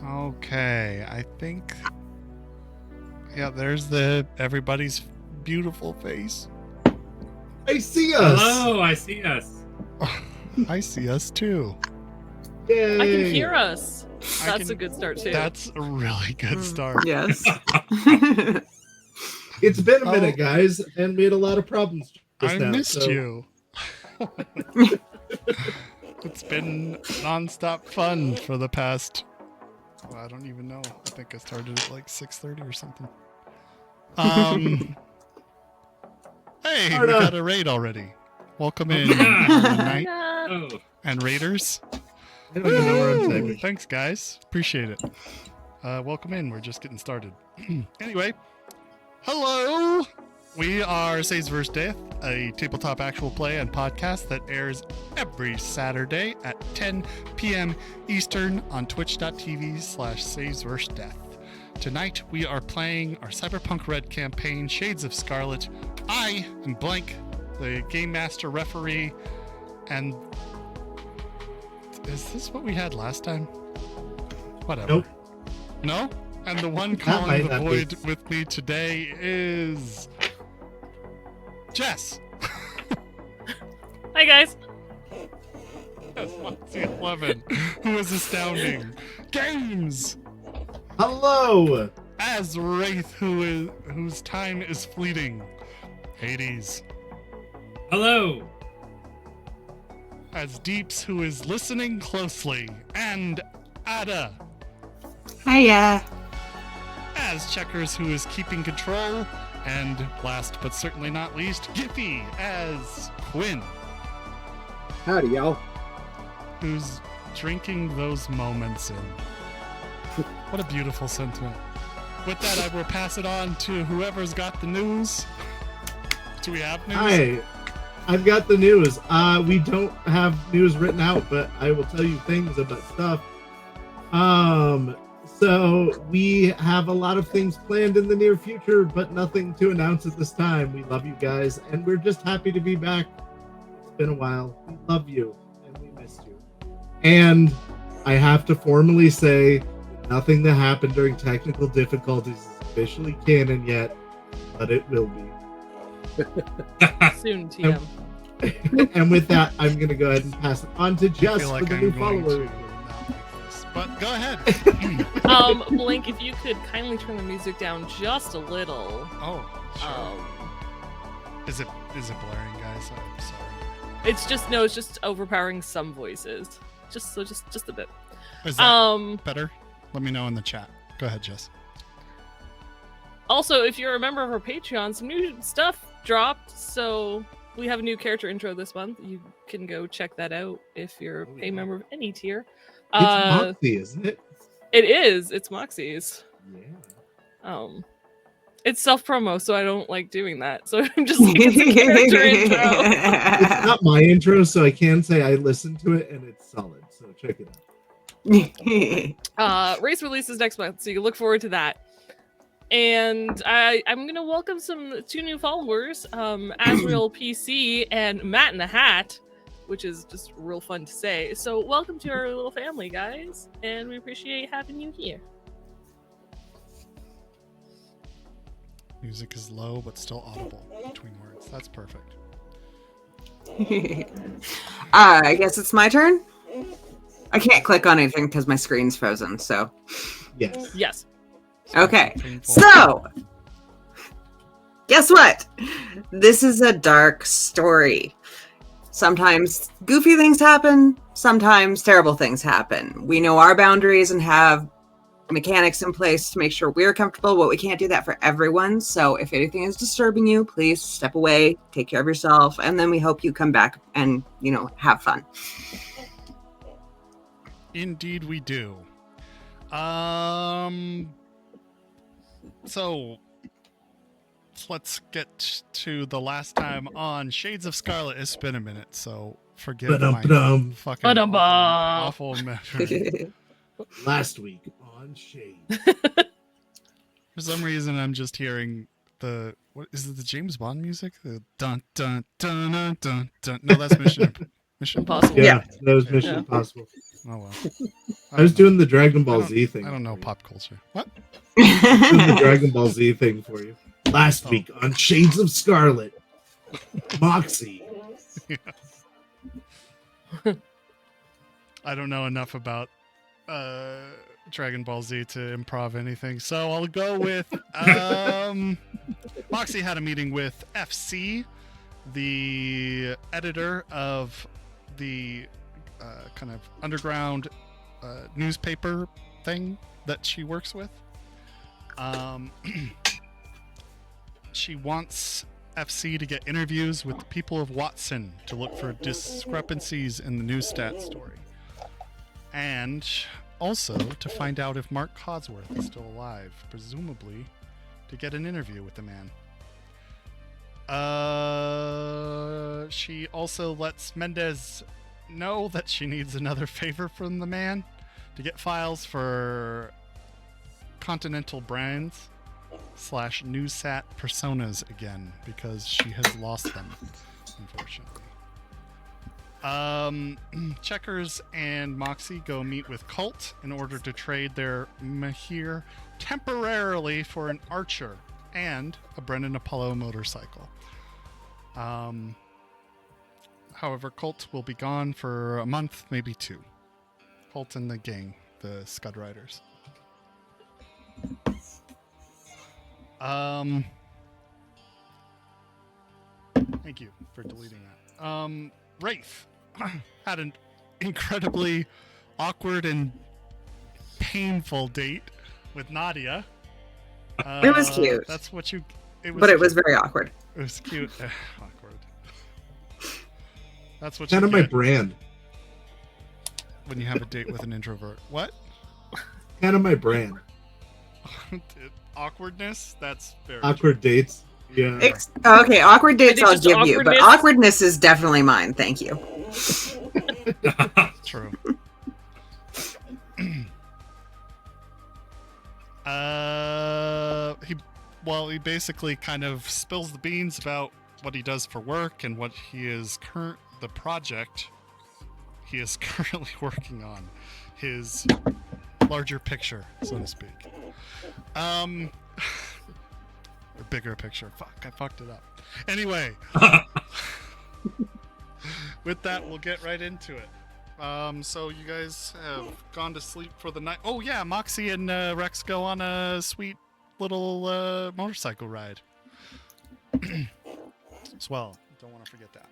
Okay, I think... Yeah, there's everybody's beautiful face. I see us! Hello, I see us. I see us too. Yay! I can hear us. That's can- a good start too. That's a really good start. Yes. It's been a minute, guys, and we had a lot of problems just I now, missed so- you. It's been non-stop fun for the past... Well, I don't even know. I think I started at like 6:30 or something. Hey, we got a raid already. Welcome in, Night Oh, and Raiders. I don't even know where I'm typing. Thanks, guys. Appreciate it. Welcome in. We're just getting started. Anyway, hello. We are Saves vs. Death, a tabletop actual play and podcast that airs every Saturday at 10 p.m. Eastern on twitch.tv/Saves vs. Death. Tonight, we are playing our Cyberpunk RED campaign, Shades of Scarlet. I am Blank, the Game Master referee, and... Is this what we had last time? Whatever. Nope. No? And the one might calling the not be. void with me today is... Jess! Hi guys. That's Moxie 11, who is astounding. Games! Hello! As Wraith, whose time is fleeting. Hades. hello. As Deeps, who is listening closely. And Ada. Hiya. As Checkers, who is keeping control. And last but certainly not least, Giffy as Quinn, Howdy, y'all. who's drinking those moments in. What a beautiful sentiment. With that, I will pass it on to whoever's got the news. Do we have news? Hi, I've got the news. We don't have news written out, but I will tell you things about stuff. So we have a lot of things planned in the near future, but nothing to announce at this time. We love you guys, and we're just happy to be back. It's been a while. We love you, and we missed you. And I have to formally say, nothing that happened during technical difficulties is officially canon yet, but it will be. Soon, TM. And with that, I'm going to go ahead and pass it on to I Jess feel for like the I'm new going follower. to not make this. But go ahead. Blink, if you could kindly turn the music down just a little. Oh, sure. Um, Is it blaring, guys? I'm sorry. it's just overpowering some voices. Just a bit. Is that better? Let me know in the chat. Go ahead, Jess. Also, if you're a member of our Patreon, some new stuff dropped. So we have a new character intro this month. You can go check that out if you're a pay member of any tier. It's Moxie, isn't it? It is. It's Moxie's. Yeah. It's self promo, so I don't like doing that. So I'm just like, it's a character intro. It's not my intro, so I can say I listened to it and it's solid. So check it out. Race releases next month, so you can look forward to that. And I'm gonna welcome two new followers, Azrael PC and Matt in the Hat, which is just real fun to say. So welcome to our little family, guys, and we appreciate having you here. Music is low, but still audible between words. That's perfect. I guess it's my turn. I can't click on anything because my screen's frozen. So Yes. Yes. okay. Painful. So guess what? This is a dark story. Sometimes goofy things happen. Sometimes terrible things happen. We know our boundaries and have mechanics in place to make sure we're comfortable, but we can't do that for everyone. So if anything is disturbing you, please step away, take care of yourself, and then we hope you come back and, have fun. Indeed, we do. So let's get to the last time on Shades of Scarlet. It's been a minute, so forgive my Ba-dum-ba-dum. fucking Ba-dum-ba. awful memory. Last week on on Shade. For some reason, I'm just hearing what is it? The James Bond music? The dun dun dun dun dun dun. No, that's Mission Impossible. Yeah, that was Mission Yeah. Impossible. Oh well. I was doing the Dragon I Ball don't- Z thing. I don't know for you. pop culture. What? I was doing the Dragon Ball Z thing for you. Last Oh. week on Shades of Scarlet. Moxie. I don't know enough about Dragon Ball Z to improv anything, so I'll go with Moxie had a meeting with FC, the editor of the kind of underground newspaper thing that she works with. She wants FC to get interviews with the people of Watson to look for discrepancies in the news stat story. And also to find out if Mark Codsworth is still alive, presumably to get an interview with the man. She also lets Mendez know that she needs another favor from the man to get files for Continental Brands / NewsSat personas again, because she has lost them, unfortunately. Checkers and Moxie go meet with Colt in order to trade their Mahir temporarily for an Archer and a Brennan Apollo motorcycle. However, Colt will be gone for a month, maybe 2. Colt and the gang, the Scud Riders. Thank you for deleting that. Wraith had an incredibly awkward and painful date with Nadia. It was cute. That's what you. But it was very awkward. It was cute. Awkward. That's what Kind you of my get brand. when you have a date with an introvert. What? Kind of my brand. Awkwardness? That's very Awkward dates. Yeah. Okay, awkward dates think I'll just give you, but awkwardness- awkwardness is definitely mine. Thank you. true. He basically kind of spills the beans about what he does for work and what he is the project he is currently working on, his larger picture, so to speak. A bigger picture. Fuck, I fucked it up. Anyway, with that, we'll get right into it. So you guys have gone to sleep for the night. Oh yeah, Moxie and Rex go on a sweet little motorcycle ride. As well, don't want to forget that.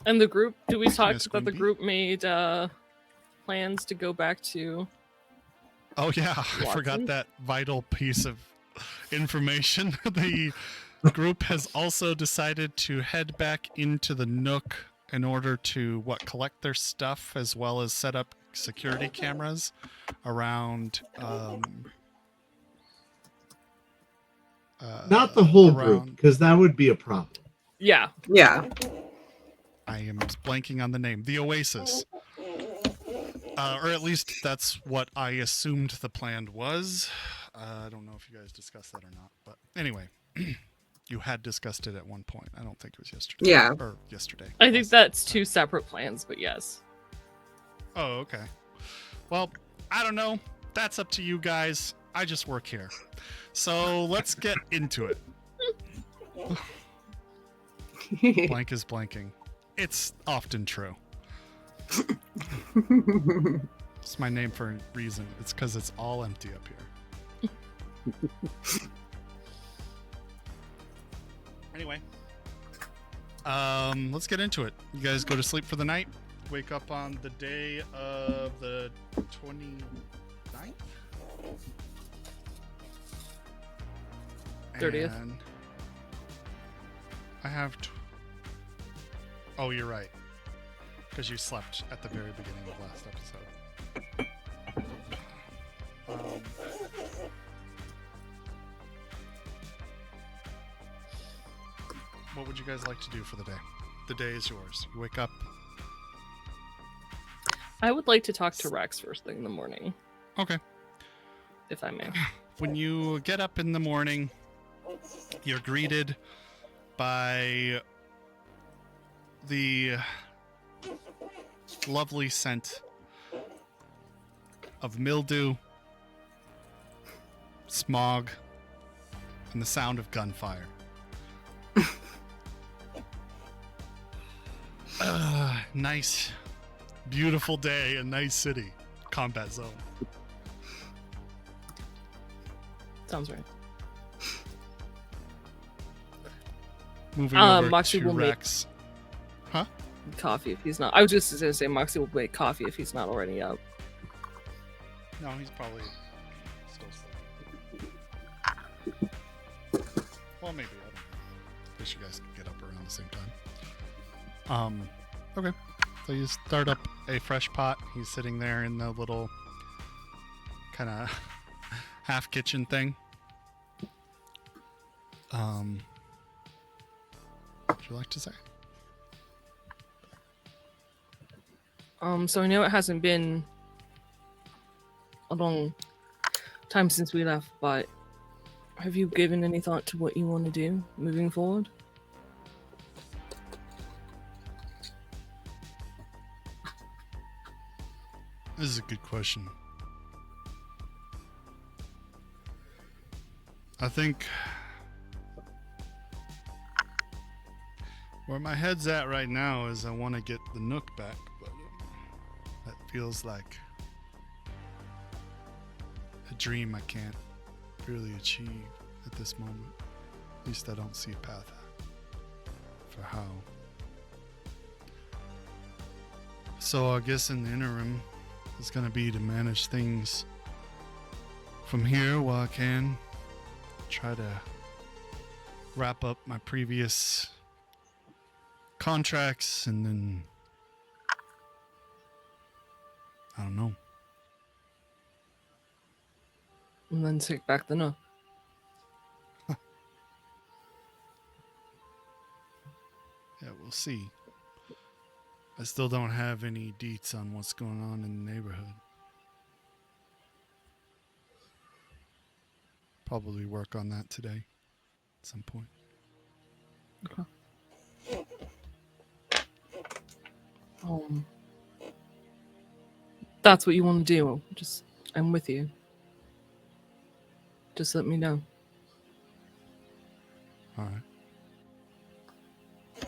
And the group, do we talk Yes, that the Quimby? group made plans to go back to Oh yeah, I Watson? forgot that vital piece of information. The group has also decided to head back into the Nook in order to collect their stuff, as well as set up security cameras around Not the whole group, around- because that would be a problem. Yeah. Yeah. I am blanking on the name. The Oasis. Or at least that's what I assumed the plan was. I don't know if you guys discussed that or not. But anyway, you had discussed it at one point. I don't think it was yesterday. Yeah. Or yesterday. I think that's 2 separate plans, but yes. Oh, okay. Well, I don't know. That's up to you guys. I just work here. So let's get into it. Blank is blanking. It's often true. It's my name for a reason. It's because it's all empty up here. Anyway, let's get into it. You guys go to sleep for the night. Wake up on the day of the 29th? 30th. And I have... Oh, you're right. Because you slept at the very beginning of last episode. What would you guys like to do for the day? The day is yours. You wake up. I would like to talk to Rex first thing in the morning, Okay. if I may. When you get up in the morning, you're greeted by the lovely scent of mildew, smog, and the sound of gunfire. Nice, beautiful day, a nice city. Combat zone. Sounds right. Moving over Moxie to will make- Rex. Huh? Coffee if he's not. I was just going to say Moxie will make coffee if he's not already up. No, he's probably still sleeping. Well, maybe. I don't know. I guess you guys can get up around the same time. Okay. So you start up a fresh pot. He's sitting there in the little kind of half kitchen thing. What would you like to say? So I know it hasn't been a long time since we left, but have you given any thought to what you want to do moving forward? This is a good question. I think where my head's at right now is I want to get the Nook back, but that feels like a dream I can't really achieve at this moment. At least I don't see a path for how. So I guess in the interim, it's going to be to manage things from here while I can. Try to wrap up my previous contracts and then I don't know. And then take back the Nook. Yeah, we'll see. I still don't have any deets on what's going on in the neighborhood. Probably work on that today at some point. Okay. That's what you want to do. Just, I'm with you. Just let me know. All right.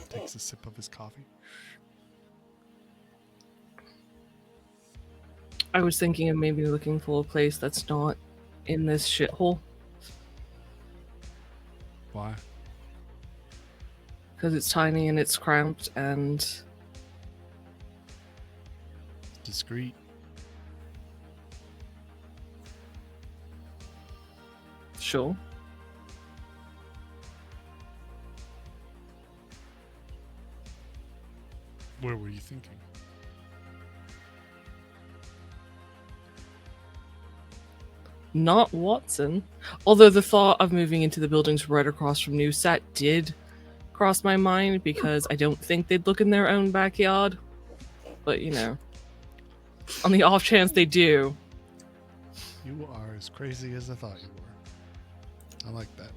Takes a sip of his coffee. I was thinking of maybe looking for a place that's not in this shithole. Why? Because it's tiny and it's cramped and Discreet. sure. Where were you thinking? Not Watson. Although the thought of moving into the buildings right across from Newsat did cross my mind because I don't think they'd look in their own backyard. But, you know, on the off chance they do. You are as crazy as I thought you were. I like that.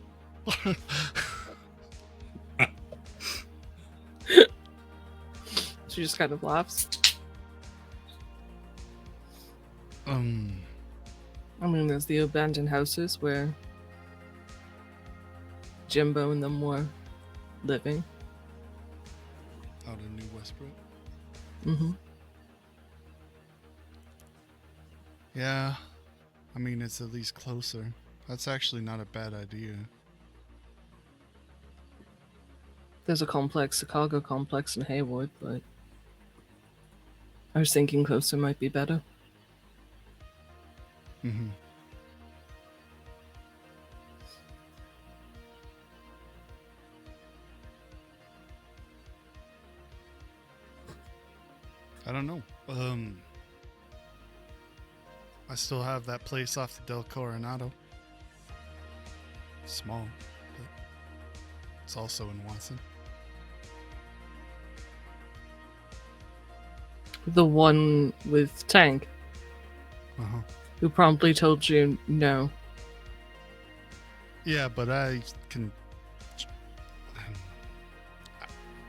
She just kind of laughs. I mean, there's the abandoned houses where Jimbo and them were living. Out in New Westbrook. Mm-hmm. Yeah. I mean, it's at least closer. That's actually not a bad idea. There's a complex, a cargo complex in Haywood, but I was thinking closer might be better. Mm-hmm. I don't know. I still have that place off the Del Coronado. Small, but it's also in Watson. The one with Tank, Uh-huh. who promptly told you no. Yeah, but I can.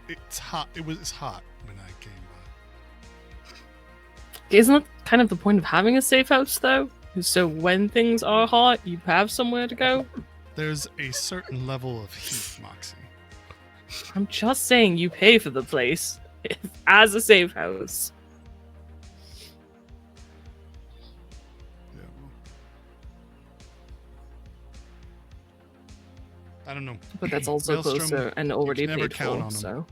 It's hot. It's hot when I came by. Isn't that kind of the point of having a safe house, though? So when things are hot, you have somewhere to go? There's a certain level of heat, Moxie. I'm just saying you pay for the place as a safe house. Yeah. I don't know. But that's also Maelstrom, closer and already you can never paid count for, on 'em. so...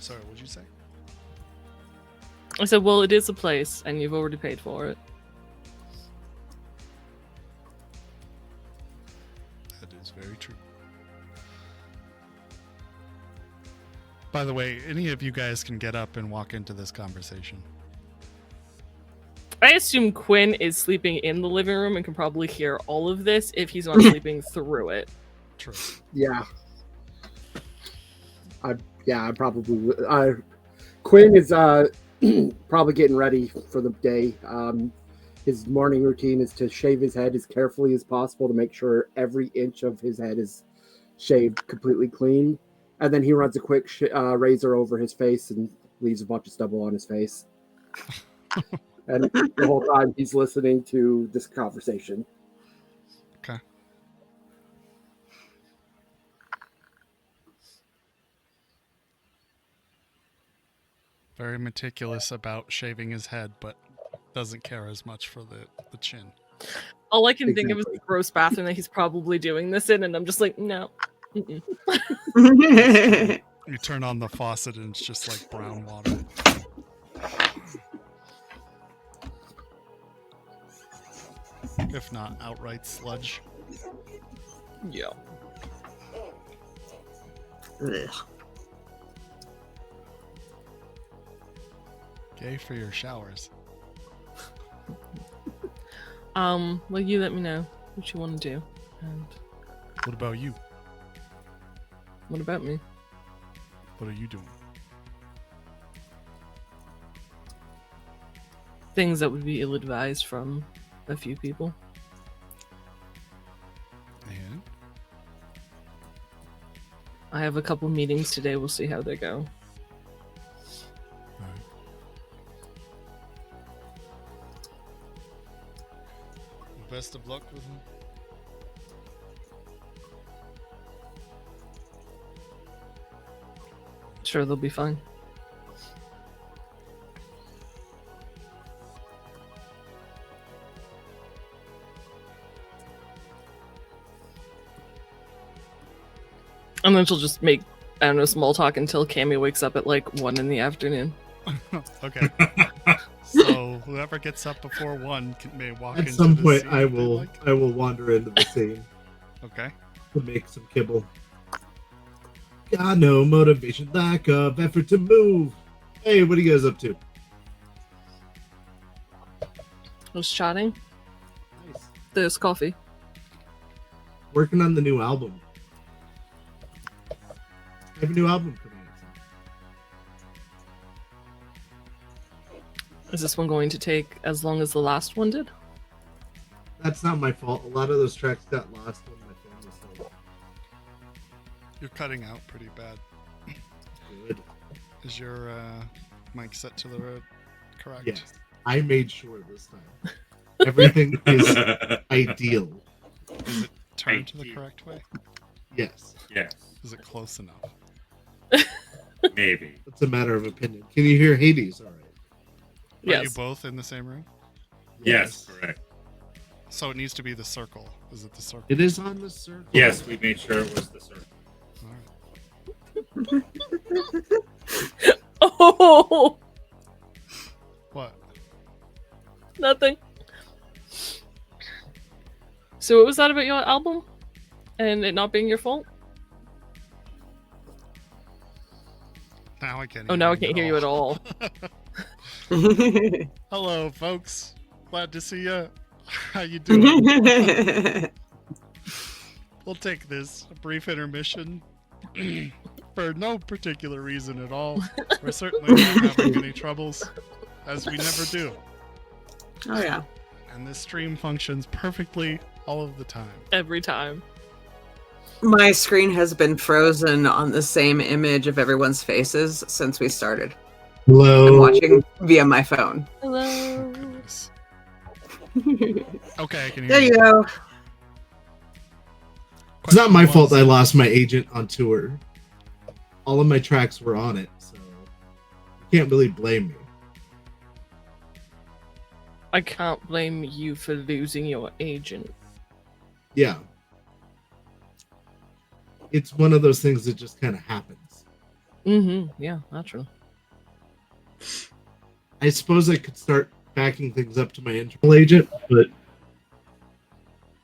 Sorry, what'd you say? I said, well, it is a place, and you've already paid for it. That is very true. By the way, any of you guys can get up and walk into this conversation. I assume Quinn is sleeping in the living room and can probably hear all of this if he's not sleeping through it. True. Yeah. I probably. Quinn is probably getting ready for the day. His morning routine is to shave his head as carefully as possible to make sure every inch of his head is shaved completely clean. And then he runs a quick razor over his face and leaves a bunch of stubble on his face. And the whole time he's listening to this conversation. Okay. Very meticulous about shaving his head, but doesn't care as much for the chin. All I can think of is Exactly. the gross bathroom that he's probably doing this in, and I'm just like, no. Mm-mm. You turn on the faucet and it's just like brown water. If not outright sludge. Yeah. Ugh. Okay, for your showers. Well, you let me know what you want to do. And What about you? what about me? What are you doing? Things that would be ill-advised from a few people. And I have a couple meetings today. We'll see how they go. Alright. Best of luck with him. Sure, they'll be fine. And then she'll just make, I don't know, small talk until Cammy wakes up at like 1 in the afternoon. Okay. So whoever gets up before 1 may walk At into some the point, scene I if they will like. I will wander into the scene Okay. to make some kibble. Got no motivation, lack of effort to move. Hey, what are you guys up to? Who's chatting? Nice. There's coffee. Working on the new album. I have a new album coming out soon. Is this one going to take as long as the last one did? That's not my fault. A lot of those tracks got lost when my phone was still You're cutting out pretty bad. good. Is your mic set to the road? Correct. Yes, I made sure this time. Everything is ideal. Is it turned to the Ideal. correct way? Yes, Yes, Is it close enough? maybe. it's a matter of opinion. Can you hear Hades? All right. Are you Yes. both in the same room? Yes, correct. So it needs to be the circle. Is it the circle? It is on the circle. Yes, we made sure it was the circle. All right. Oh, What? nothing. So what was that about your album? And it not being your fault? Now I can't. Oh, now I can't hear you at all. Hello, folks. Glad to see you. How you doing? We'll take this a brief intermission. for no particular reason at all. We're certainly not having any troubles, as we never do. Oh yeah. And this stream functions perfectly all of the time. Every time. My screen has been frozen on the same image of everyone's faces since we started. Hello. I'm watching via my phone. Hello. Goodness. Okay, I can hear There you go. It's not my Question fault was- I lost my agent on tour. All of my tracks were on it, so you can't really blame me. I can't blame you for losing your agent. Yeah. It's one of those things that just kind of happens. Yeah, naturally. I suppose I could start backing things up to my internal agent, but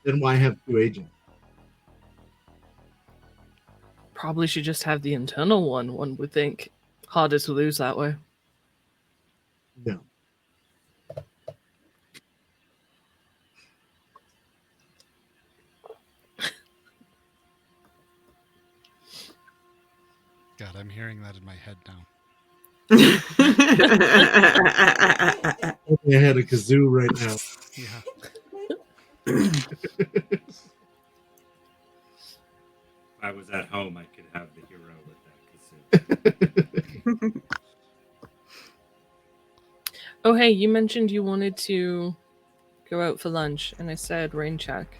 then why have two agents? Probably should just have the internal one would think. Harder to lose that way. No. God, I'm hearing that in my head now. I had a kazoo right now. Yeah. If I was at home, I could have the hero with that kazoo. Oh, hey, you mentioned you wanted to go out for lunch, and I said rain check.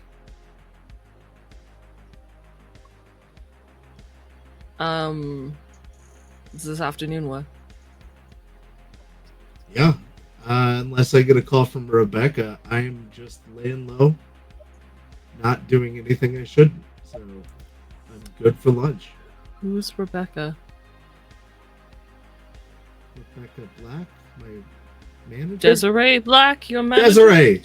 Does this afternoon work? Yeah. Unless I get a call from Rebecca, I'm just laying low, not doing anything I shouldn't. So I'm good for lunch. Who's Rebecca? Rebecca Black, my manager. Desiree Black, your manager? Desiree.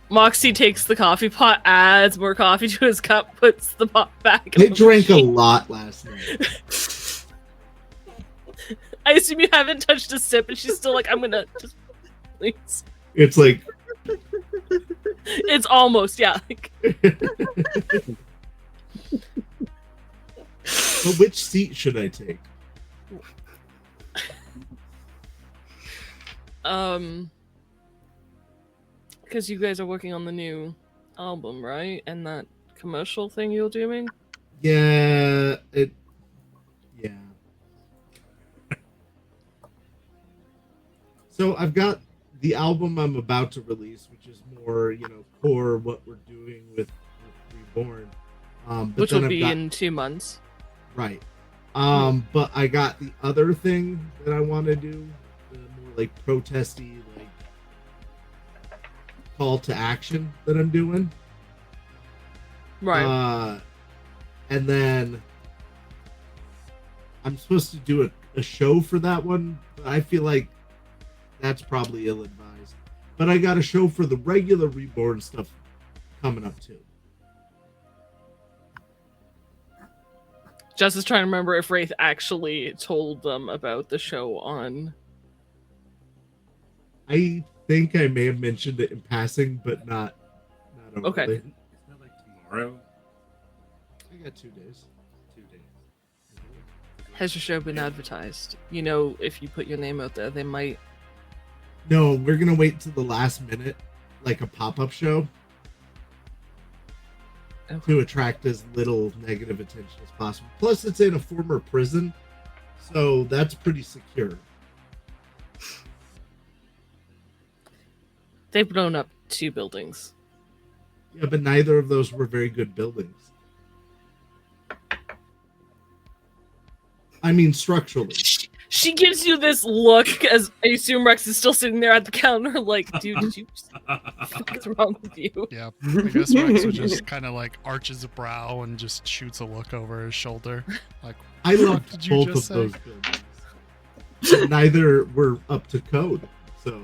Moxie takes the coffee pot, adds more coffee to his cup, puts the pot back. I in the drank a machine. lot last night. I assume you haven't touched a sip, and she's still like, I'm gonna just please. It's like It's almost, yeah. Like, but which seat should I take? because you guys are working on the new album, right? And that commercial thing you're doing? Yeah. So I've got the album I'm about to release, which is more, core what we're doing with Reborn. But Which then will I've be got- in 2 months. right. But I got the other thing that I want to do, the more like protesty, like call to action that I'm doing. Right. And then I'm supposed to do a show for that one, but I feel like that's probably ill-advised. But I got a show for the regular Reborn stuff coming up too. Jess is trying to remember if Wraith actually told them about the show on. I think I may have mentioned it in passing, but not Okay. overly. Isn't that like tomorrow? I got 2 days. 2 days. Has your show been advertised? You know, if you put your name out there, they might. No, we're gonna wait till the last minute, like a pop-up show, to attract as little negative attention as possible. Plus, it's in a former prison, so that's pretty secure. They've blown up 2 buildings. Yeah, but neither of those were very good buildings. I mean, structurally. She gives you this look as I assume Rex is still sitting there at the counter, like, dude, did you? What's wrong with you? Yeah, I guess Rex would just kind of like arches a brow and just shoots a look over his shoulder. Like, I "Fuck loved did you both of just say?" those buildings. But neither were up to code, so.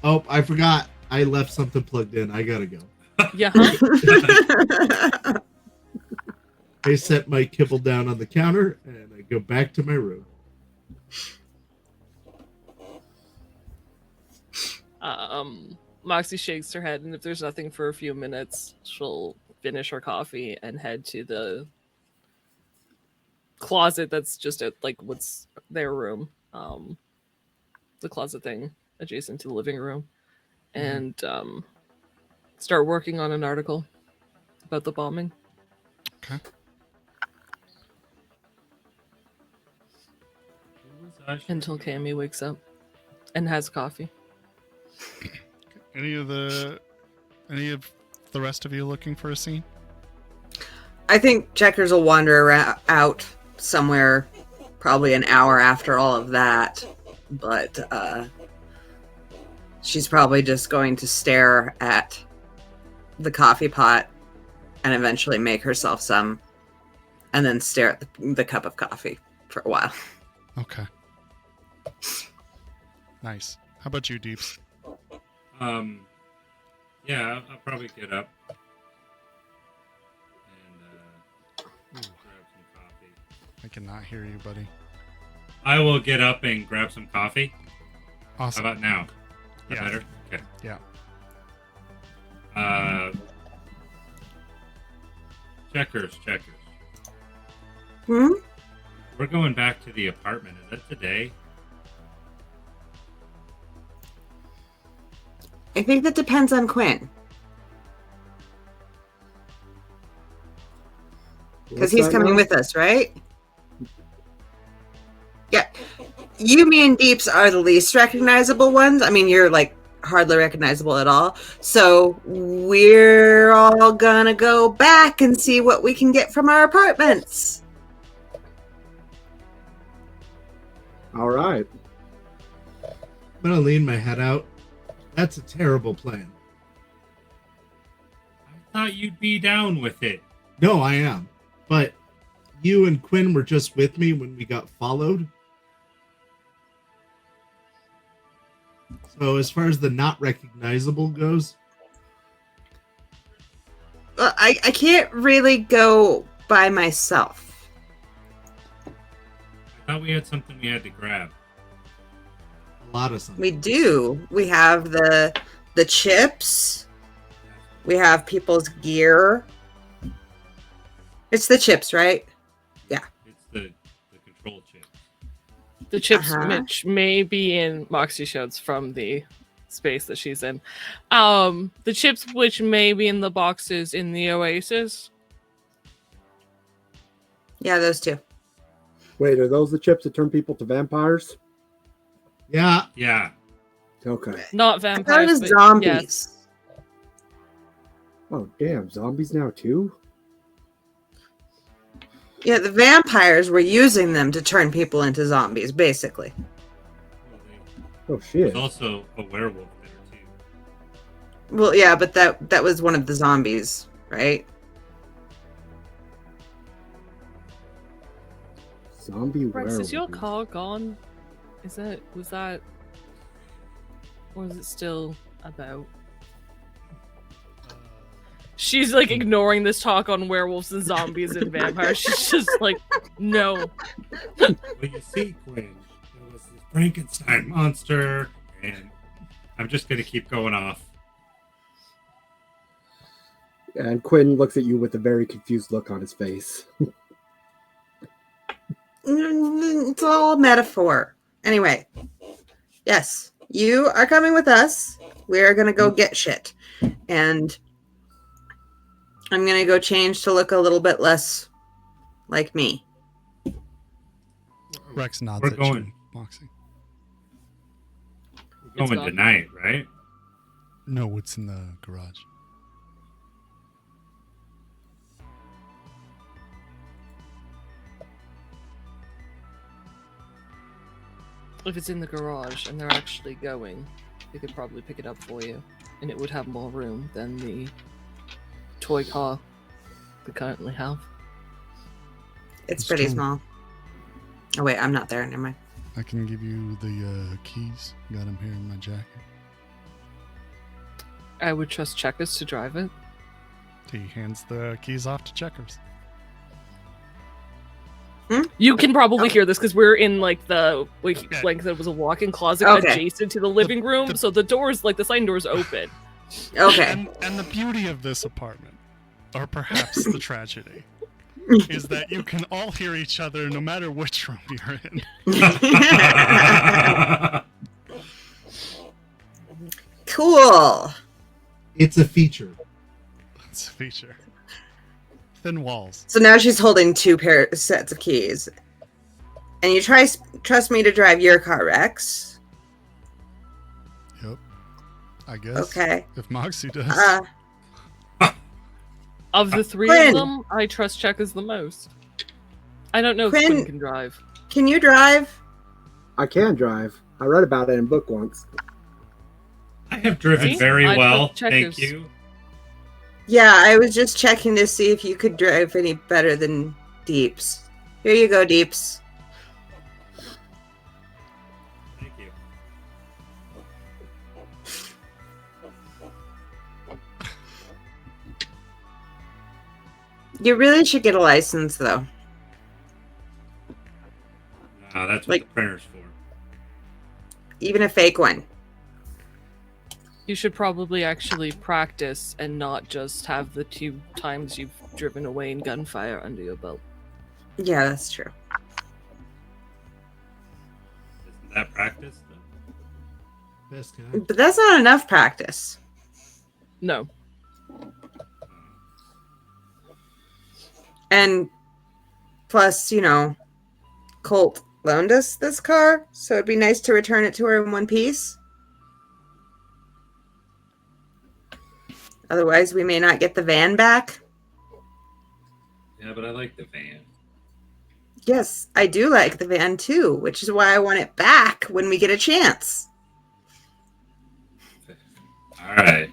Oh, I forgot. I left something plugged in. I gotta go. Yeah. Huh? I set my kibble down on the counter and I go back to my room. Moxie shakes her head, and if there's nothing for a few minutes, she'll finish her coffee and head to the closet that's just at like what's their room, the closet thing adjacent to the living room, and start working on an article about the bombing. Okay. Until Cammy wakes up and has coffee. Any of the rest of you looking for a scene? I think Checkers will wander out somewhere probably an hour after all of that. But she's probably just going to stare at the coffee pot and eventually make herself some. And then stare at the cup of coffee for a while. Okay. Nice. How about you, Deeps? Yeah, I'll probably get up and grab some coffee. I cannot hear you, buddy. I will get up and grab some coffee. Awesome. How about now? Is that Yeah. better? Okay. Yeah. Checkers. Hmm? We're going back to the apartment. Is that today? I think that depends on Quinn. Because he's coming with us, right? Yeah. You, me, and Deeps are the least recognizable ones. I mean, you're like hardly recognizable at all. So we're all gonna go back and see what we can get from our apartments. All right. I'm gonna lean my head out. That's a terrible plan. I thought you'd be down with it. No, I am. But you and Quinn were just with me when we got followed. So as far as the not recognizable goes, I can't really go by myself. I thought we had something we had to grab. a lot of something. We do. We have the chips. We have people's gear. It's the chips, right? It's the control chips. The chips, Uh-huh. which may be in Moxie shouts from the space that she's in. The chips, which may be in the boxes in the Oasis. Yeah, those two. Wait, are those the chips that turn people to vampires? Yeah, Yeah. Okay. Not I vampires. thought it was but zombies. yes. Oh, damn. Zombies now, too? Yeah, the vampires were using them to turn people into zombies, basically. Oh, There's shit. also a werewolf there too. Well, yeah, but that was one of the zombies, right? Zombie Rex, werewolf. is your car gone? Was that, or is it still about? She's like ignoring this talk on werewolves and zombies and vampires. She's just like, no. Well, you see, Quinn, there was this Frankenstein monster, and I'm just gonna keep going off. And Quinn looks at you with a very confused look on his face. It's all metaphor. Anyway, yes, you are coming with us. We're gonna go get shit, and I'm gonna go change to look a little bit less like me. Rex nods We're at going. you, Moxie. We're going gone. tonight, right? No, it's in the garage. If it's in the garage and they're actually going, they could probably pick it up for you, and it would have more room than the toy car we currently have. It's That's pretty true. small. Oh wait, I'm not there. Never mind. I can give you the keys. Got them here in my jacket. I would trust Checkers to drive it. He hands the keys off to Checkers. You can probably hear this because we're in like the Yeah. like there was a walk-in closet Okay. adjacent to the living room, the- so the doors, like the sliding doors, open. Okay. And the beauty of this apartment, or perhaps the tragedy, is that you can all hear each other no matter which room you're in. Cool. It's a feature. It's a feature. Thin walls. So now she's holding two sets of keys. And you trust me to drive your car, Rex. Yep. I guess. Okay. If Moxie does. Of the three Quinn. of them, I trust Checkers the most. I don't know if Quinn. Quinn can drive. Can you drive? I can drive. I read about it in a book once. I have driven See? very I well, put thank checkers. you. Yeah, I was just checking to see if you could drive any better than Deeps. Here you go, Deeps. Thank you. You really should get a license, though. That's what Like- the printer's for. Even a fake one. You should probably actually practice and not just have the 2 times you've driven away in gunfire under your belt. Yeah, that's true. Isn't that practice? Though? Best kind. But that's not enough practice. No. And plus, Colt loaned us this car, so it'd be nice to return it to her in one piece. Otherwise, we may not get the van back. Yeah, but I like the van. Yes, I do like the van too, which is why I want it back when we get a chance. All right.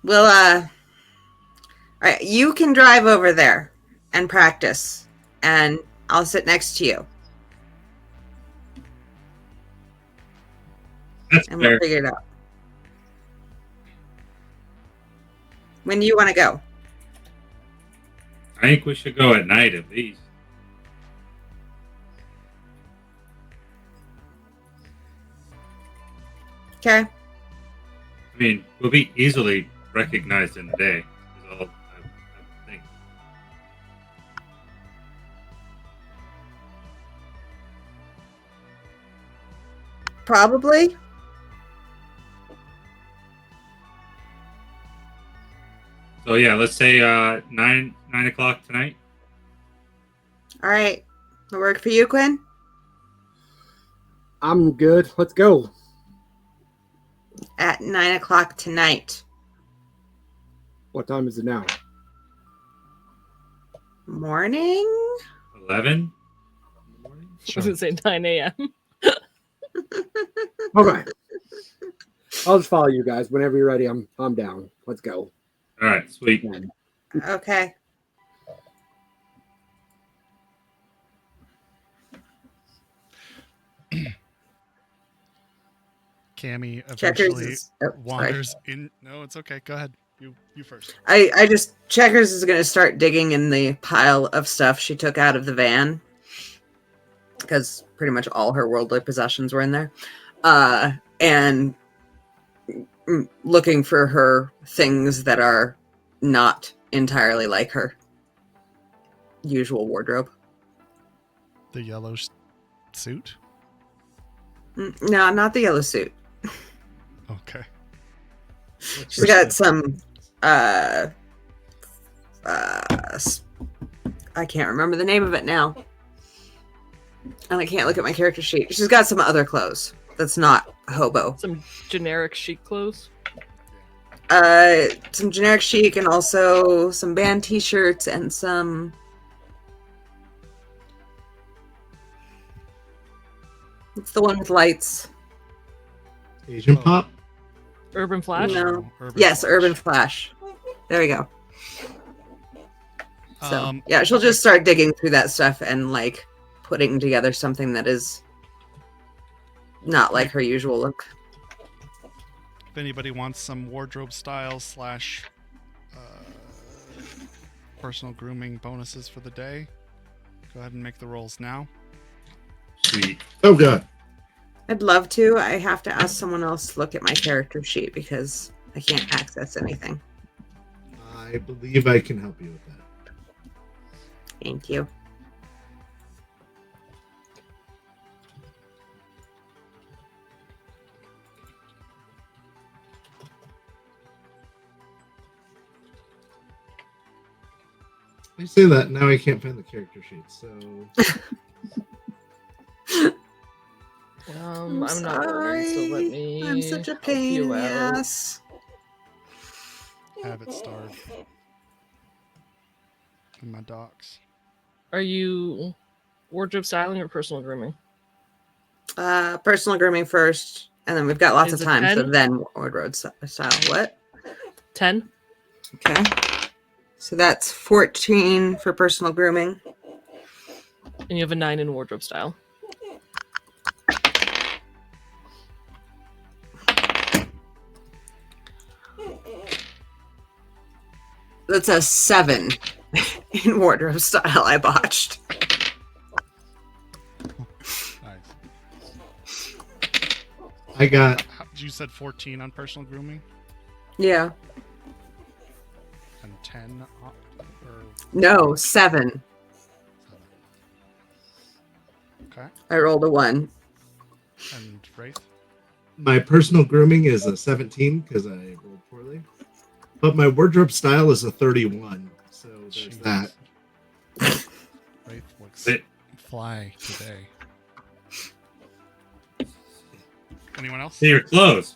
Well, all right, you can drive over there and practice, and I'll sit next to you, That's and we'll fair. figure it out. When do you want to go? I think we should go at night at least. Okay. I mean, we'll be easily recognized in the day. Is all I think. Probably. So yeah, let's say 9 o'clock tonight. All right. That work for you, Quinn? I'm good. Let's go. At 9 o'clock tonight. What time is it now? Morning? 11. I was gonna say 9 a.m. Okay. I'll just follow you guys. Whenever you're ready, I'm down. Let's go. All right, sweet. Okay. Cammy Checkers eventually is... Oh, sorry. wanders in. No, it's okay. Go ahead. You first. I just... Checkers is going to start digging in the pile of stuff she took out of the van. Because pretty much all her worldly possessions were in there. And looking for her things that are not entirely like her usual wardrobe. The yellow suit. No, not the yellow suit. Okay. She's got some I can't remember the name of it now. And I can't look at my character sheet. She's got some other clothes that's not hobo. Some generic chic clothes. Some generic chic and also some band t-shirts and some it's the one with lights. Asian pop. Urban Flash. No. Urban Yes, Flash. Urban Flash. There we go. So Um, yeah, she'll just start digging through that stuff and like putting together something that is not like her usual look. If anybody wants some wardrobe style / personal grooming bonuses for the day. Go ahead and make the rolls now. Sweet. Oh god. I'd love to. I have to ask someone else to look at my character sheet because I can't access anything. I believe I can help you with that. Thank you. You say that, now I can't find the character sheet, so... I'm I'm not rolling, so let me. I'm such a help pain in you the out. ass. Have it starred in my docs. Are you wardrobe styling or personal grooming? Personal grooming first, and then we've got lots Is of it time, so 10? then wardrobe style. What? 10? Okay. So that's 14 for personal grooming. And you have a 9 in wardrobe style. That's a 7 in wardrobe style. I botched. Nice. I got... You said 14 on personal grooming Yeah. and 10 or No, 7. okay. I rolled a 1. And Wraith. My personal grooming is a 17 because I rolled poorly. But my wardrobe style is a 31. So there's Jesus. that. Wraith looks It- fly today. Anyone else? So you're close.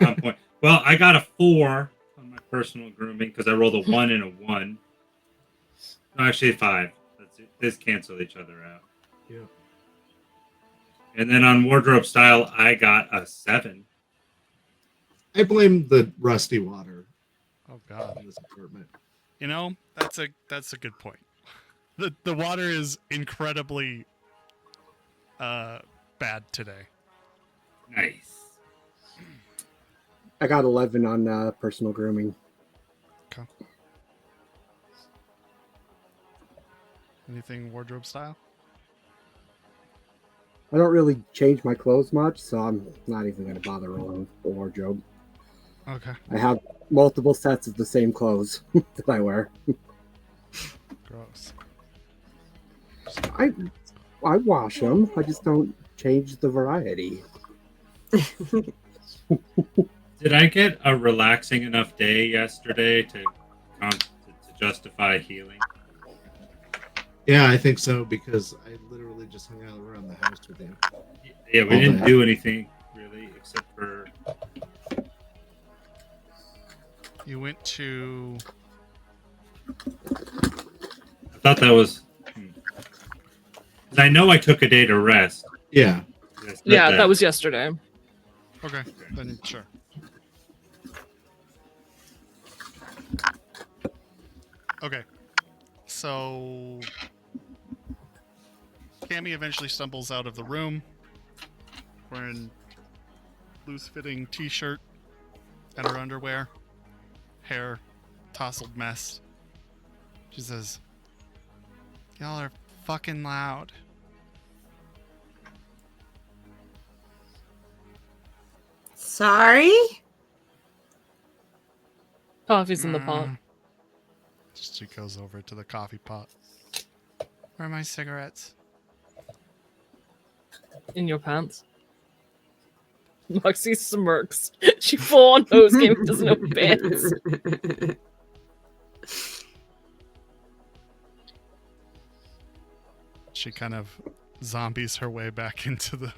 On point. Well, I got a 4 on my personal grooming because I rolled a 1 and a 1. No, actually 5. That's it. This cancel each other out. Yeah. And then on wardrobe style, I got a 7. I blame the rusty water Oh God. in this apartment. You know, that's a good point. The water is incredibly bad today. Nice. I got 11 on personal grooming. Okay. Anything wardrobe style? I don't really change my clothes much, so I'm not even going to bother rolling the wardrobe. Okay. I have multiple sets of the same clothes that I wear. Gross. I wash them. I just don't change the variety. Did I get a relaxing enough day yesterday to justify healing? Yeah, I think so because I literally just hung out around the house with you. Yeah, we All didn't that. do anything really except for You went to I thought that was. 'Cause I know I took a day to rest. Yeah. I said Yeah, that was yesterday. okay, then sure. Okay. So Cammy eventually stumbles out of the room wearing loose-fitting t-shirt and her underwear, hair tousled mess. She says, "Y'all are fucking loud." Sorry? Coffee's in the pot. She goes over to the coffee pot. Where are my cigarettes? In your pants. Moxie smirks. She full on nose game doesn't have pants. She kind of zombies her way back into the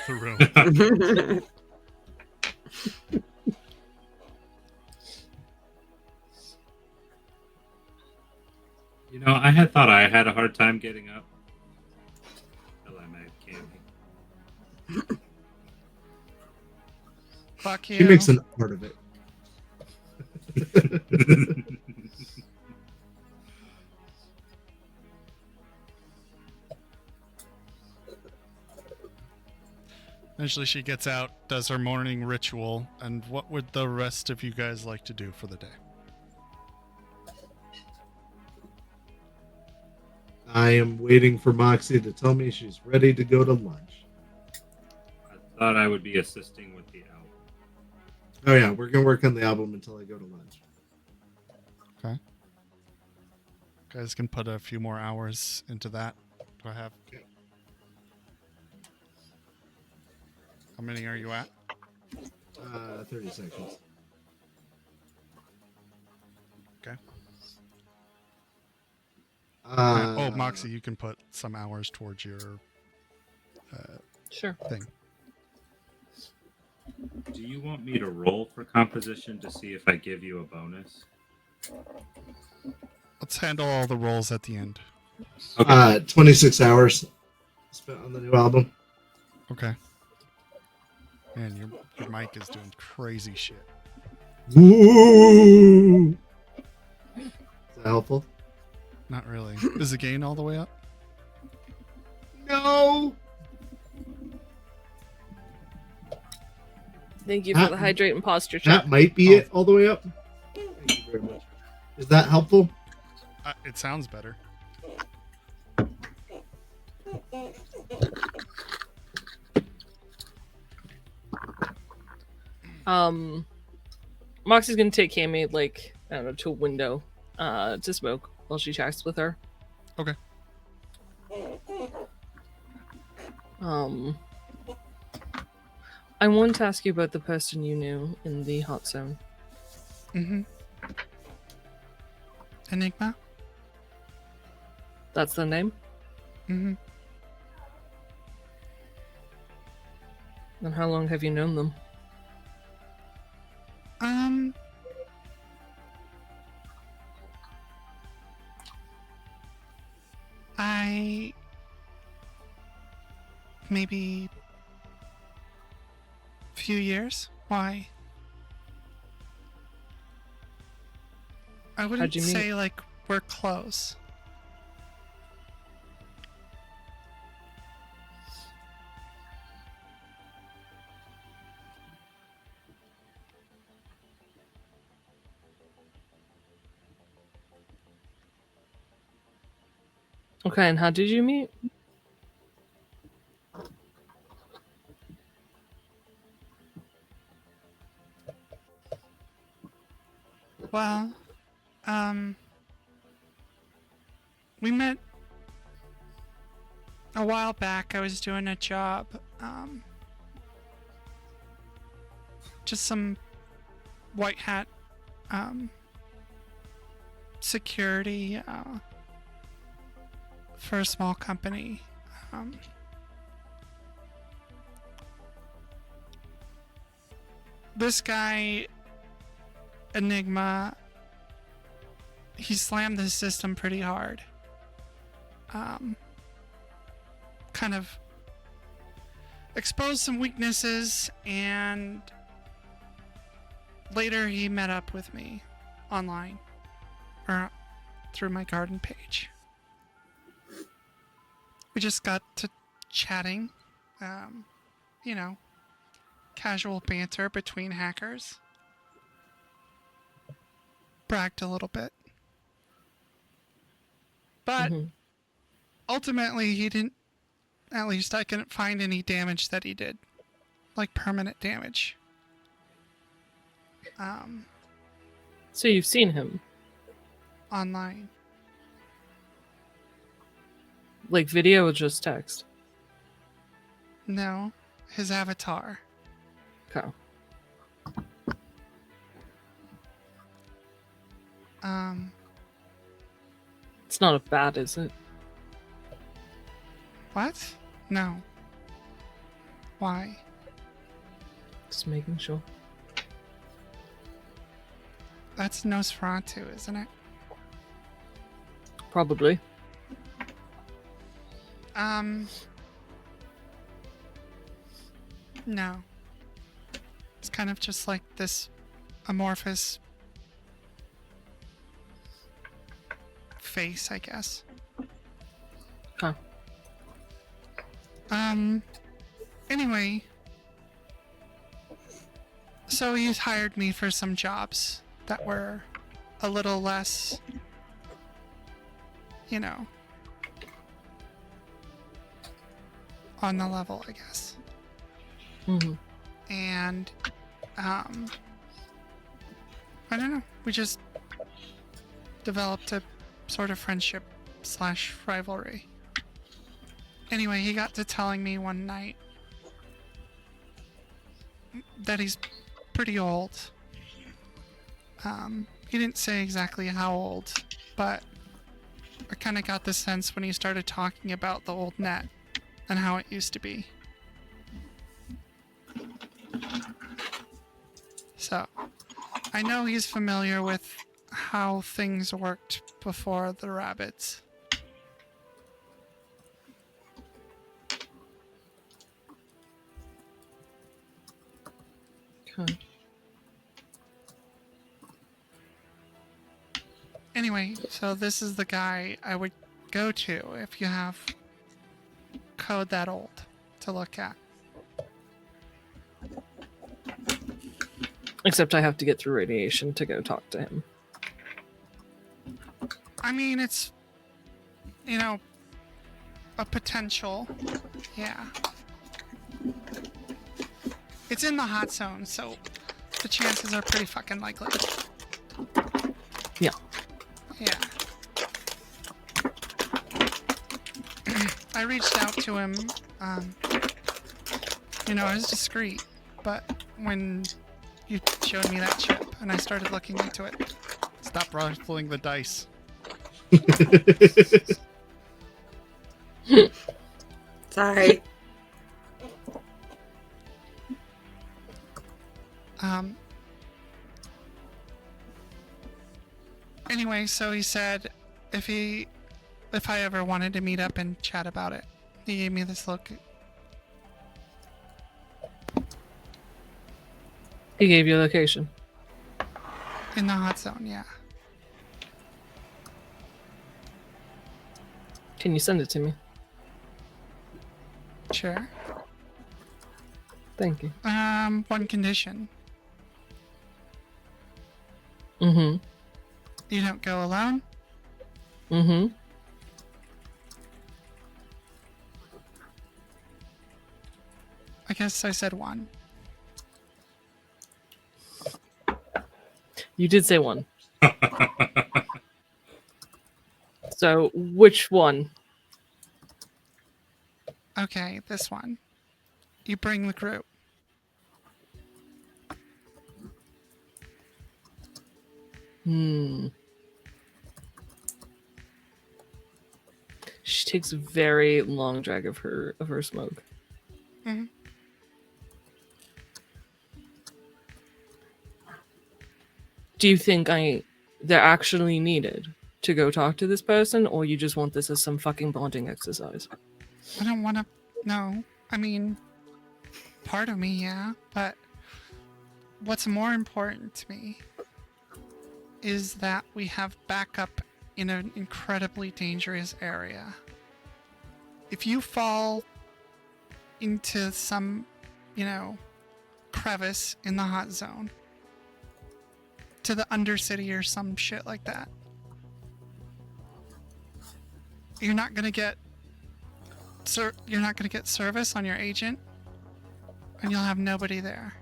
room. You know, I had thought I had a hard time getting up. Until I met Cammy. Fuck you. She makes an art of it. Eventually she gets out, does her morning ritual, and what would the rest of you guys like to do for the day? I am waiting for Moxie to tell me she's ready to go to lunch. I thought I would be assisting with the album. Oh yeah, we're gonna work on the album until I go to lunch. Okay. Guys can put a few more hours into that. Do I have? How many are you at? 30 seconds. Okay. Uh, Moxie, you can put some hours towards your Sure. thing. Do you want me to roll for composition to see if I give you a bonus? Let's handle all the rolls at the end. Okay. 26 hours spent on the new album. Okay. Man, your mic is doing crazy shit. Woo! Is that helpful? Not really. Is the gain all the way up? No. Thank you for the hydrate and posture check. That might be it all the way up. Thank you very much. Is that helpful? It sounds better. Moxie's gonna take Cammy, like, I don't know, to a window to smoke while she chats with her. Okay. I wanted to ask you about the person you knew in the hot zone. Mm-hmm. Enigma? That's the name? Mm-hmm. And how long have you known them? Maybe a few years. Why? I wouldn't How'd you meet? say like we're close. Okay, and how did you meet? Well, we met a while back. I was doing a job, just some white hat, security, for a small company. This guy, Enigma, he slammed the system pretty hard. Kind of exposed some weaknesses, and later he met up with me online or through my garden page. We just got to chatting, casual banter between hackers. Bragged a little bit. But ultimately, he didn't, at least I couldn't find any damage that he did. Like permanent damage. So you've seen him? Online. Like video or just text? No, his avatar. Okay. It's not a bat, is it? What? No. Why? Just making sure. That's Nosferatu, isn't it? Probably. No. It's kind of just like this amorphous face, I guess. Huh. Anyway, so he's hired me for some jobs that were a little less, on the level, I guess. Mm-hmm. And I don't know. We just developed a sort of friendship / rivalry. Anyway, he got to telling me one night that he's pretty old. He didn't say exactly how old, but I kind of got the sense when he started talking about the old net and how it used to be. So, I know he's familiar with how things worked before the rabbits. Okay. Anyway, so this is the guy I would go to if you have code that old to look at. Except I have to get through radiation to go talk to him. I mean, it's, you know, a potential. Yeah. It's in the hot zone, so the chances are pretty fucking likely. Yeah. Yeah. I reached out to him. You know, I was discreet, but when you showed me that chip and I started looking into it. Stop ruffling the dice. Sorry. Anyway, so he said if I ever wanted to meet up and chat about it, he gave me this look. He gave you a location. In the hot zone, yeah. Can you send it to me? Sure. Thank you. One condition. Mm-hmm. You don't go alone? Mm-hmm. I guess I said one. You did say one. So, which one? Okay, this one. You bring the group. She takes a very long drag of her smoke. Mm-hmm. Do you think they're actually needed to go talk to this person, or you just want this as some fucking bonding exercise? I don't want to. No. I mean, part of me, yeah. But what's more important to me is that we have backup in an incredibly dangerous area. If you fall into some, crevice in the hot zone, to the Undercity or some shit like that, you're not gonna get service on your agent, and you'll have nobody there.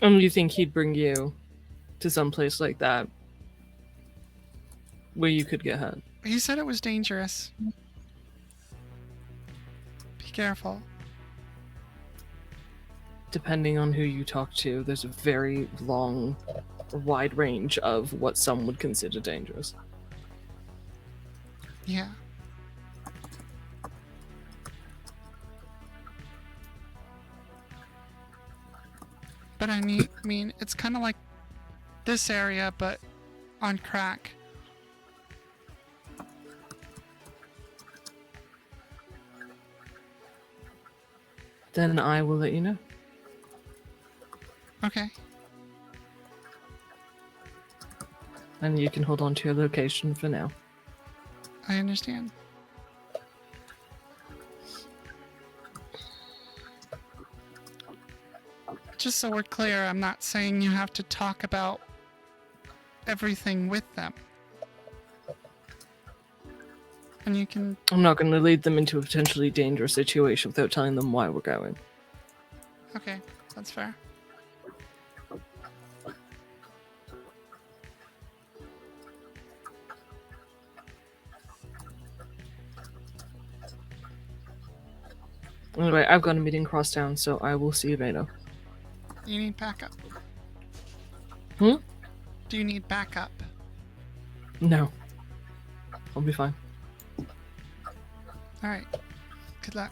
And you think he'd bring you to some place like that where you could get hurt? He said it was dangerous. Be careful. Depending on who you talk to, there's a very wide range of what some would consider dangerous. Yeah. But I mean, it's kind of like this area, but on crack. Then I will let you know. Okay. And you can hold on to your location for now. I understand. Just so we're clear, I'm not saying you have to talk about everything with them. And you can. I'm not going to lead them into a potentially dangerous situation without telling them why we're going. Okay, that's fair. Anyway, I've got a meeting across town, so I will see you later. You need backup. Hmm? Do you need backup? No. I'll be fine. Alright. Good luck.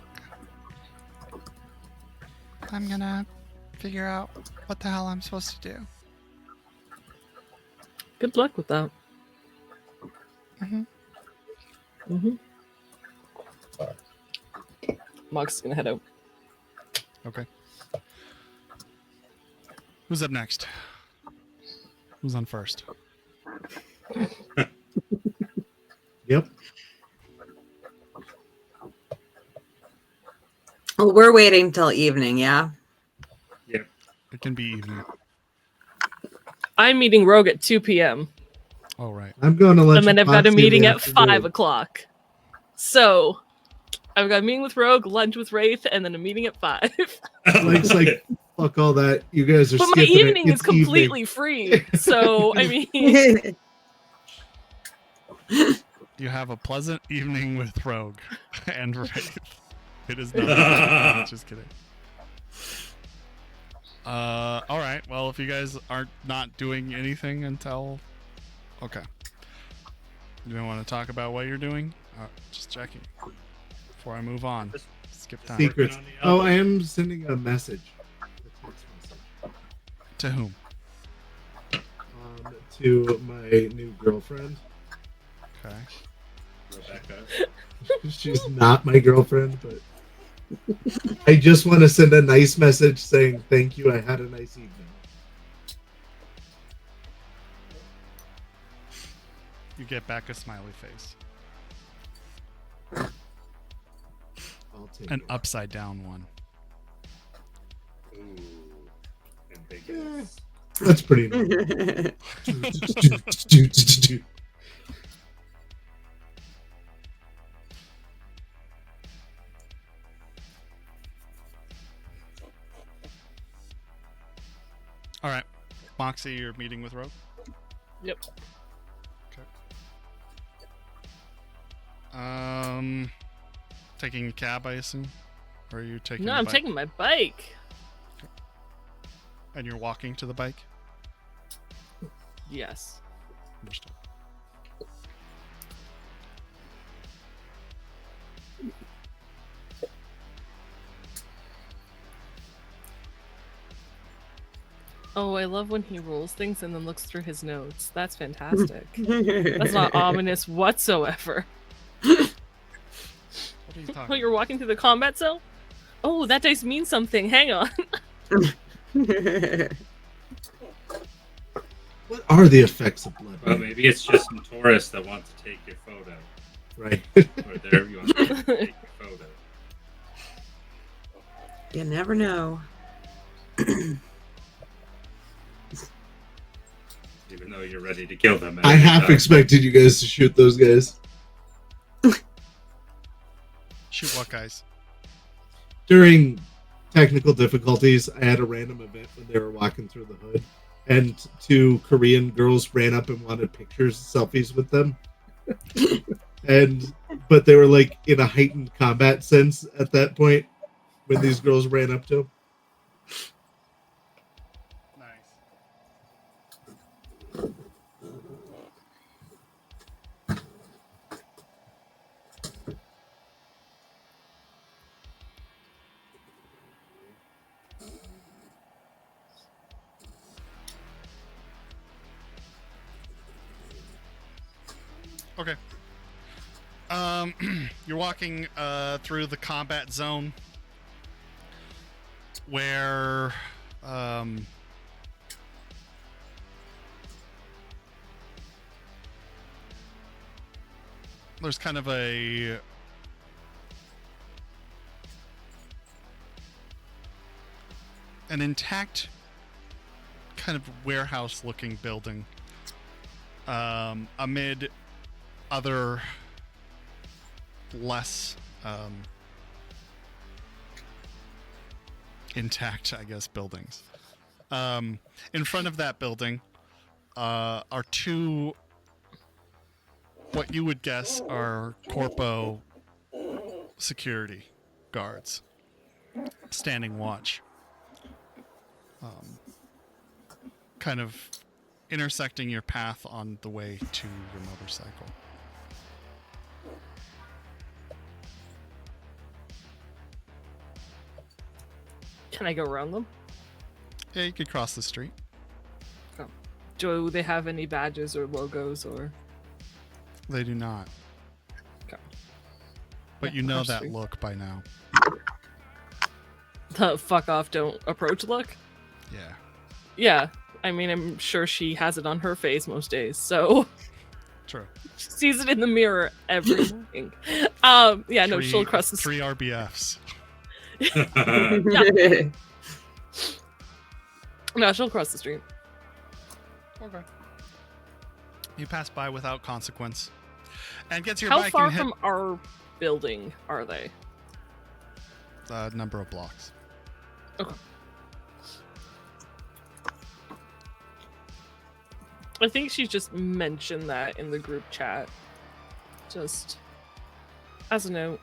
I'm gonna figure out what the hell I'm supposed to do. Good luck with that. Mm-hmm. Mm-hmm. Mox is gonna head out. Okay. Who's up next? Who's on first? Yep. Well, we're waiting till evening, yeah? Yep. It can be evening. I'm meeting Rogue at 2 p.m. Oh, right. I'm going to lunch. And then with I've got a Moxie in the meeting at afternoon. 5 o'clock. So, I've got a meeting with Rogue, lunch with Wraith, and then a meeting at 5. Mike's like, fuck all that. You guys are But my skipping evening it. is completely free. So, I mean, You have a pleasant evening with Rogue and Wraith. It is not. Just kidding. All right. Well, if you guys aren't not doing anything until, okay. You don't want to talk about what you're doing? Just checking before I move on. Skip time. Secrets. Oh, I am sending a message. A text message. To whom? To my new girlfriend. Okay. Rebecca. She's not my girlfriend, but I just want to send a nice message saying thank you. I had a nice evening. You get back a smiley face. I'll take An it. upside down one. Ooh. Ambiguous. That's pretty nice. All right. Moxie, you're meeting with Rogue? yep. Taking a cab, I assume? Or are you taking No, a I'm bike? taking my bike. And you're walking to the bike? Yes. Understood. Oh, I love when he rolls things and then looks through his notes. That's fantastic. That's not ominous whatsoever. What are you Oh, talking you're walking through the combat zone? Oh, that dice means something. Hang on. What are the effects of blood? Well, maybe it's just some tourist that wants to take your photo. Right. Or there you want to take your photo. You never know. Even though you're ready to kill them. at I any half time. expected you guys to shoot those guys. Shoot what, guys? During technical difficulties, I had a random event when they were walking through the hood, and two Korean girls ran up and wanted pictures, selfies with them. But they were like in a heightened combat sense at that point when these girls ran up to them. Nice. Okay. You're walking through the combat zone where there's kind of an intact kind of warehouse looking building amid other less intact, I guess, buildings. In front of that building are two, what you would guess are corpo security guards standing watch, kind of intersecting your path on the way to your motorcycle. Can I go around them? Yeah, you could cross the street. Oh. Do they have any badges or logos or? They do not. Okay. But Yeah, you know cross that street. look by now. The fuck off, don't approach look? Yeah. Yeah. I mean, I'm sure she has it on her face most days, so True. she sees it in the mirror every morning. Yeah, no, she'll cross the street. 3 RBFs. No, she'll cross the street. Okay. You pass by without consequence. And gets your How bike far and hit from our building are they? a number of blocks. Okay. I think she just mentioned that in the group chat. Just as a note.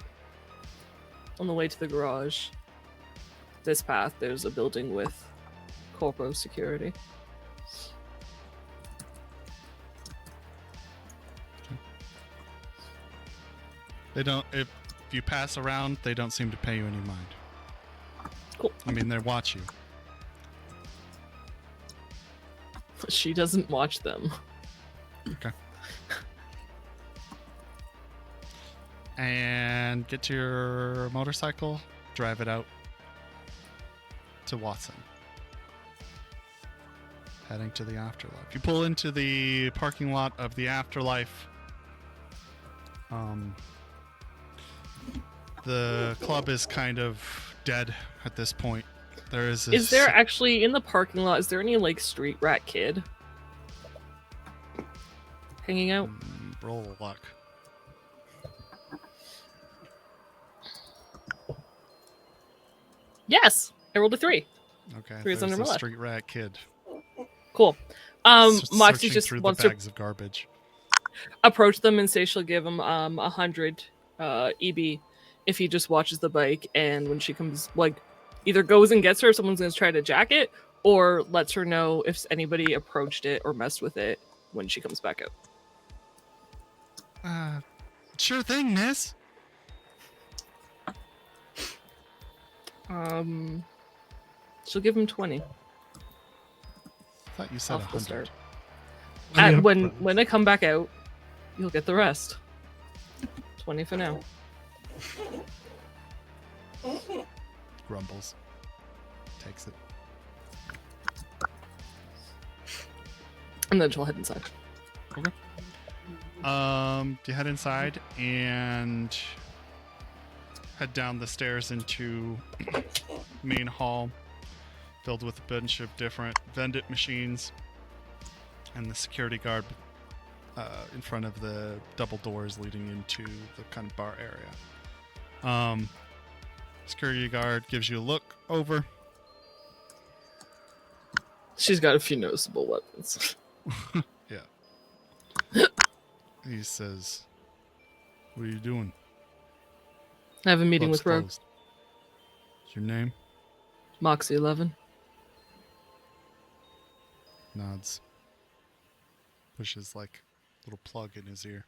On the way to the garage, this path, there's a building with corpo security. They don't, if you pass around, they don't seem to pay you any mind. Cool. I mean, they watch you. She doesn't watch them. Okay. And get to your motorcycle, drive it out to Watson. Heading to the Afterlife. You pull into the parking lot of the Afterlife. The club is kind of dead at this point. There is. Is there actually in the parking lot? Is there any like street rat kid hanging out? Roll luck. Yes, I rolled a 3. Okay. Three is there's under a my left. street rat kid. Cool. Moxie Searching just through wants the to bags of garbage. approach them and say she'll give him 100 EB if he just watches the bike, and when she comes, like, either goes and gets her if someone's going to try to jack it, or lets her know if anybody approached it or messed with it when she comes back out. Sure thing, miss. She'll give him 20 I thought you said off the 100. start. I mean, When I come back out, you'll get the rest. 20 for now. Grumbles. Takes it. And then she'll head inside. Okay. You head inside and head down the stairs into main hall, filled with a bunch of different vending machines, and the security guard in front of the double doors leading into the kind of bar area. Security guard gives you a look over. She's got a few noticeable weapons. Yeah. He says, "What are you doing?" I have a meeting Club's with Rogue. closed. What's your name? Moxie 11. Nods. Pushes like a little plug in his ear.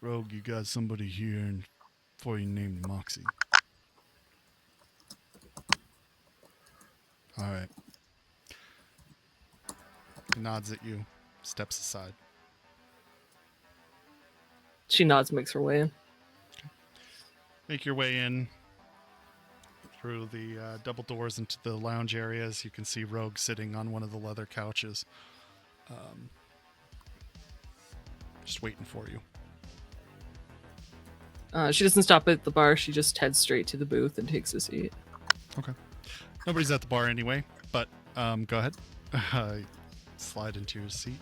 Rogue, you got somebody here and before you named Moxie. Alright. He nods at you, steps aside. She nods, makes her way in. Make your way in through the double doors into the lounge areas. You can see Rogue sitting on one of the leather couches. Just waiting for you. She doesn't stop at the bar. She just heads straight to the booth and takes a seat. Okay. Nobody's at the bar anyway, but go ahead. Slide into your seat.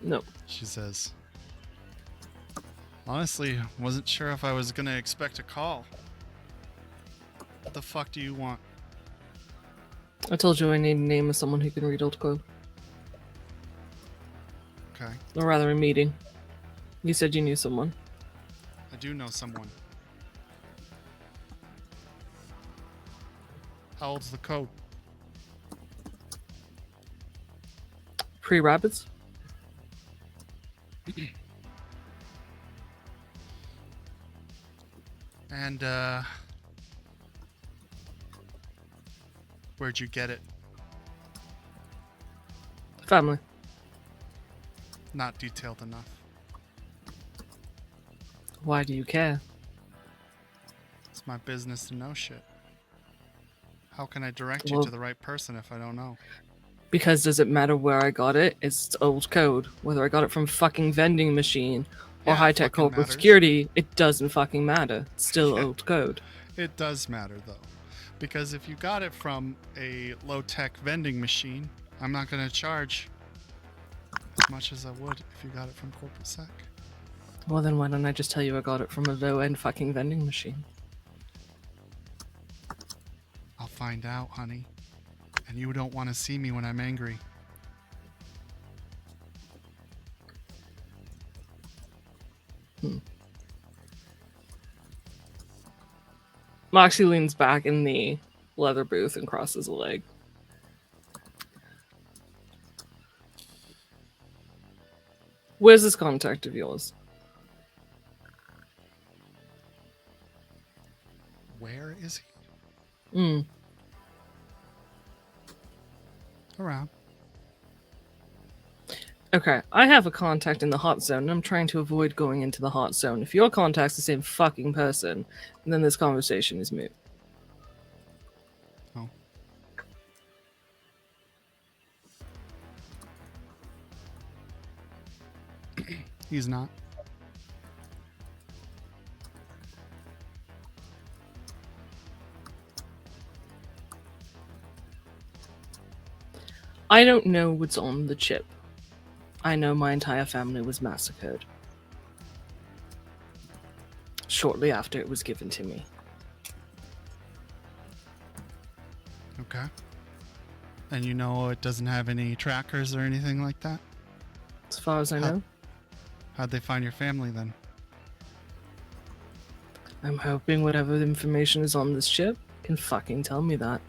No. She says, Honestly, wasn't sure if I was gonna expect a call. What the fuck do you want? I told you I need a name of someone who can read old code. Okay, Or rather, a meeting. You said you knew someone. I do know someone. How old's the code? Pre-rabbits? And, where'd you get it? Family. Not detailed enough. Why do you care? It's my business to know shit. How can I direct you Well- to the right person if I don't know? Because does it matter where I got it? It's old code. Whether I got it from fuch vending machine or Yeah, it high-tech fucking corporate matters. security, it doesn't fucking matter. It's still Yeah. old code. It does matter, though. Because if you got it from a low-tech vending machine, I'm not going to charge as much as I would if you got it from corporate sec. Well, then why don't I just tell you I got it from a low-end fucking vending machine? I'll find out, honey. And you don't want to see me when I'm angry. Moxie leans back in the leather booth and crosses a leg. Where's this contact of yours? Where is he? Hmm. Around. Okay, I have a contact in the hot zone, and I'm trying to avoid going into the hot zone. If your contact's the same fucking person, then this conversation is moot. Oh. He's not. I don't know what's on the chip. I know my entire family was massacred shortly after it was given to me. Okay. And you know it doesn't have any trackers or anything like that? As far as I How- know, How'd they find your family then? I'm hoping whatever information is on this chip can fucking tell me that.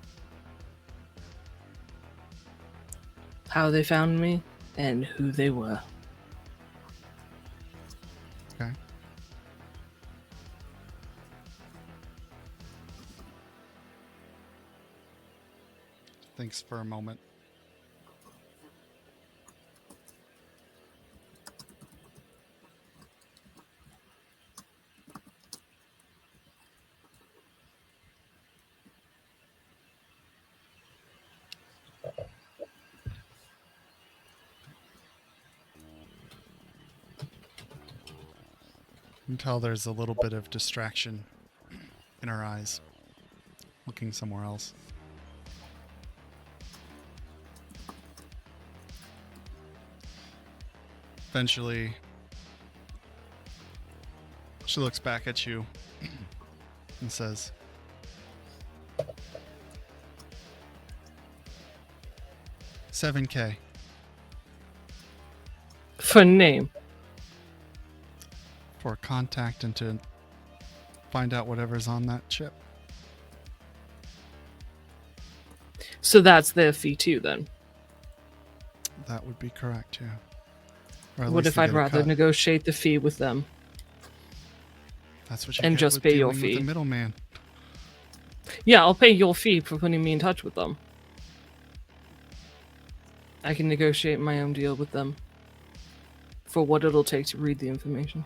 How they found me and who they were. Okay. Thanks for a moment. You can tell there's a little bit of distraction in her eyes, looking somewhere else. Eventually, she looks back at you and says, $7K. For name. For contact and to find out whatever's on that chip. So that's their fee too, then. That would be correct, yeah. Or at What least if they I'd get a rather cut. negotiate the fee with them? That's what you and get just with pay your dealing with fee? the middleman. Yeah, I'll pay your fee for putting me in touch with them. I can negotiate my own deal with them for what it'll take to read the information.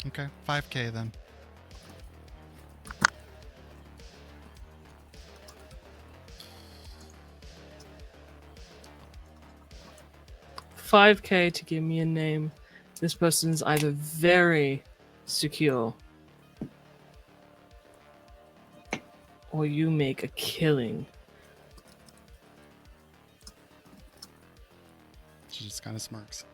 Okay, 5K then. $5K to give me a name. This person's either very secure or you make a killing. just kind of smirks.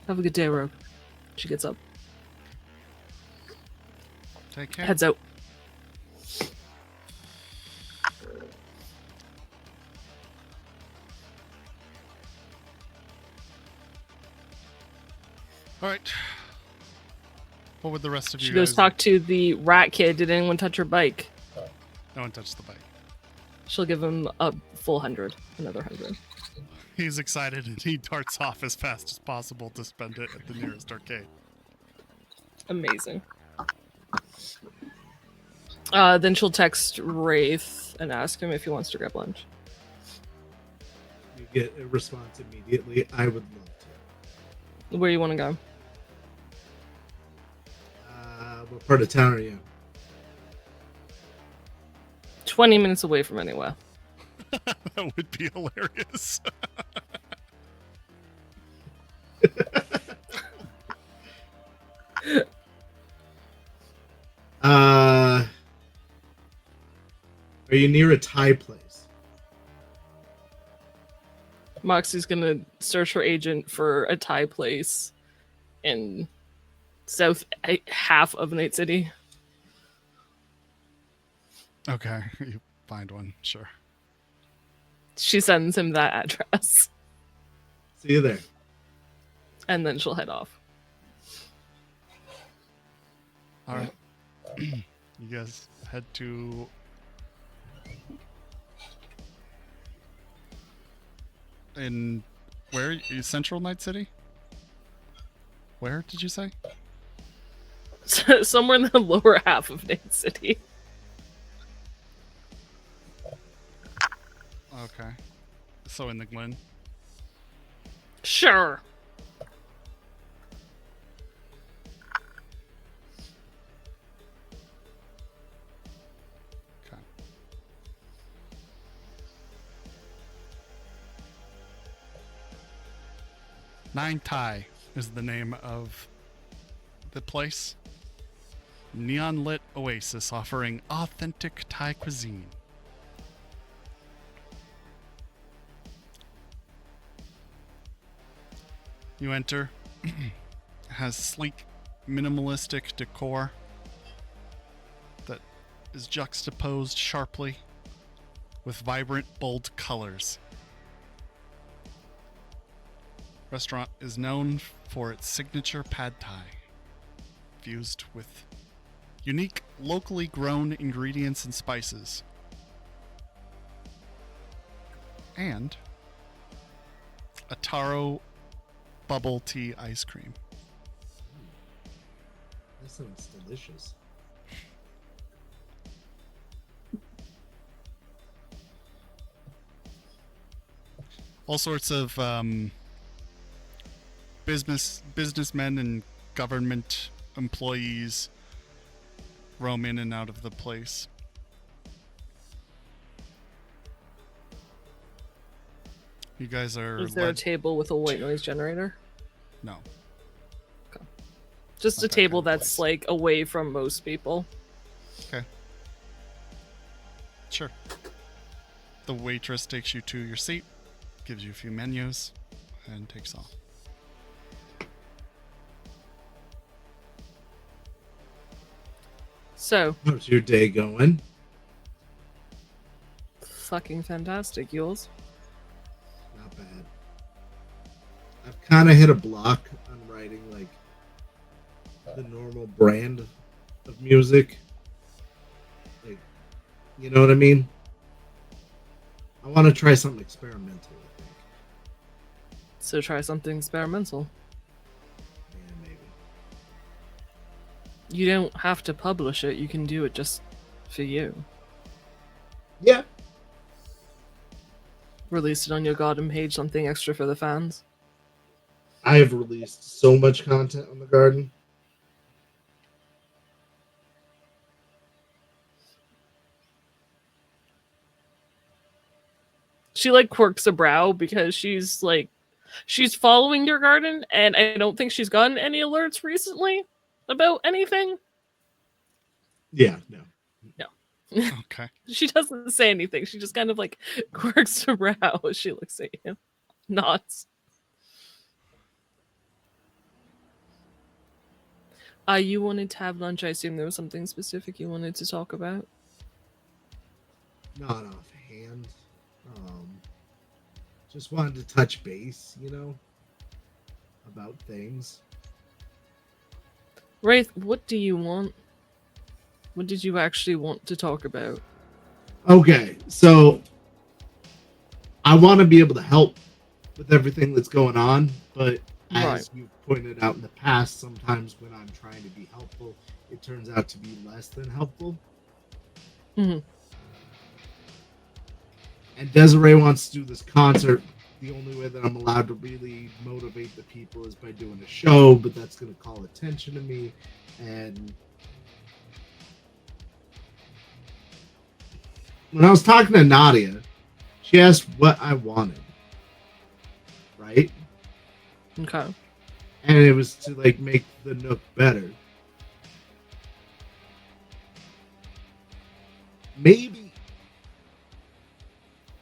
Have a good day, Rogue. She gets up. Take care. Heads out. All right. What would the rest of you She guys goes talk to the rat kid. Did anyone touch her bike? No one touched the bike. She'll give him a full 100. Another 100. He's excited and he darts off as fast as possible to spend it at the nearest arcade. Amazing. Then she'll text Wraith and ask him if he wants to grab lunch. You get a response immediately. I would love to. Where you want to go? What part of town are you? 20 minutes away from anywhere. That would be hilarious. Are you near a Thai place? Moxie's gonna search her agent for a Thai place in south half of Night City. Okay, you find one, sure. She sends him that address. See you there. And then she'll head off. All right. You guys head to... In... Where? Central Night City? Where did you say? Somewhere in the lower half of Night City. Okay. So in the Glen? Sure. Okay. Nine Thai is the name of the place. Neon lit oasis offering authentic Thai cuisine. You enter. It has sleek, minimalistic decor that is juxtaposed sharply with vibrant, bold colors. Restaurant is known for its signature pad thai, fused with unique, locally grown ingredients and spices. And a taro bubble tea ice cream. That sounds delicious. All sorts of businessmen and government employees roam in and out of the place. You guys are Is there a table with a white noise generator? No. Just Not a that table kind of that's place. like away from most people. Okay. Sure. The waitress takes you to your seat, gives you a few menus, and takes off. So, How's your day going? fucking fantastic, yours. Not bad. I've kind of hit a block on writing like the normal brand of music. Like, you know what I mean? I want to try something experimental, I think. So try something experimental. Yeah, maybe. You don't have to publish it, you can do it just for you. Yeah. Release it on your garden page, something extra for the fans. I have released so much content on the garden. She like quirks a brow because she's like She's following your garden, and I don't think she's gotten any alerts recently about anything. Yeah, no. Okay. She doesn't say anything. She just kind of like quirks her brow as she looks at you. Nods. You wanted to have lunch. I assume there was something specific you wanted to talk about. Not offhand. Just wanted to touch base, about things. Wraith, what do you want? What did you actually want to talk about? Okay, so I want to be able to help with everything that's going on, but as you've pointed out in the past, sometimes when I'm trying to be helpful, it turns out to be less than helpful. Mm-hmm. And Desiree wants to do this concert. The only way that I'm allowed to really motivate the people is by doing a show, but that's going to call attention to me. And when I was talking to Nadia, she asked what I wanted, right? Okay. And it was to make the Nook better. Maybe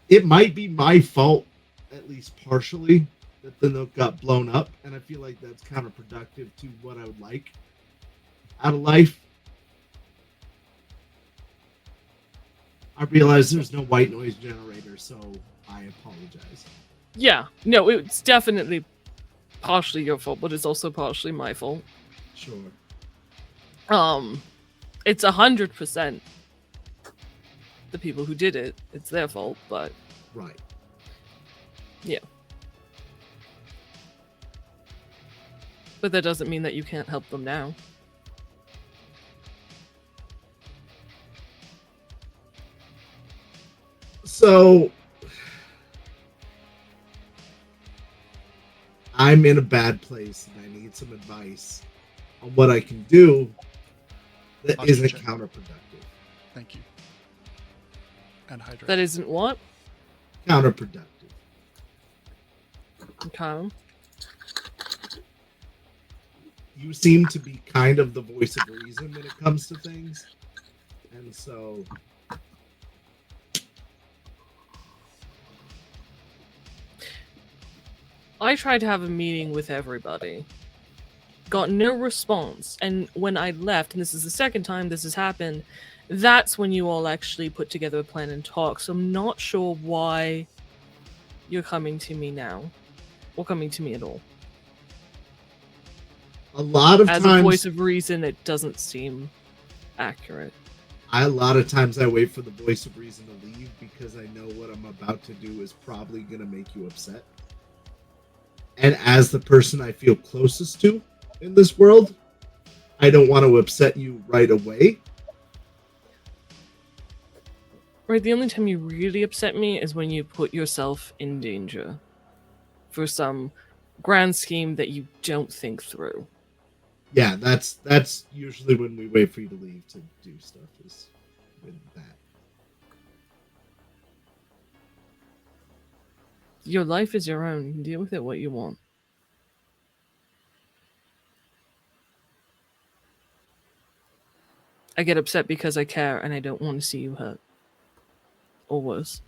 it might be my fault, at least partially, that the Nook got blown up, and I feel like that's counterproductive to what I would like out of life. I realize there's no white noise generator, so I apologize. Yeah, no, it's definitely partially your fault, but it's also partially my fault. Sure. It's 100% the people who did it. It's their fault, but right. Yeah. But that doesn't mean that you can't help them now. So I'm in a bad place and I need some advice on what I can do that isn't counterproductive. Thank you. And hydrate. That isn't what? Counterproductive. Okay. You seem to be kind of the voice of reason when it comes to things. And so I tried to have a meeting with everybody. Got no response. And when I left, and this is the second time this has happened, that's when you all actually put together a plan and talk. So I'm not sure why you're coming to me now. Or coming to me at all. a lot of As times, a voice of reason, it doesn't seem accurate. a lot of times I wait for the voice of reason to leave because I know what I'm about to do is probably going to make you upset. And as the person I feel closest to in this world, I don't want to upset you right away. Right, the only time you really upset me is when you put yourself in danger for some grand scheme that you don't think through. Yeah, that's usually when we wait for you to leave to do stuff, is with that. Your life is your own. You can deal with it what you want. I get upset because I care and I don't want to see you hurt. Or worse.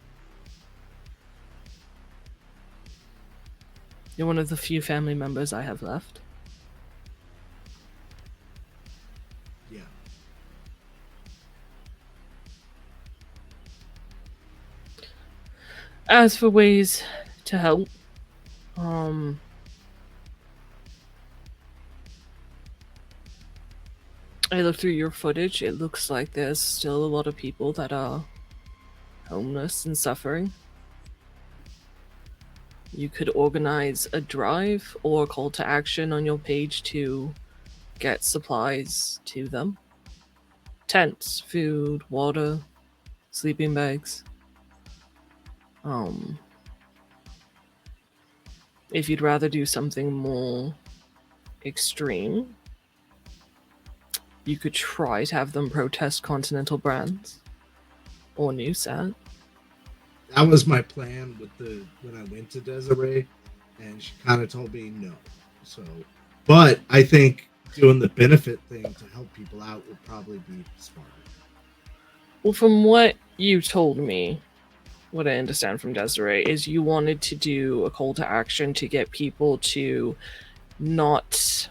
You're one of the few family members I have left. Yeah. As for ways to help, I looked through your footage. It looks like there's still a lot of people that are homeless and suffering. You could organize a drive or a call to action on your page to get supplies to them. Tents, food, water, sleeping bags. If you'd rather do something more extreme, you could try to have them protest Continental Brands or New Set. That was my plan with when I went to Desiree. And she kind of told me no. So, but I think doing the benefit thing to help people out would probably be smarter. Well, from what you told me, what I understand from Desiree is you wanted to do a call to action to get people to not.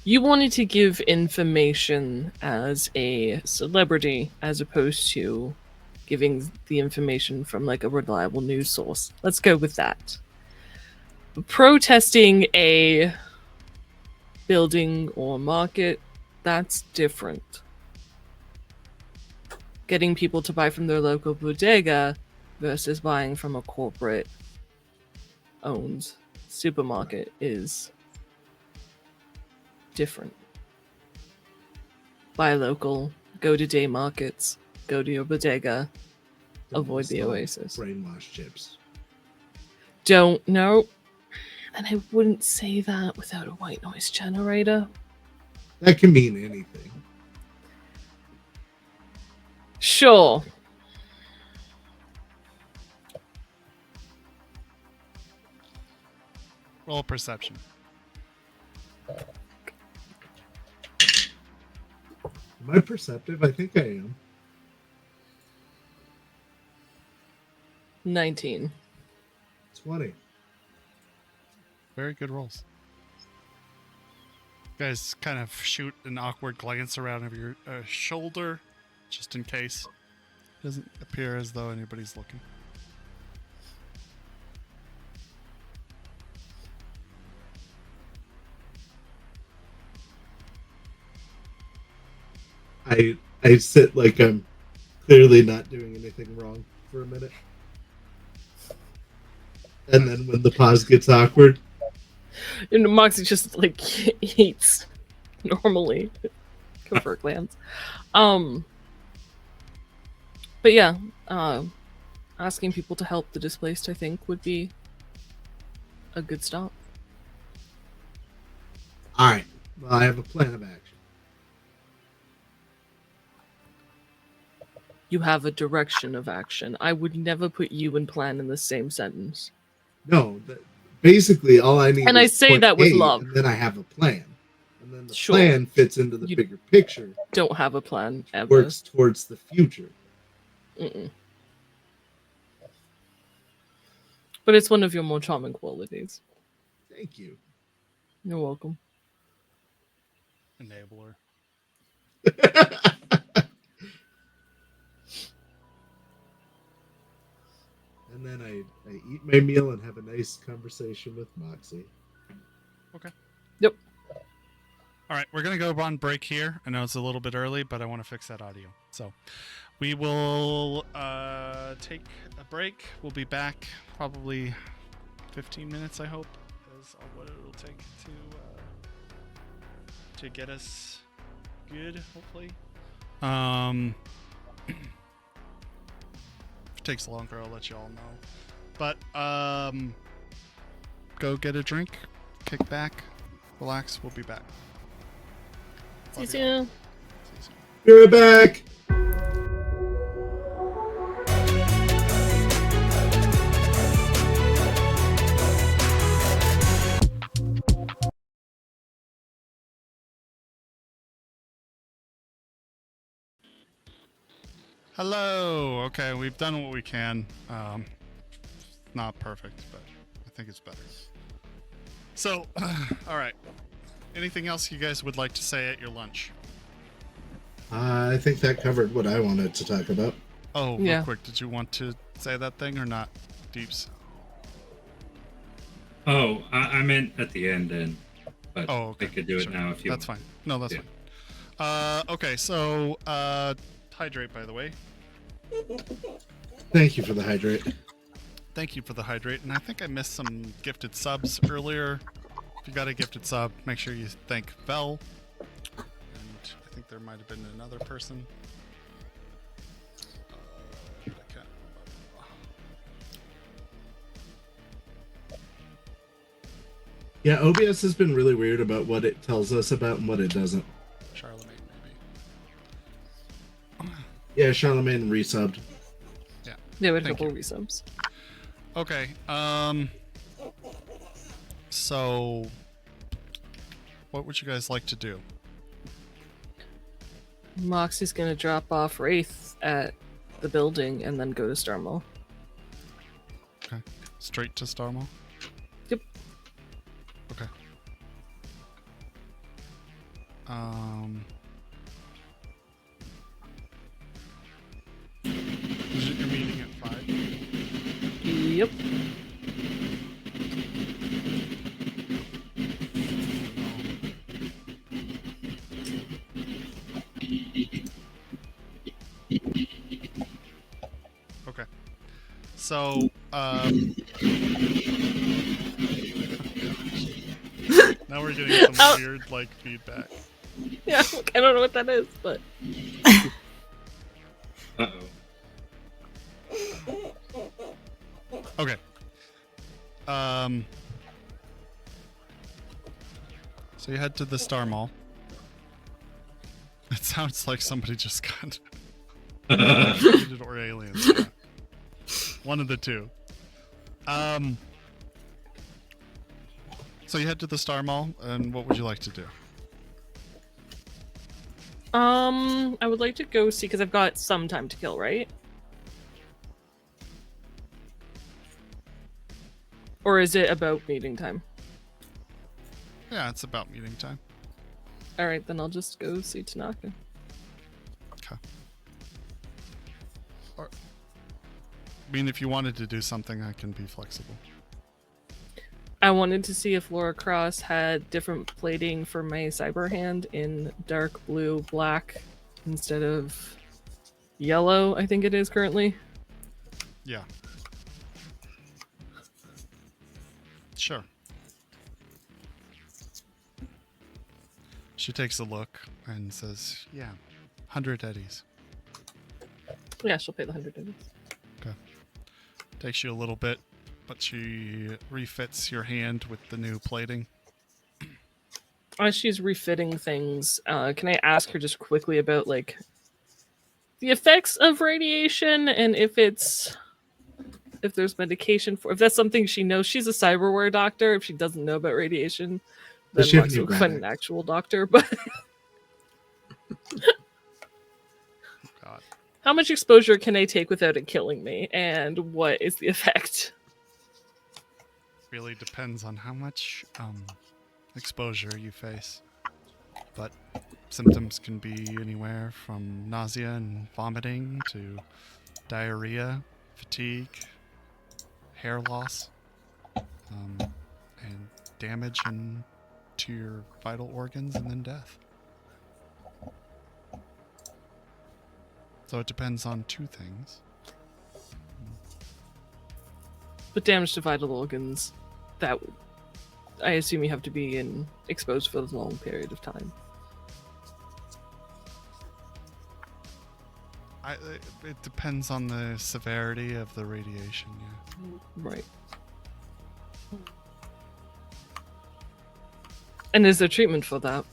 You wanted to give information as a celebrity as opposed to giving the information from like a reliable news source. Let's go with that. Protesting a building or market, that's different. Getting people to buy from their local bodega versus buying from a corporate owned supermarket is different. Buy local, go to day markets, go to your bodega, avoid the oasis. Brainwash chips. Don't know. And I wouldn't say that without a white noise generator. That can mean anything. Sure. Roll perception. Am I perceptive? I think I am. 19. 20. Very good rolls. You guys kind of shoot an awkward glance around of your shoulder, just in case. Doesn't appear as though anybody's looking. I sit like I'm clearly not doing anything wrong for a minute. And then when the pause gets awkward, And Moxie just like eats normally. Covert glance. But yeah, asking people to help the displaced, I think, would be a good start. all right, well, I have a plan of action. You have a direction of action. I would never put you and plan in the same sentence. No, basically all I need And is I say point that with A, love. and then I have a plan. And then the Sure. plan fits into the You bigger picture, Don't have a plan ever. works towards the future. Mm-mm. But it's one of your more charming qualities. Thank you. You're welcome. Enabler. And then I eat my meal and have a nice conversation with Moxie. Yep. All right, we're going to go on break here. I know it's a little bit early, but I want to fix that audio. So we will take a break. We'll be back probably 15 minutes, I hope, is what it'll take to get us good, hopefully. If it takes longer, I'll let you all know. But go get a drink, kick back, relax. We'll be back. See you Love you all. soon. See you soon. You're back. Hello. Okay, we've done what we can. Not perfect, but I think it's better. So, all right. Anything else you guys would like to say at your lunch? I think that covered what I wanted to talk about. Oh, Yeah. real quick, did you want to say that thing or not, Deeps? Oh, I meant at the end then. But Oh, okay. I could do it Sure. now if you That's want. fine. No, that's Yeah. fine. Okay, so hydrate, by the way. Thank you for the hydrate. Thank you for the hydrate, and I think I missed some gifted subs earlier. If you got a gifted sub, make sure you thank Vel. And I think there might have been another person. I can't. Yeah, OBS has been really weird about what it tells us about and what it doesn't. Charlemagne, maybe. Yeah, Charlemagne resubbed. Yeah, we had a Thank couple resubs. Okay. So, what would you guys like to do? Moxie's gonna drop off Wraith at the building and then go to Star Mall. Okay. Straight to Star Mall? Yep. Okay. You're meeting at 5? Yep. Okay. So, now we're getting some weird, like, feedback. Yeah, I don't know what that is, but Uh-oh. Okay. So you head to the Star Mall. It sounds like somebody just got mutated or aliens. Yeah. One of the two. So you head to the Star Mall, and what would you like to do? I would like to go see because I've got some time to kill, right? Or is it about meeting time? Yeah, it's about meeting time. All right, then I'll just go see Tanaka. Okay. I mean, if you wanted to do something, I can be flexible. I wanted to see if Laura Cross had different plating for my cyber hand in dark blue, black instead of yellow, I think it is currently. Yeah. Sure. She takes a look and says, yeah, 100 eddies. Yeah, she'll pay the 100 eddies. Okay. Takes you a little bit, but she refits your hand with the new plating. As she's refitting things, can I ask her just quickly about, like, the effects of radiation and if there's medication for, if that's something she knows? She's a cyberware doctor. If she doesn't know about radiation, then Does she have Moxie will find an pneumatics? actual doctor. But God. how much exposure can I take without it killing me, and what is the effect? Really depends on how much exposure you face. But symptoms can be anywhere from nausea and vomiting to diarrhea, fatigue, hair loss, and damage to your vital organs, and then death. So it depends on two things. But damage to vital organs, that I assume you have to be exposed for a long period of time. It depends on the severity of the radiation, yeah. Right. And is there treatment for that?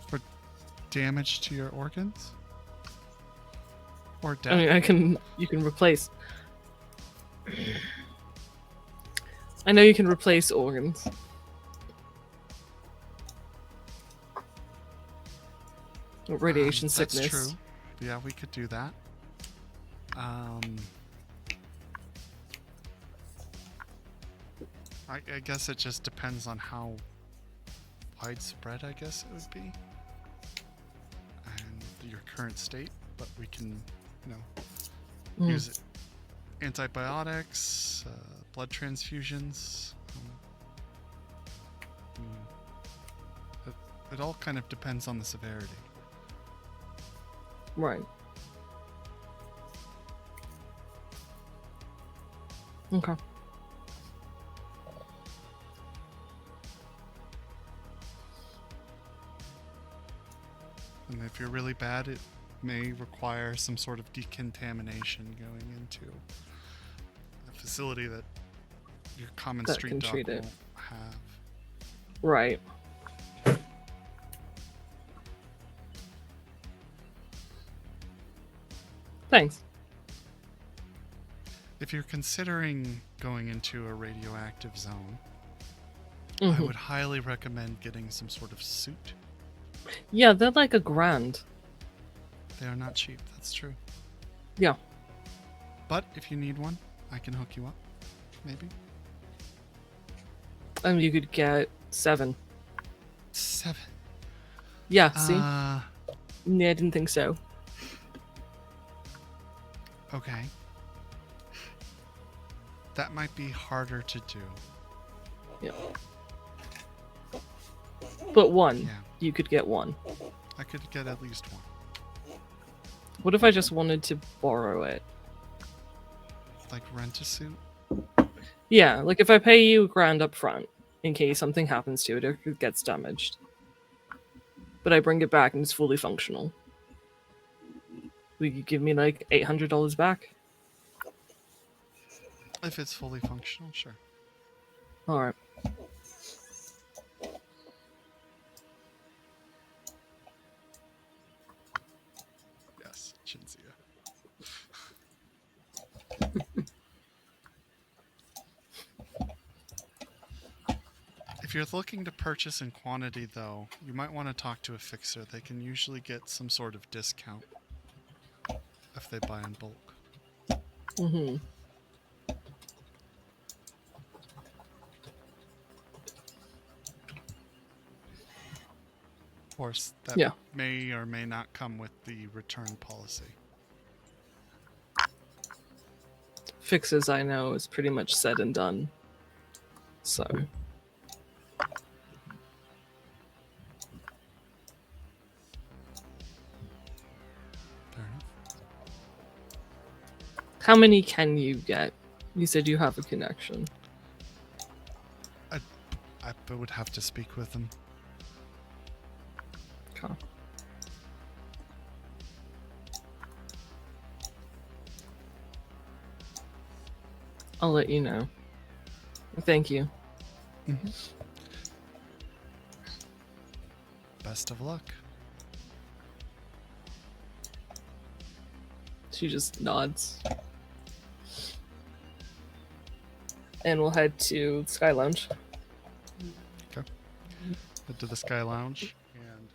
For damage to your organs? Or death? I mean, you can replace. I know you can replace organs. Radiation sickness. That's true. Yeah, we could do that. I guess it just depends on how widespread, I guess it would be, and your current state. But we can, use it. Antibiotics, blood transfusions. It all kind of depends on the severity. Right. Okay. And if you're really bad, it may require some sort of decontamination going into a facility that your common That street can dog treat it. won't have. Right. Thanks. If you're considering going into a radioactive zone, I Mhm. would highly recommend getting some sort of suit. Yeah, they're like $1,000. They are not cheap, that's true. Yeah. But if you need one, I can hook you up. Maybe. And you could get 7. 7. Yeah, see? Uh, Yeah, I didn't think so. okay. That might be harder to do. Yeah. But 1. Yeah. You could get 1. I could get at least one. What if I just wanted to borrow it? Like rent a suit? Yeah, like if I pay you $1,000 up front in case something happens to it or it gets damaged. But I bring it back and it's fully functional. Will you give me like $800 back? If it's fully functional, sure. Alright. Yes, Shinzia. If you're looking to purchase in quantity, though, you might want to talk to a fixer. They can usually get some sort of discount if they buy in bulk. Mm-hmm. Of course, that Yeah. may or may not come with the return policy. Fixes I know is pretty much said and done. So. Fair enough. How many can you get? You said you have a connection. I would have to speak with them. Okay. I'll let you know. Thank you. Mm-hmm. Best of luck. She just nods. And we'll head to Sky Lounge. Head to the Sky Lounge and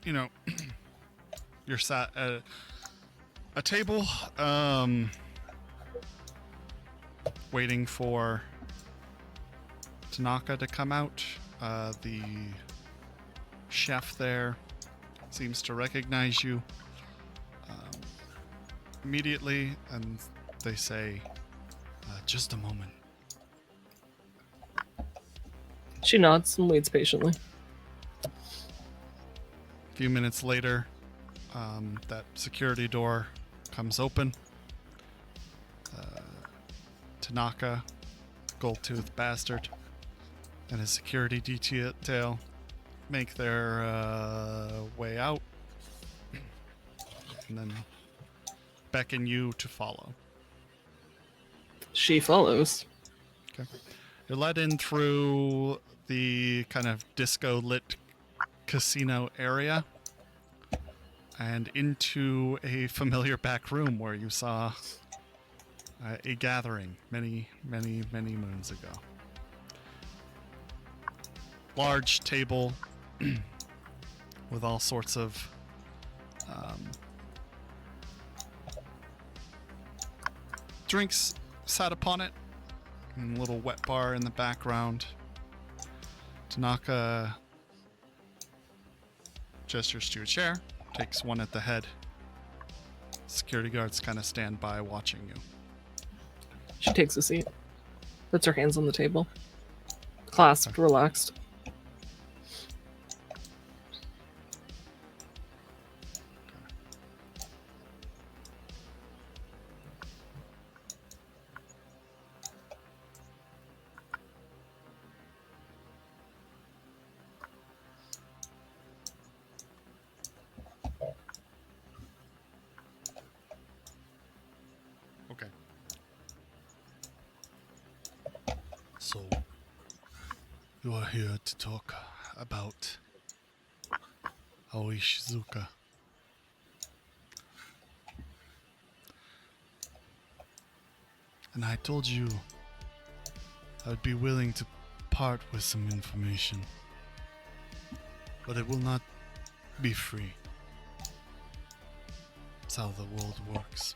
you know, you're sat at a table, waiting for Tanaka to come out. The chef there seems to recognize you immediately, and they say, just a moment. She nods and waits patiently. A few minutes later, that security door comes open. Tanaka, gold-toothed bastard, and his security detail make their way out, and then beckon you to follow. She follows. Okay. You're led in through the kind of disco-lit casino area and into a familiar back room where you saw a gathering many moons ago. Large table with all sorts of drinks sat upon it, and a little wet bar in the background. Tanaka gestures to a chair, takes one at the head. Security guards kind of stand by watching you. She takes a seat. Puts her hands on the table. Clasped, relaxed. So, you are here to talk about Aoi Shizuka. And I told you I'd be willing to part with some information. But it will not be free. That's how the world works.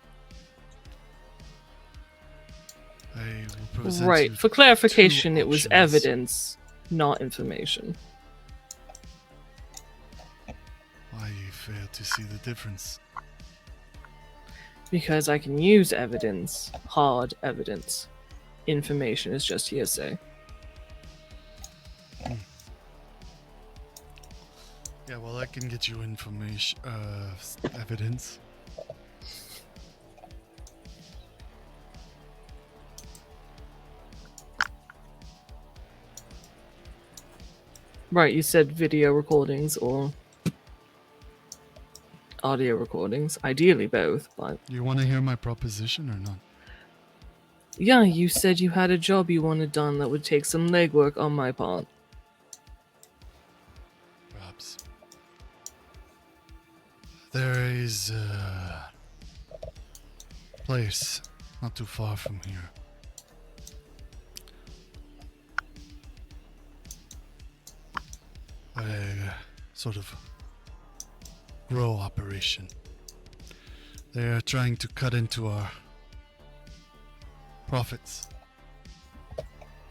I will present Right. you For clarification, two it was options. evidence, not information. Why you fail to see the difference? Because I can use evidence, hard evidence. Information is just hearsay. Yeah, well, I can get you information, evidence. Right, you said video recordings or audio recordings. Ideally both, but You want to hear my proposition or not? yeah, you said you had a job you wanted done that would take some legwork on my part. Perhaps. There is a place not too far from here. A sort of grow operation. They are trying to cut into our profits,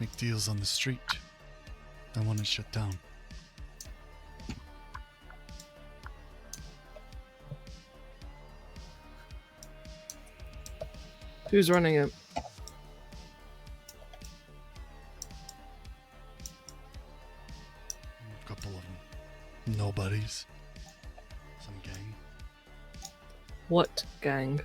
make deals on the street. They want it shut down. Who's running it? A couple of nobodies. Some gang. What gang?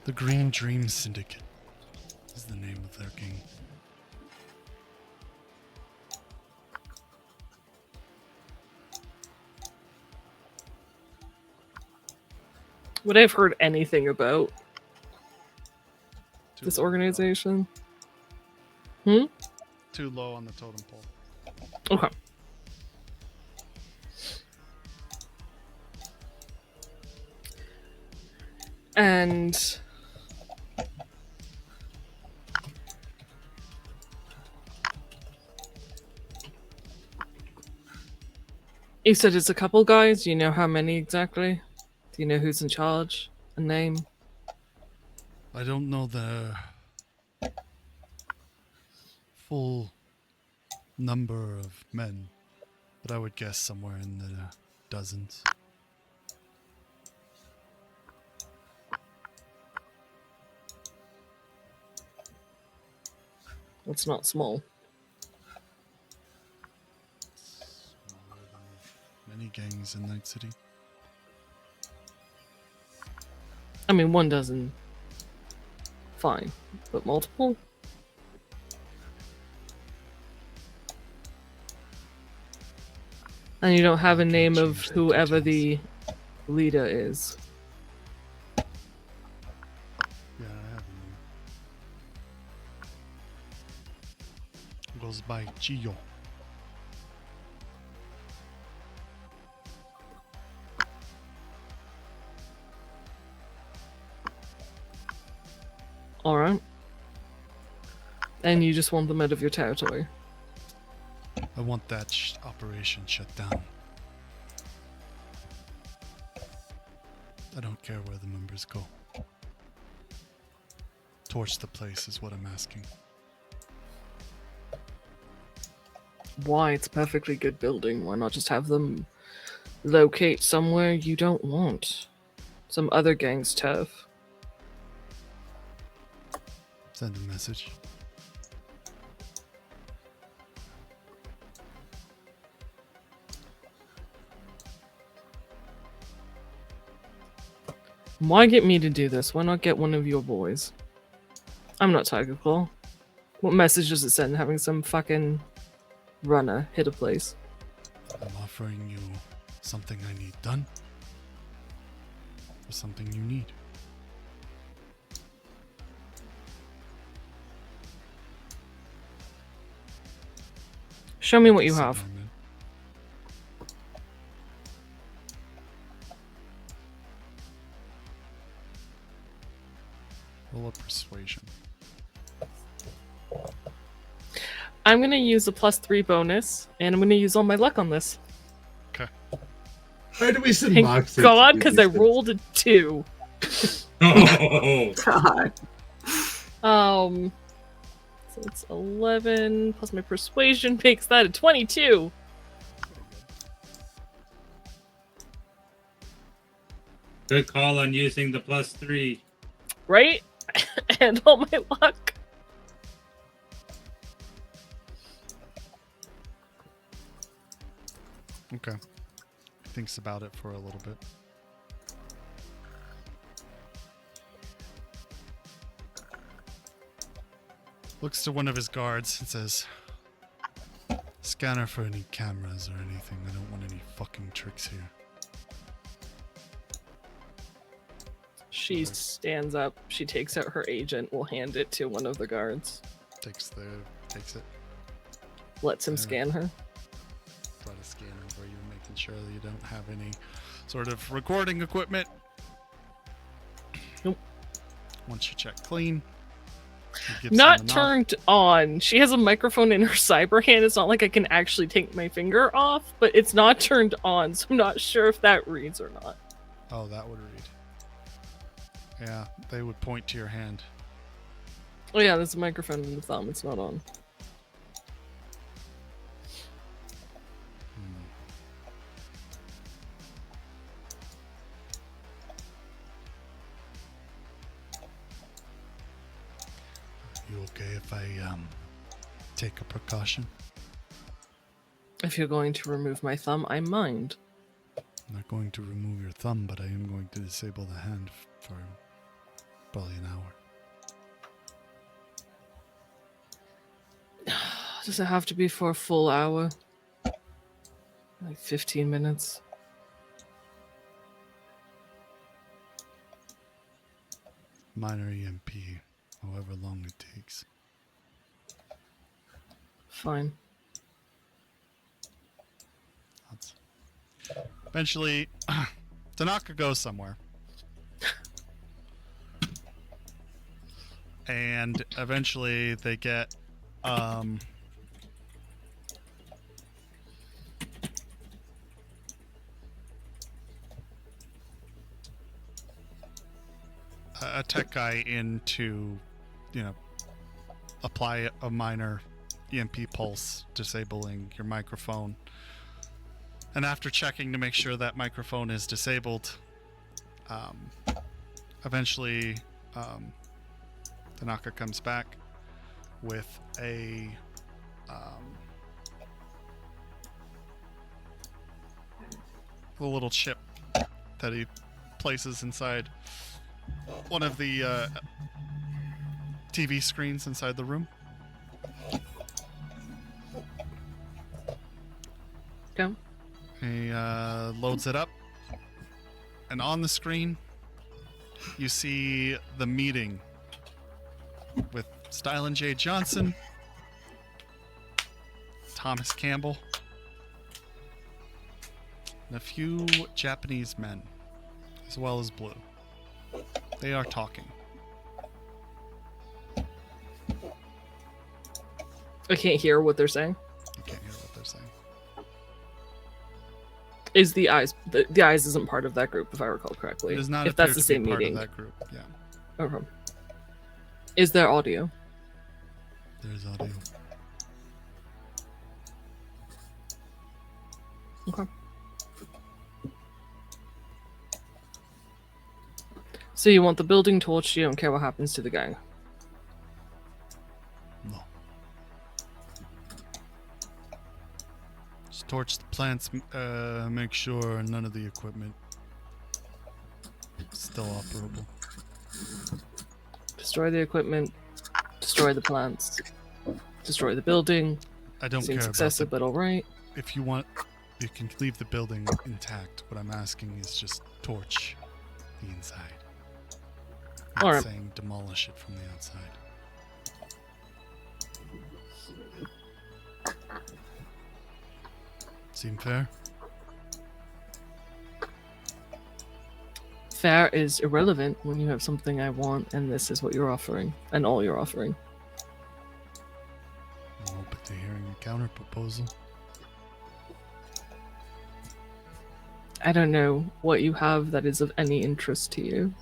The Green Dream Syndicate is the name of their gang. Would I have heard anything about Too this low on the organization? totem- Too low on the totem pole. Okay. And you said it's a couple guys. Do you know how many exactly? Do you know who's in charge? A name? I don't know the full number of men, but I would guess somewhere in the dozens. It's not small. Smaller than many gangs in Night City. I mean, 1 dozen. Fine. But multiple? And you don't have a I can't name of change the whoever details. the leader is. Yeah, I have a name. Goes by Chiyo. Alright. And you just want them out of your territory. I want that operation shut down. I don't care where the members go. Torch the place is what I'm asking. Why? It's a perfectly good building. Why not just have them locate somewhere you don't want? Some other gang's turf. Send a message. Why get me to do this? Why not get one of your boys? I'm not Tiger Claw. What message does it send having some fucking runner hit a place? I'm offering you something I need done. Or something you need. Show me what you Sit have. down, man. Roll a persuasion. I'm gonna use a +3 bonus, and I'm gonna use all my luck on this. Okay. Why do we send Thank Moxie? God, to do because these I things? rolled a 2. Oh, God. So it's 11 plus my persuasion makes that a 22. good call on using the +3. Right? And all my luck. Okay. Thinks about it for a little bit. Looks to one of his guards and says, "Scanner for any cameras or anything. I don't want any fucking tricks here." She stands up, she takes out her agent, will hand it to one of the guards, Takes it. lets him Yeah. scan her. Brought a scanner for you, making sure that you don't have any sort of recording equipment. Nope. Once you check clean, he gives Not him a nod. turned on. She has a microphone in her cyber hand. It's not like I can actually take my finger off, but it's not turned on, so I'm not sure if that reads or not. Oh, that would read. Yeah, they would point to your hand. Oh yeah, there's a microphone in the thumb. It's not on. You okay if I take a precaution? If you're going to remove my thumb, I mind. I'm not going to remove your thumb, but I am going to disable the hand for probably an hour. Does it have to be for a full hour? Like 15 minutes? Minor EMP, however long it takes. Fine. Eventually, Tanaka goes somewhere. And eventually they get a tech guy in to, apply a minor EMP pulse, disabling your microphone. And after checking to make sure that microphone is disabled, eventually Tanaka comes back with a little chip that he places inside one of the TV screens inside the room. Okay. He loads it up, and on the screen you see the meeting with Stylen J. Johnson, Thomas Campbell, and a few Japanese men, as well as Blue. They are talking. I can't hear what they're saying. You can't hear what they're saying. Is the eyes the eyes isn't part of that group, if I recall correctly. It does not if appear that's the to same be part meeting. of that group. Yeah, Okay. Is there audio? there's audio. Okay. So you want the building torched, you don't care what happens to the gang. No. Just torch the plants, make sure none of the equipment is still operable. Destroy the equipment, Destroy the plants. Destroy the building. I don't Seems care excessive, about but alright. if you want, you can leave the building intact. What I'm asking is just torch the inside. Not Alright. saying demolish it from the outside. Seem fair? Fair is irrelevant when you have something I want, and this is what you're offering, and all you're offering. I'm open to hearing a counter proposal. I don't know what you have that is of any interest to you.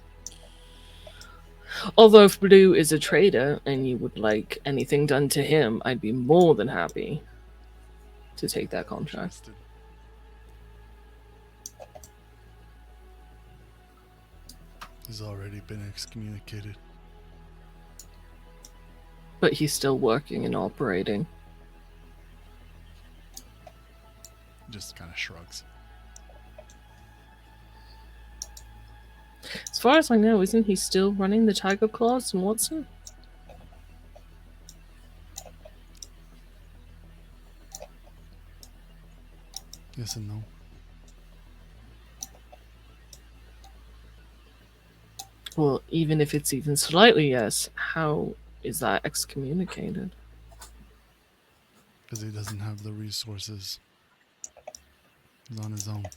Although if Blue is a trader and you would like anything done to him, I'd be more than happy to take that contract. Interested. He's already been excommunicated. But he's still working and operating. Just kind of shrugs. As far as I know, isn't he still running the Tiger Claws in Watson? Yes and no. Well, even if it's even slightly yes, how is that excommunicated? Because he doesn't have the resources. He's on his own.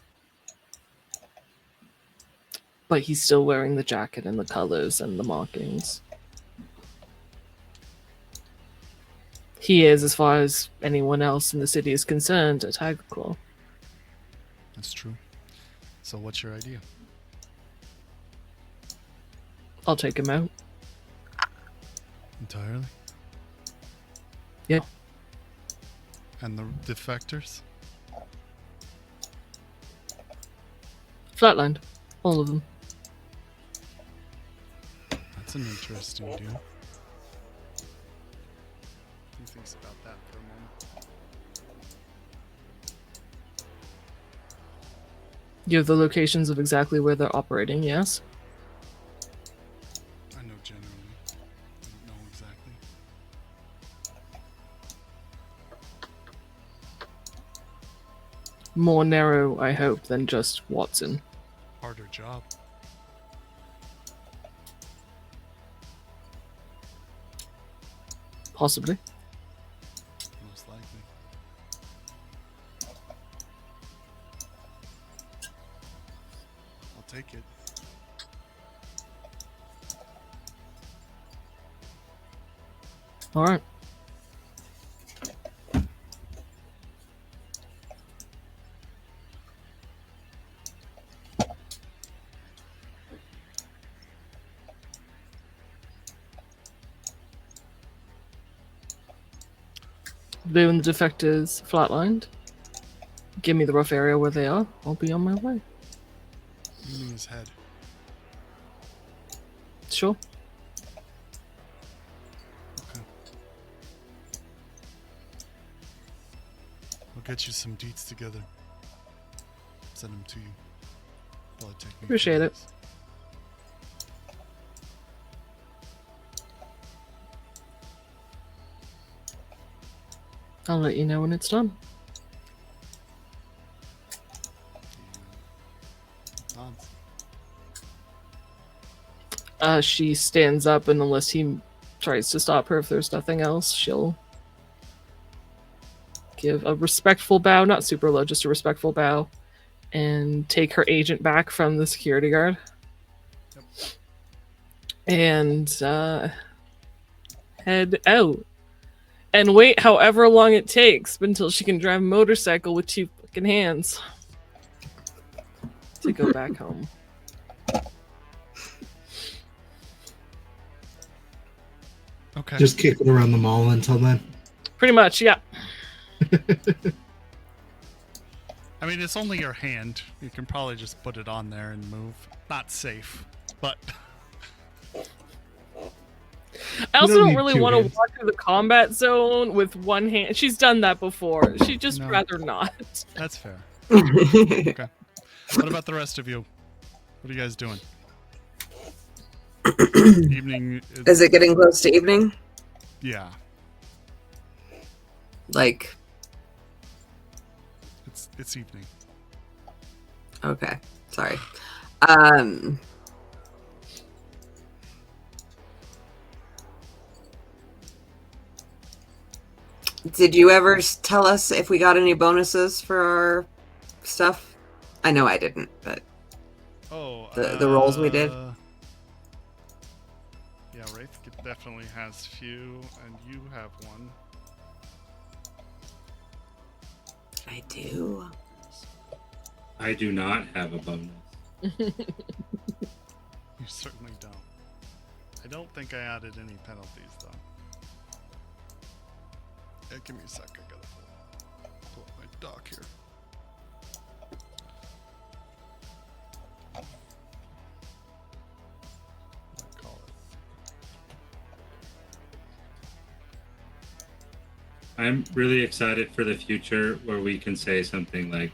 But he's still wearing the jacket and the colors and the markings. He is, as far as anyone else in the city is concerned, a Tiger Claw. That's true. So what's your idea? I'll take him out. Entirely? Yeah. And the defectors? Flatlined. All of them. That's an interesting deal. He thinks about that for a moment. You have the locations of exactly where they're operating, yes? I know generally. I don't know exactly. More narrow, I hope, than just Watson. Harder job. Possibly. Most likely. I'll take it. Alright. Blue and the defectors flatlined. Give me the rough area where they are. I'll be on my way. Meaning his head. Sure. Okay. I'll get you some deets together. Send them to you. Probably take me a few Appreciate it. days. I'll let you know when it's done. Nods. She stands up, and unless he tries to stop her, if there's nothing else, she'll give a respectful bow, not super low, just a respectful bow, and take her agent back from the security guard. Yep. And head out. And wait however long it takes until she can drive a motorcycle with 2 fucking hands to go back home. Okay. Just kick it around the mall until then. Pretty much, yeah. I mean, it's only your hand. You can probably just put it on there and move. Not safe, but I also don't don't need really 2 want to hands. walk through the combat zone with one hand. She's done that before. She'd just No. rather not. that's fair. Okay. What about the rest of you? What are you guys doing? Evening. Is it getting close to evening? Yeah, Like, it's evening. okay, sorry. Um, did you ever tell us if we got any bonuses for our stuff? I know I didn't, but Oh, the rolls we did. Yeah, Wraith definitely has few, and you have one. I do. I do not have a bonus. You certainly don't. I don't think I added any penalties though. Give me a sec. I gotta pull up my doc here. What call it? I'm really excited for the future where we can say something like,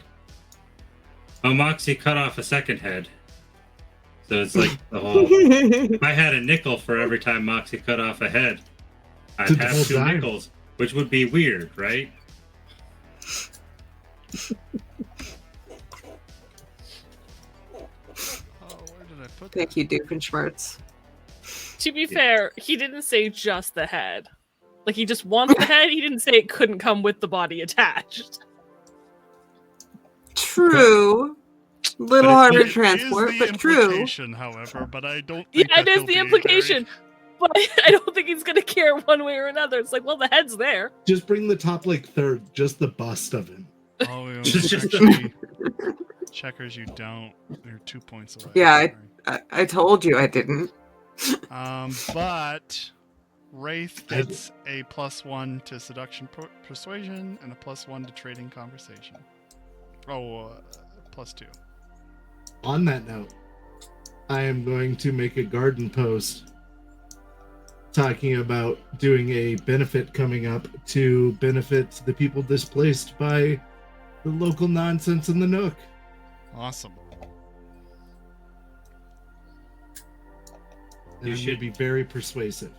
"Oh, Moxie cut off a second head." So it's like the whole. If I had a nickel for every time Moxie cut off a head, I'd It's a have whole 2 dime. nickels, which would be weird, right? Oh, where did I put Thank that? you, Doofenshmirtz. To be fair, he didn't say just the head. Like, he just wants the head. He didn't say it couldn't come with the body attached. True. Little But harder it to is transport, Is the but true. implication, however, but I don't Yeah, think it that is he'll the be implication. But I don't think he's gonna care one way or another. It's like, well, the head's there. Just bring the top like third, just the bust of him. Oh, you know, Just- actually, checkers, you don't. You're 2 points away. Yeah, Sorry. I told you I didn't. But Wraith gets a +1 to seduction persuasion and a +1 to trading conversation. Oh, +2. On that note, I am going to make a garden post talking about doing a benefit coming up to benefit the people displaced by the local nonsense in the Nook. Awesome. And You I'm should- going to be very persuasive.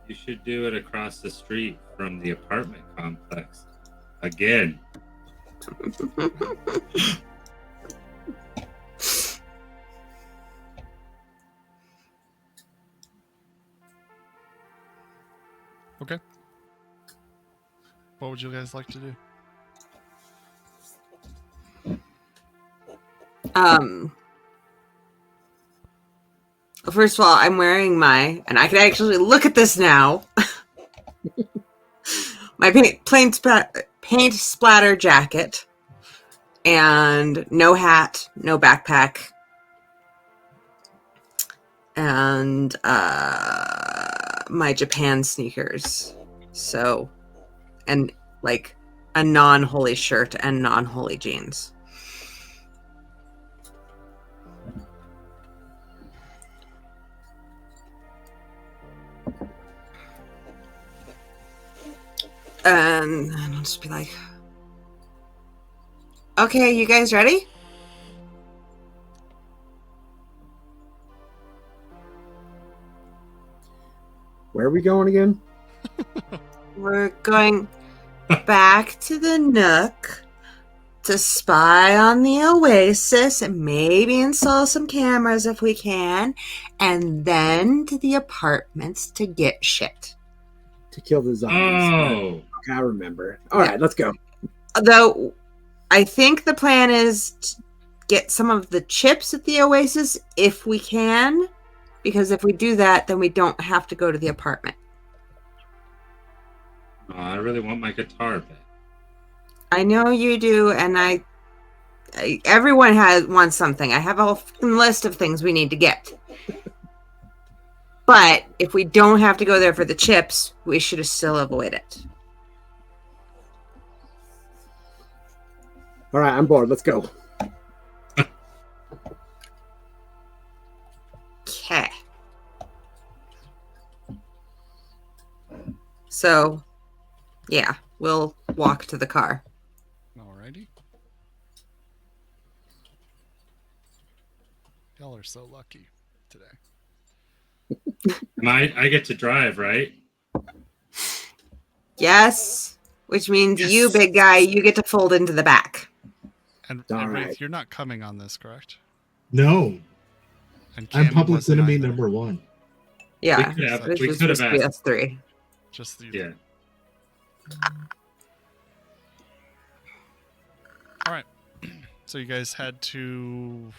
You should do it across the street from the apartment complex. Again. Okay. What would you guys like to do? First of all, I'm wearing my, and I can actually look at this now. My paint splatter jacket, and no hat, no backpack, and my Japan sneakers. So, and like a non-holy shirt and non-holy jeans. And I'll just be like, okay, you guys ready? Where are we going again? We're going back to the Nook to spy on the Oasis and maybe install some cameras if we can, and then to the apartments to get shit. To kill the zombies. Oh. Okay, I remember. All right, let's go. Though I think the plan is to get some of the chips at the Oasis if we can, because if we do that, then we don't have to go to the apartment. Oh, I really want my guitar back. I know you do, and I everyone wants something. I have a whole list of things we need to get. But if we don't have to go there for the chips, we should still avoid it. All right, I'm bored. Let's go. Okay. So, yeah, we'll walk to the car. Alrighty. Y'all are so lucky today. I get to drive, right? Yes. Which means Yes. you, big guy, you get to fold into the back. And All Wraith, right. you're not coming on this, correct? No, And I'm Cammy public wasn't enemy either. number 1. Yeah. We could have, This we was could have supposed to be asked. S3. Just you. Yeah. All right. So you guys head to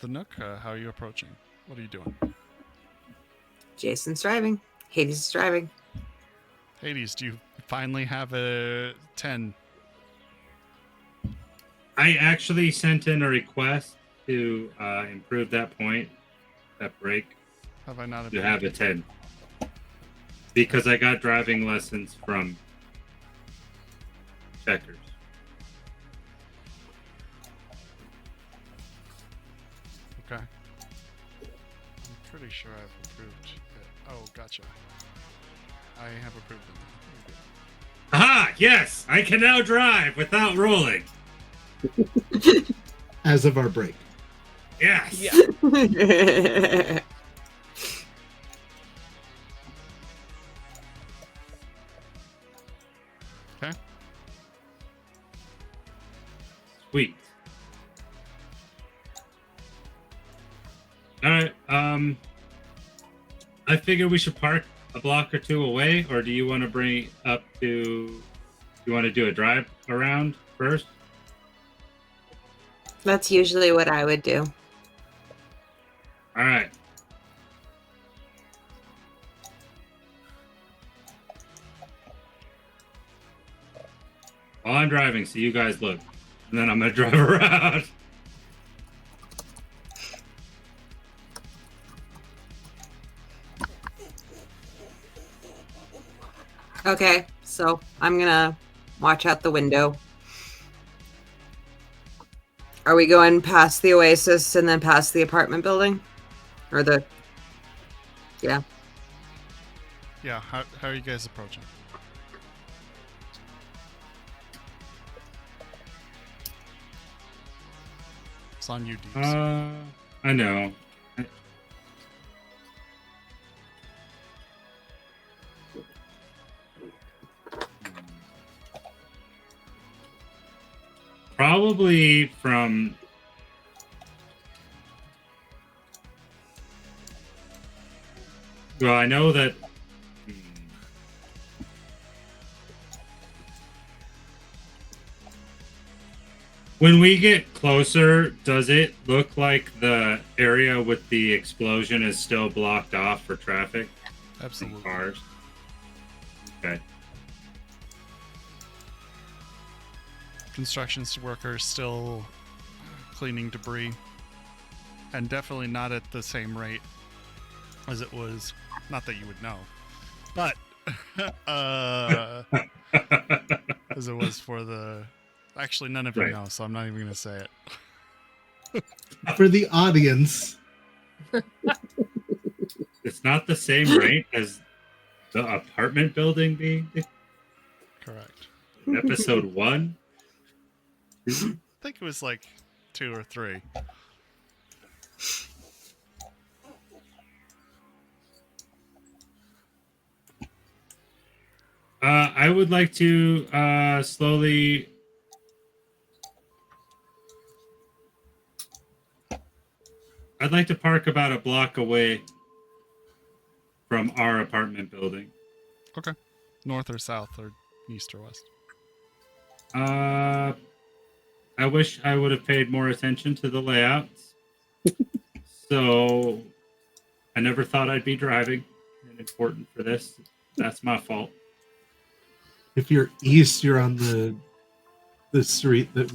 the Nook. How are you approaching? What are you doing? Jason's driving. Hades is driving. Hades, do you finally have a 10? I actually sent in a request to improve that point, that break, Have I not? to have a 10. Because I got driving lessons from Checkers. Okay. I'm pretty sure I've approved it. Oh, gotcha. I have approved it. Aha! Yes! I can now drive without rolling. As of our break. Yes! Yeah. Okay. Sweet. Alright, I figure we should park a block or two away, or do you want to bring up to... You want to do a drive around first? That's usually what I would do. Alright. While I'm driving, so you guys look. And then I'm gonna drive around. Okay, so I'm gonna watch out the window. Are we going past the Oasis and then past the apartment building? Or the... Yeah. Yeah, how are you guys approaching? It's on you, Deeps. I know. Probably from... Well, I know that... When we get closer, does it look like the area with the explosion is still blocked off for traffic and Absolutely. cars? Okay. Construction workers still cleaning debris, and definitely not at the same rate as it was. Not that you would know, but as it was for the. Actually, none of you Right. know, so I'm not even going to say it. For the audience, It's not the same rate as the apartment building being Correct. episode 1. I think it was like 2 or 3. I would like to slowly. I'd like to park about a block away from our apartment building. Okay. North or south or east or west. I wish I would have paid more attention to the layouts. So I never thought I'd be driving and important for this. That's my fault. if you're east, you're on the street that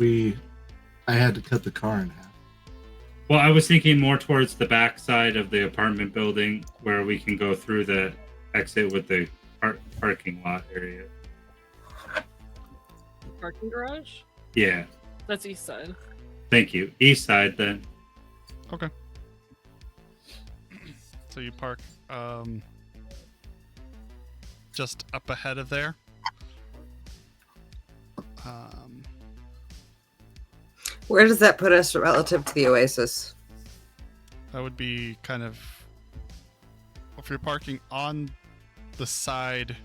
I had to cut the car in half. Well, I was thinking more towards the back side of the apartment building where we can go through the exit with the parking lot area. Parking garage? Yeah, That's east side. thank you. East side then. Okay. So you park just up ahead of there. Where does that put us relative to the Oasis? That would be kind of if you're parking on the side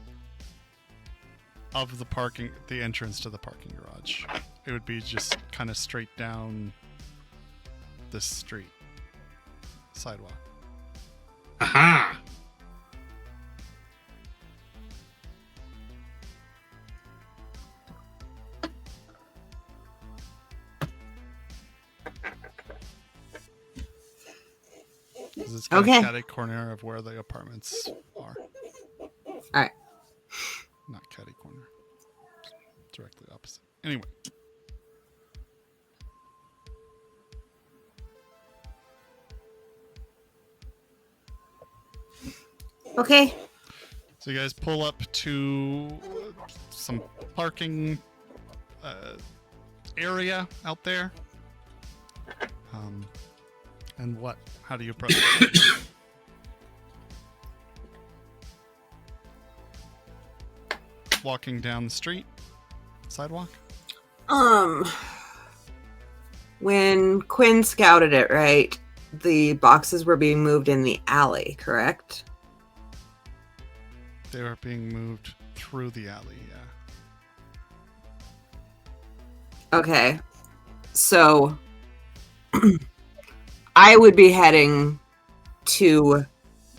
of the entrance to the parking garage. It would be just kind of straight down the street, sidewalk. Aha! This is kind Okay. of catty corner of where the apartments are. All right. Not catty corner. Directly opposite. Anyway. Okay. So you guys pull up to some parking area out there. And what? How do you approach it? Walking down the street, sidewalk. When Quinn scouted it, right, the boxes were being moved in the alley, correct? They are being moved through the alley. Yeah. Okay. So I would be heading to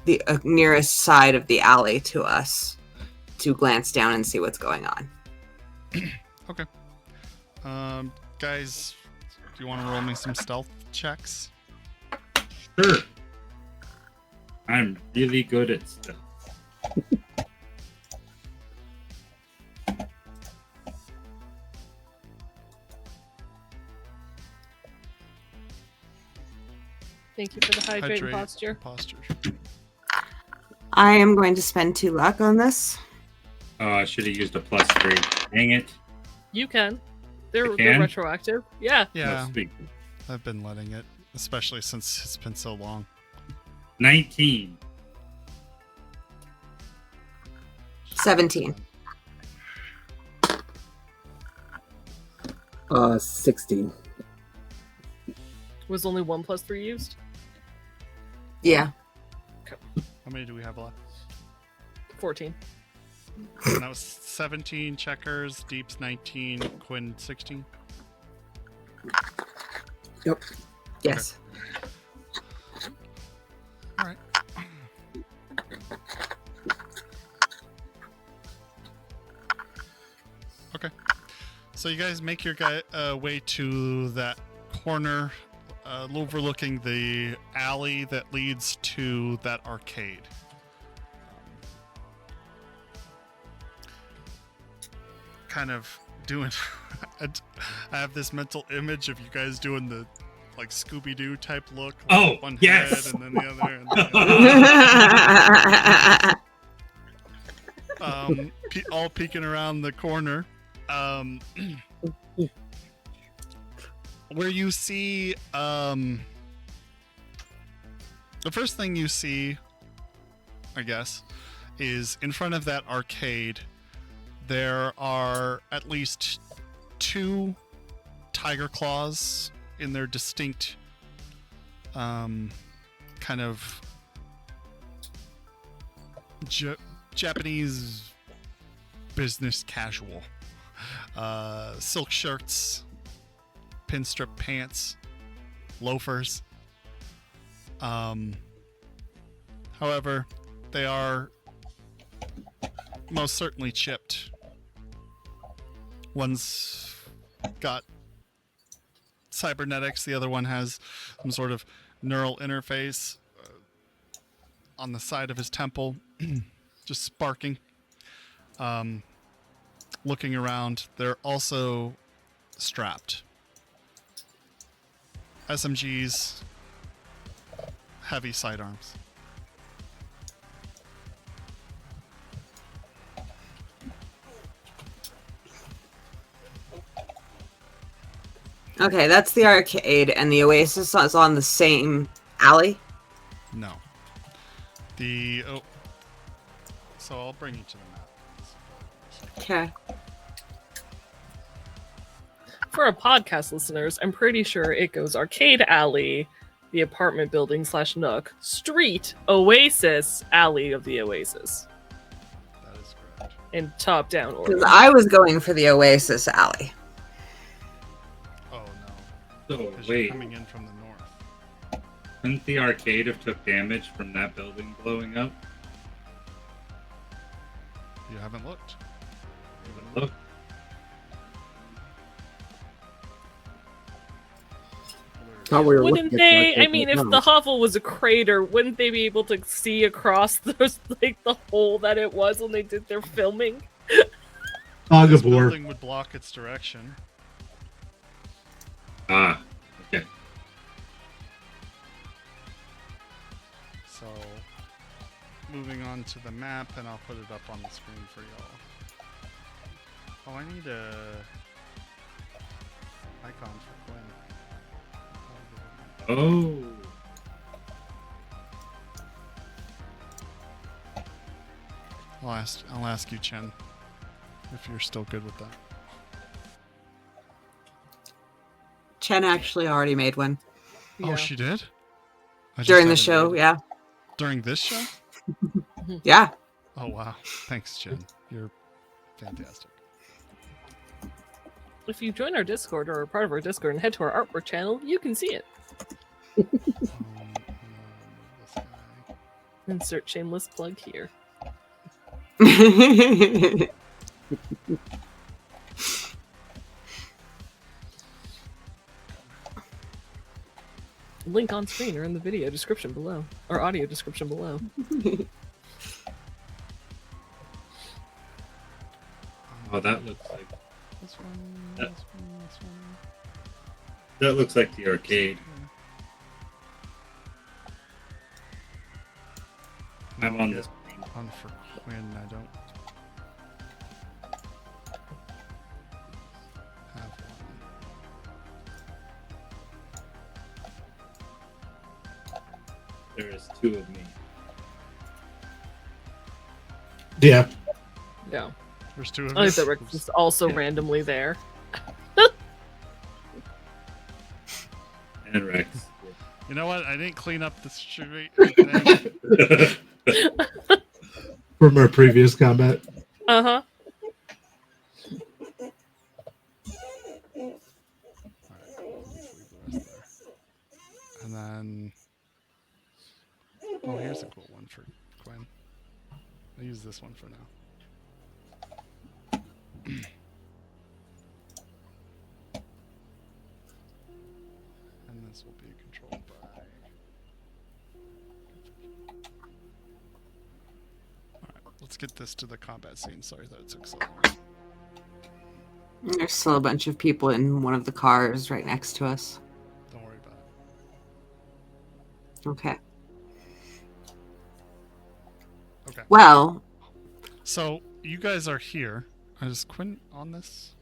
the nearest side of the alley to us to glance down and see what's going on. Okay. Guys, do you want to roll me some stealth checks? Sure. I'm really good at stuff. Thank you for the hydrate Hydrate posture. Posture. I am going to spend 2 luck on this. Oh, I should have used a +3. Dang it. You can. They're can? retroactive. Yeah. Yeah, Oh, sweet. I've been letting it, especially since it's been so long. 19. 17. 16. Was only 1 + 3 used? Yeah. How many do we have left? 14. And that was 17 checkers, Deep's 19, Quinn 16. Yep. Yes. All right. Okay. So you guys make your way to that corner overlooking the alley that leads to that arcade. Kind of doing I have this mental image of you guys doing the like Scooby-Doo type look, like Oh, one yes! head and then the other and the other. All peeking around the corner, where you see the first thing you see, I guess, is in front of that arcade there are at least 2 tiger claws in their distinct kind of Japanese business casual silk shirts, pinstrip pants, loafers. However, they are most certainly chipped. One's got cybernetics, the other one has some sort of neural interface on the side of his temple, just sparking. Looking around, they're also strapped. SMGs, heavy sidearms. Okay, that's the arcade, and the Oasis is on the same alley. No. So I'll bring you to the map. Okay. For our podcast listeners, I'm pretty sure it goes arcade alley, the apartment building / nook, street, Oasis, alley of the Oasis. in top-down order. Because I was going for the Oasis alley. Oh no. So, Because you're wait. coming in from the north. Couldn't the arcade have took damage from that building blowing up? You haven't looked. Look. Thought we were Wouldn't looking at they? that I mean, if now. the hovel was a crater, wouldn't they be able to see across those, like, the hole that it was when they did their filming? Fog This of war. building would block its direction. Ah, okay. So, moving on to the map, and I'll put it up on the screen for y'all. Oh, I need a icon for Quinn. Oh. I'll ask you, Chen, if you're still good with that. Chen actually already made one Oh, she did? I just during the haven't show. read it. Yeah. During this show? Yeah. Oh, wow. Thanks, Chen. You're fantastic. If you join our Discord or are part of our Discord and head to our artwork channel, you can see it. This guy. Insert shameless plug here. Link on screen or in the video description below, or audio description below. Oh, that looks like This one, That- this one, this one. that looks like the arcade. I'm on this. One for Quinn, I don't have one. There is two of me. Yeah. Yeah. There's two of I you. think that Rex is also randomly there. And Rex. You know what? I didn't clean up the street thing. From our previous combat. Uh-huh. And then, oh, here's a cool one for Quinn. I'll use this one for now. And this will be controlled by. Alright, let's get this to the combat scene. Sorry that it took so long. There's still a bunch of people in one of the cars right next to us. Don't worry about it. Okay. Okay. Well, So, you guys are here. Is Quinn on this?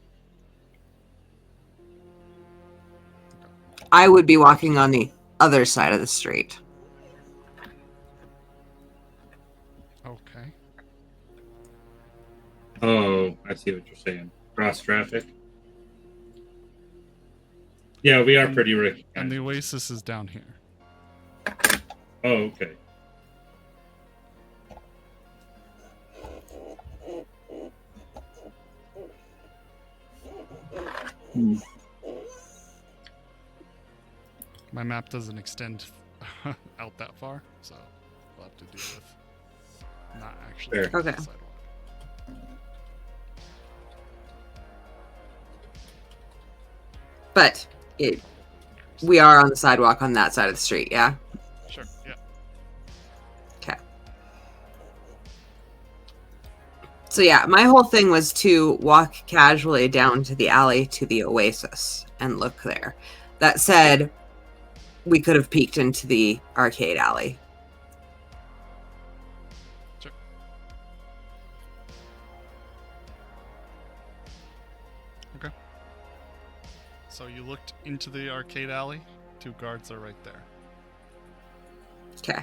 I would be walking on the other side of the street. Okay. Oh, I see what you're saying. Cross traffic. Yeah, we are pretty rich. And the Oasis is down here. Oh, okay. My map doesn't extend out that far, so we'll have to deal with not actually Fair. getting to Okay. the sidewalk. But we are on the sidewalk on that side of the street, yeah? Sure, yeah. Okay. So yeah, my whole thing was to walk casually down to the alley to the Oasis and look there. That said, we could have peeked into the arcade alley. Sure. Okay. So you looked into the arcade alley. Two guards are right there. Okay.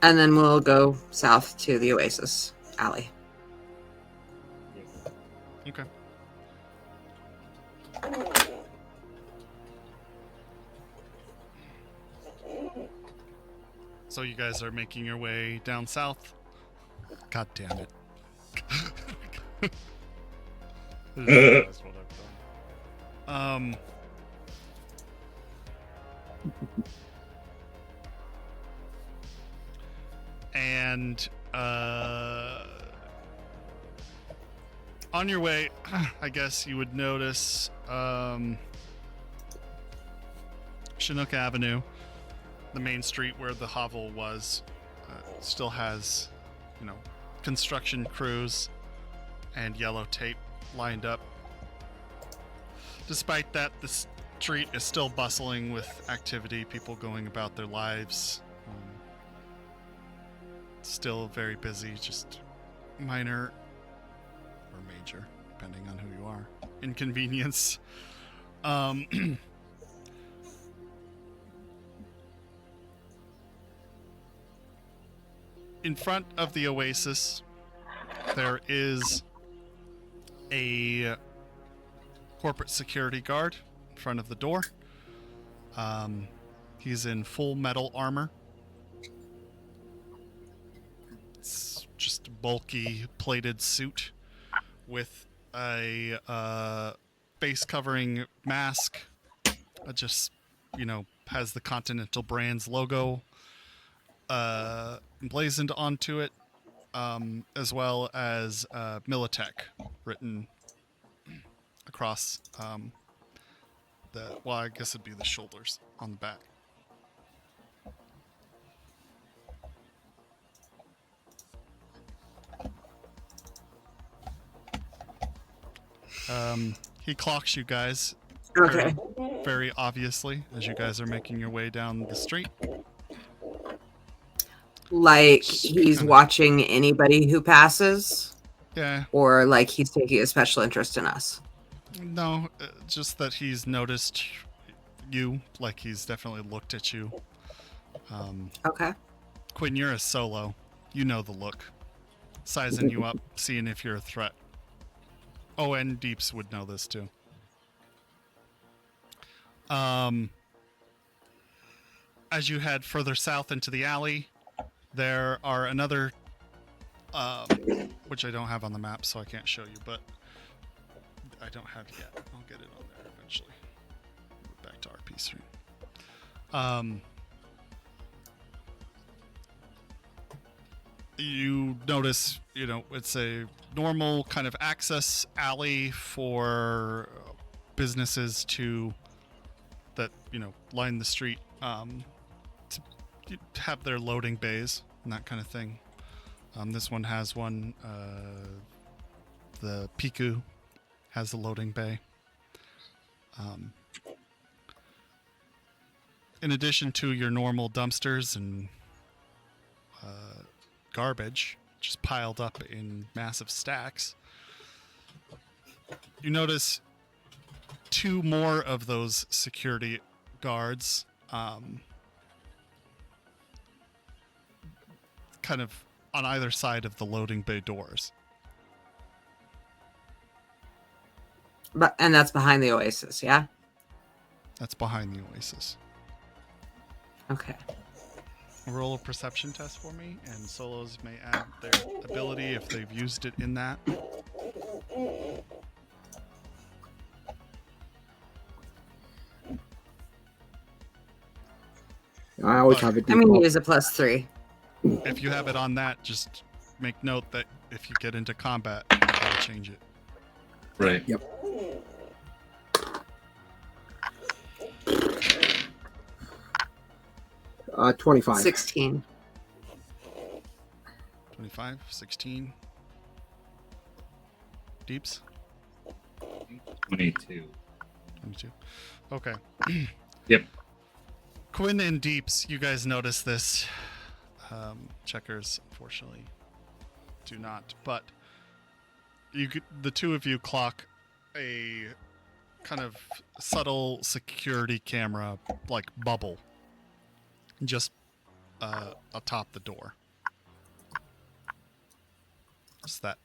And then we'll go south to the Oasis alley. Okay. So you guys are making your way down south? God damn it. I just realized what I've done. And on your way, I guess you would notice Chinook Avenue, the main street where the hovel was, still has, construction crews and yellow tape lined up. Despite that, the street is still bustling with activity, people going about their lives. Still very busy, just minor or major, depending on who you are, inconvenience. In front of the Oasis, there is a corporate security guard in front of the door. He's in full metal armor. It's just a bulky plated suit with a face covering mask. Just, has the Continental Brands logo emblazoned onto it, as well as Militech written across I guess it'd be the shoulders on the back. He clocks you guys Okay. very obviously as you guys are making your way down the street. Like he's watching anybody who passes? Yeah. Or like he's taking a special interest in us? No, just that he's noticed you, like he's definitely looked at you. Okay. Quinn, you're a solo. You know the look. Sizing you up, seeing if you're a threat. Oh, and Deeps would know this too. As you head further south into the alley, there are another, which I don't have on the map, so I can't show you, but I don't have yet. I'll get it on there eventually. Back to RP stream. You notice, it's a normal kind of access alley for businesses that line the street to have their loading bays and that kind of thing. This one has one. The Piku has a loading bay. In addition to your normal dumpsters and garbage just piled up in massive stacks, you notice two more of those security guards kind of on either side of the loading bay doors. And that's behind the Oasis, yeah? That's behind the Oasis. Okay. Roll a perception test for me, and solos may add their ability if they've used it in that. I always have it. I'm going to use a +3. If you have it on that, just make note that if you get into combat, you gotta change it. Right. Yep. Uh, 25. 16. 25, 16. Deeps? 22. 22. Okay. Yep. Quinn and Deeps, you guys notice this. Checkers, unfortunately, do not. But the two of you clock a kind of subtle security camera, like bubble, just atop the door. It's that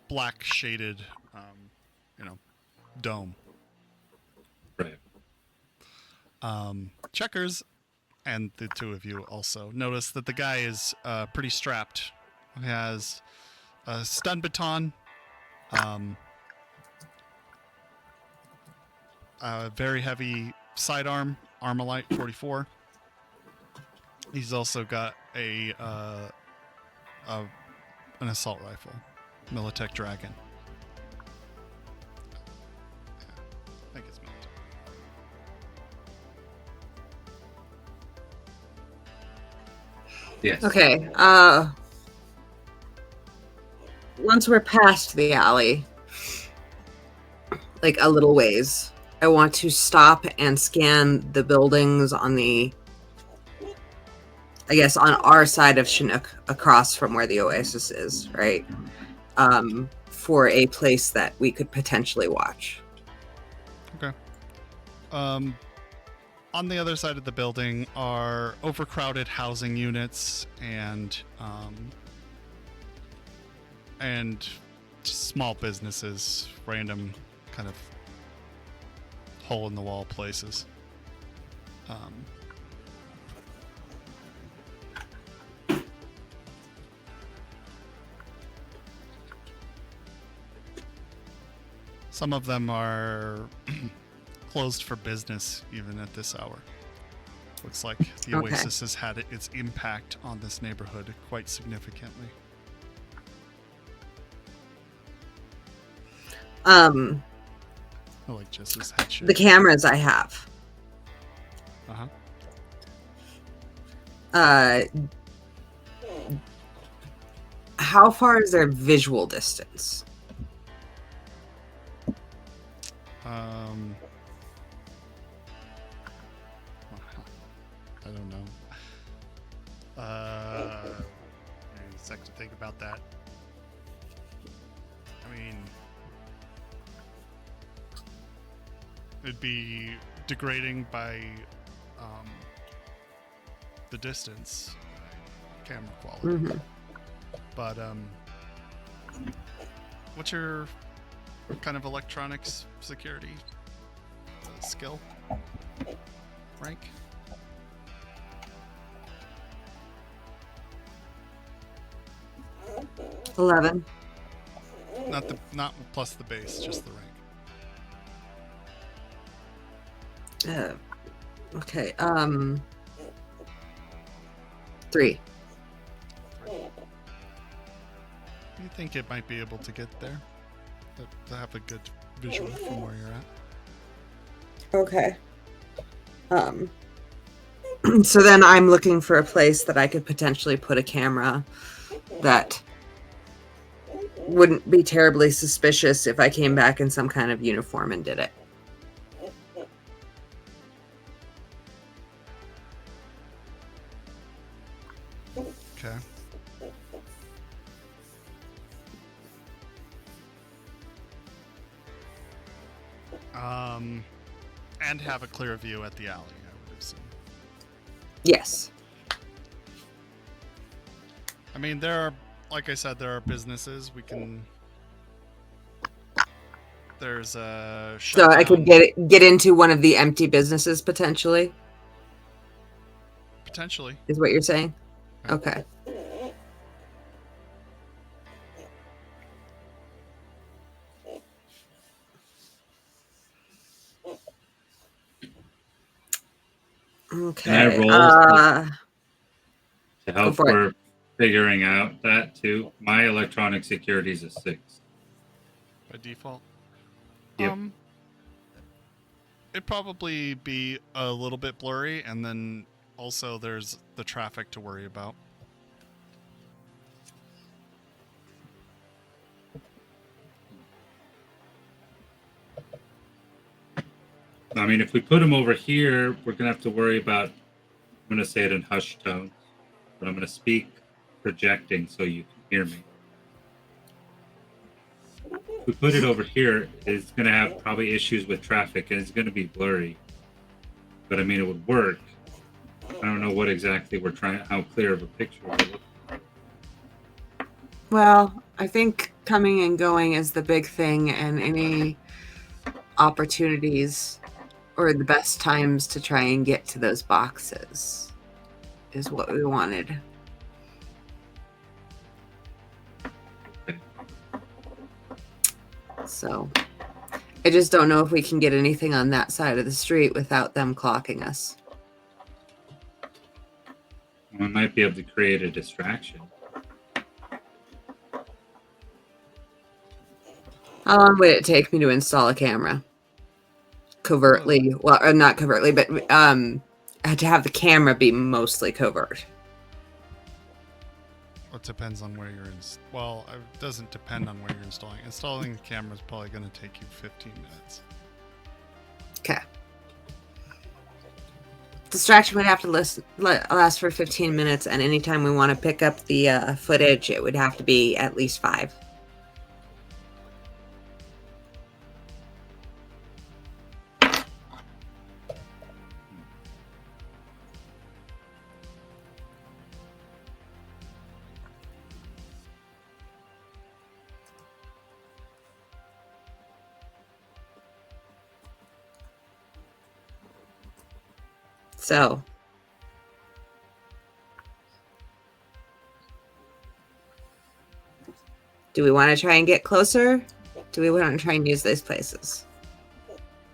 black shaded dome. Right. Checkers and the two of you also notice that the guy is pretty strapped. He has a stun baton, a very heavy sidearm, Armalite 44. He's also got an assault rifle, Militech Dragon. I think it's Militech. Yes. Okay. Once we're past the alley, like a little ways, I want to stop and scan the buildings on the, I guess, on our side of Chinook, across from where the oasis is, right? For a place that we could potentially watch. Okay. On the other side of the building are overcrowded housing units and just small businesses, random kind of hole in the wall places. Some of them are closed for business even at this hour. Looks like the Okay. Oasis has had its impact on this neighborhood quite significantly. I like Jess's head shake. The cameras I have. How far is their visual distance? I don't know. Maybe a sec to think about that. I mean, it'd be degrading by the distance, camera quality. Mm-hmm. But what's your kind of electronics security skill rank? $11. Not plus the base, just the rank. Okay. 3. You think it might be able to get there? To have a good visual from where you're at? Okay. So then I'm looking for a place that I could potentially put a camera that wouldn't be terribly suspicious if I came back in some kind of uniform and did it. Okay. And have a clear view at the alley, I would assume. Yes. I mean, there are, like I said, there are businesses we can. There's a. So I could shutdown- get into one of the empty businesses potentially, potentially. is what you're saying? Right. Okay. Okay. Can I roll to help for it. her figuring out that too? My electronic security is a 6. By default. Yep. It'd probably be a little bit blurry, and then also there's the traffic to worry about. I mean, if we put them over here, we're gonna have to worry about. I'm gonna say it in hushed tones, but I'm gonna speak projecting so you can hear me. If we put it over here, it's gonna have probably issues with traffic, and it's gonna be blurry. But I mean, it would work. I don't know what exactly we're trying, how clear of a picture we're looking for. Well, I think coming and going is the big thing, and any opportunities or the best times to try and get to those boxes is what we wanted. So I just don't know if we can get anything on that side of the street without them clocking us. We might be able to create a distraction. How long would it take me to install a camera? Covertly, well, or not covertly, but to have the camera be mostly covert. It depends on where you're in. Well, it doesn't depend on where you're installing. Installing the camera is probably going to take you 15 minutes. Okay. Distraction would have to last for 15 minutes, and anytime we want to pick up the footage, it would have to be at least 5. So, do we want to try and get closer? Do we want to try and use these places?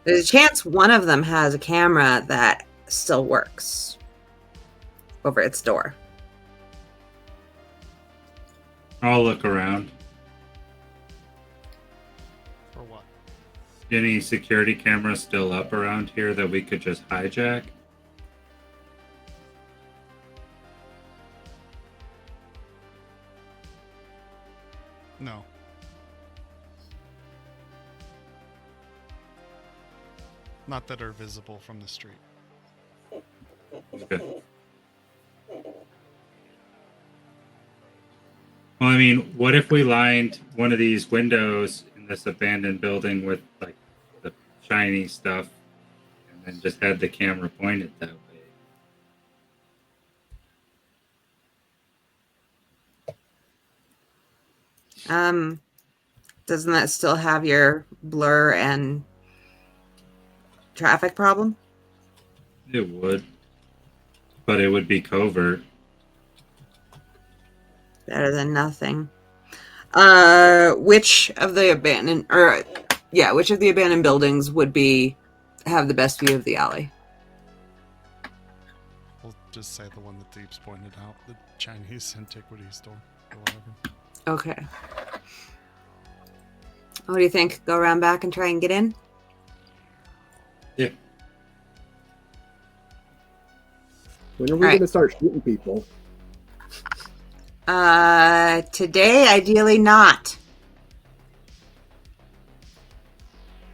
There's a chance one of them has a camera that still works over its door. I'll look around. For what? Any security cameras still up around here that we could just hijack? No. Not that are visible from the street. Okay. Well, I mean, what if we lined one of these windows in this abandoned building with like the shiny stuff and then just had the camera pointed that way? Doesn't that still have your blur and traffic problem? It would. But it would be covert. Better than nothing. Which of the abandoned buildings would have the best view of the alley? We'll just say the one that Deeps pointed out, the Chinese antiquity store or whatever. Okay. What do you think? Go around back and try and get in? Yeah. When are we going to start shooting people? Today, ideally not.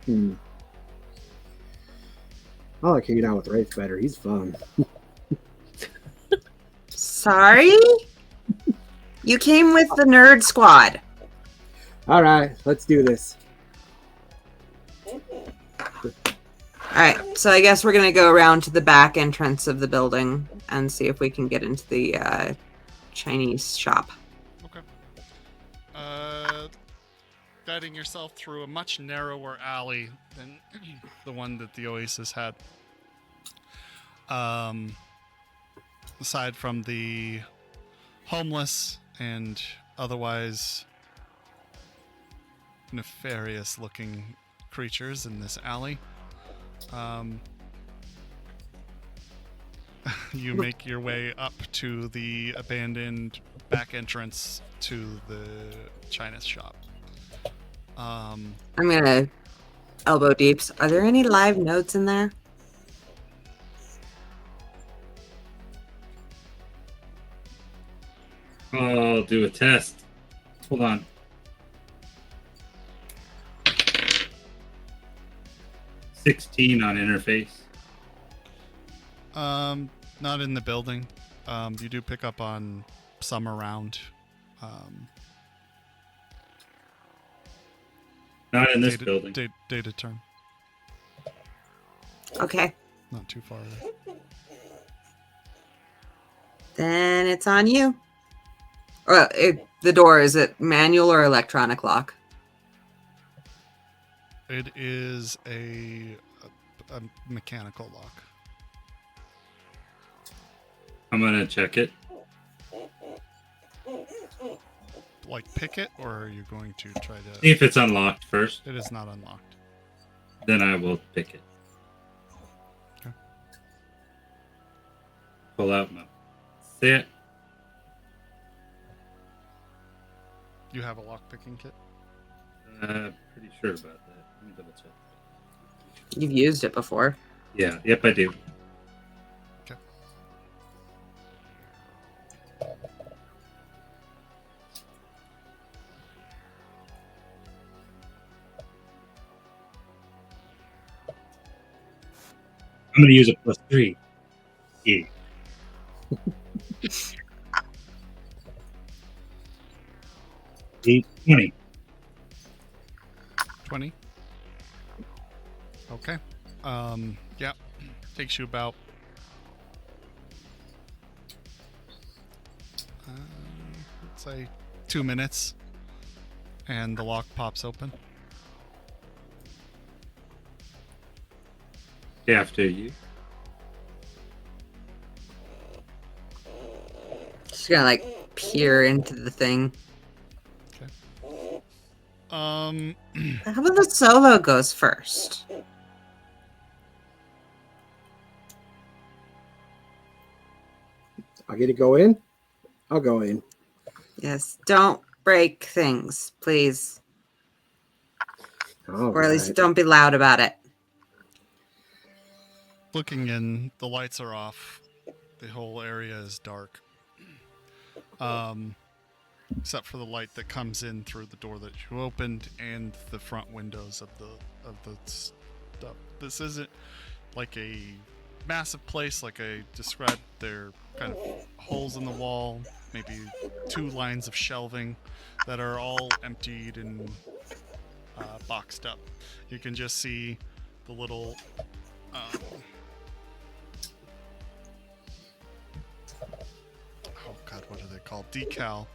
I like hanging out with Wraith better. He's fun. Sorry? You came with the nerd squad. All right, let's do this. Alright, so I guess we're going to go around to the back entrance of the building and see if we can get into the Chinese shop. Okay. Guiding yourself through a much narrower alley than the one that the Oasis had. Aside from the homeless and otherwise nefarious looking creatures in this alley, you make your way up to the abandoned back entrance to the China shop. I'm gonna elbow Deeps. Are there any live notes in there? I'll do a test. Hold on. $16 on interface. Not in the building. You do pick up on some around. Not in this building. Data term. Okay. Not too far away. Then it's on you. Well, The door, is it manual or electronic lock? It is a mechanical lock. I'm gonna check it. Like pick it, or are you going to try to? See if it's unlocked first. It is not unlocked. Then I will pick it. Okay. Pull out my. See it? You have a lock picking kit. Pretty sure about that. Let me double check. You've used it before. Yeah. Yep, I do. Okay. I'm gonna use a +3. Yeah. 20. 20. Okay. Yeah. Takes you about let's say 2 minutes, and the lock pops open. After you. Just gonna like peer into the thing. How about the solo goes first? I get to go in? I'll go in. Yes, don't break things, please. All Or at least right. don't be loud about it. Looking in, the lights are off. The whole area is dark. Except for the light that comes in through the door that you opened and the front windows of the stuff. This isn't like a massive place like I described. They're kind of holes in the wall, maybe 2 lines of shelving that are all emptied and boxed up. You can just see the little oh god, what are they called? Decal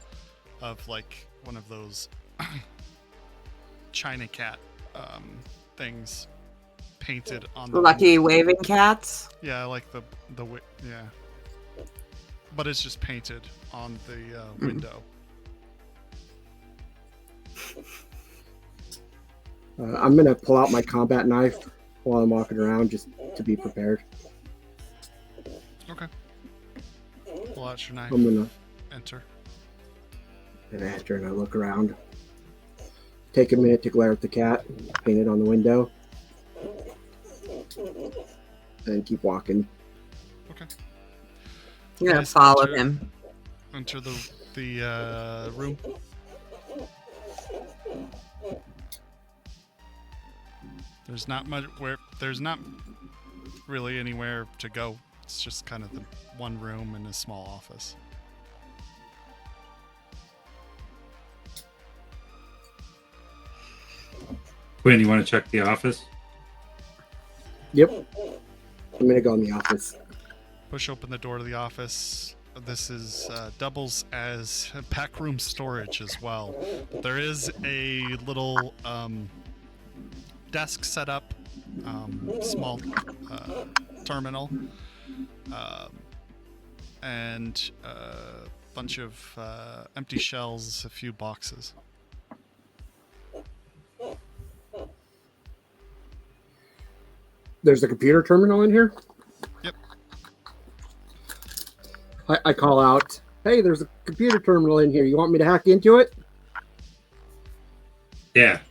of like one of those China cat things painted on the Lucky waving cats. yeah, like the yeah, but it's just painted on the window. I'm gonna pull out my combat knife while I'm walking around, just to be prepared. Okay. Pull out your knife. I'm gonna Enter. and after and I look around. Take a minute to glare at the cat, paint it on the window, and keep walking. Okay. You're gonna Yes, follow enter- him. Enter the room. There's not much where there's not really anywhere to go. It's just kind of the one room and a small office. Quinn, you want to check the office? Yep. I'm gonna go in the office. Push open the door to the office. This is doubles as pack room storage as well. But there is a little desk set up, small terminal, and a bunch of empty shells, a few boxes. There's a computer terminal in here. Yep. I call out, "Hey, there's a computer terminal in here. You want me to hack into it?" Yeah.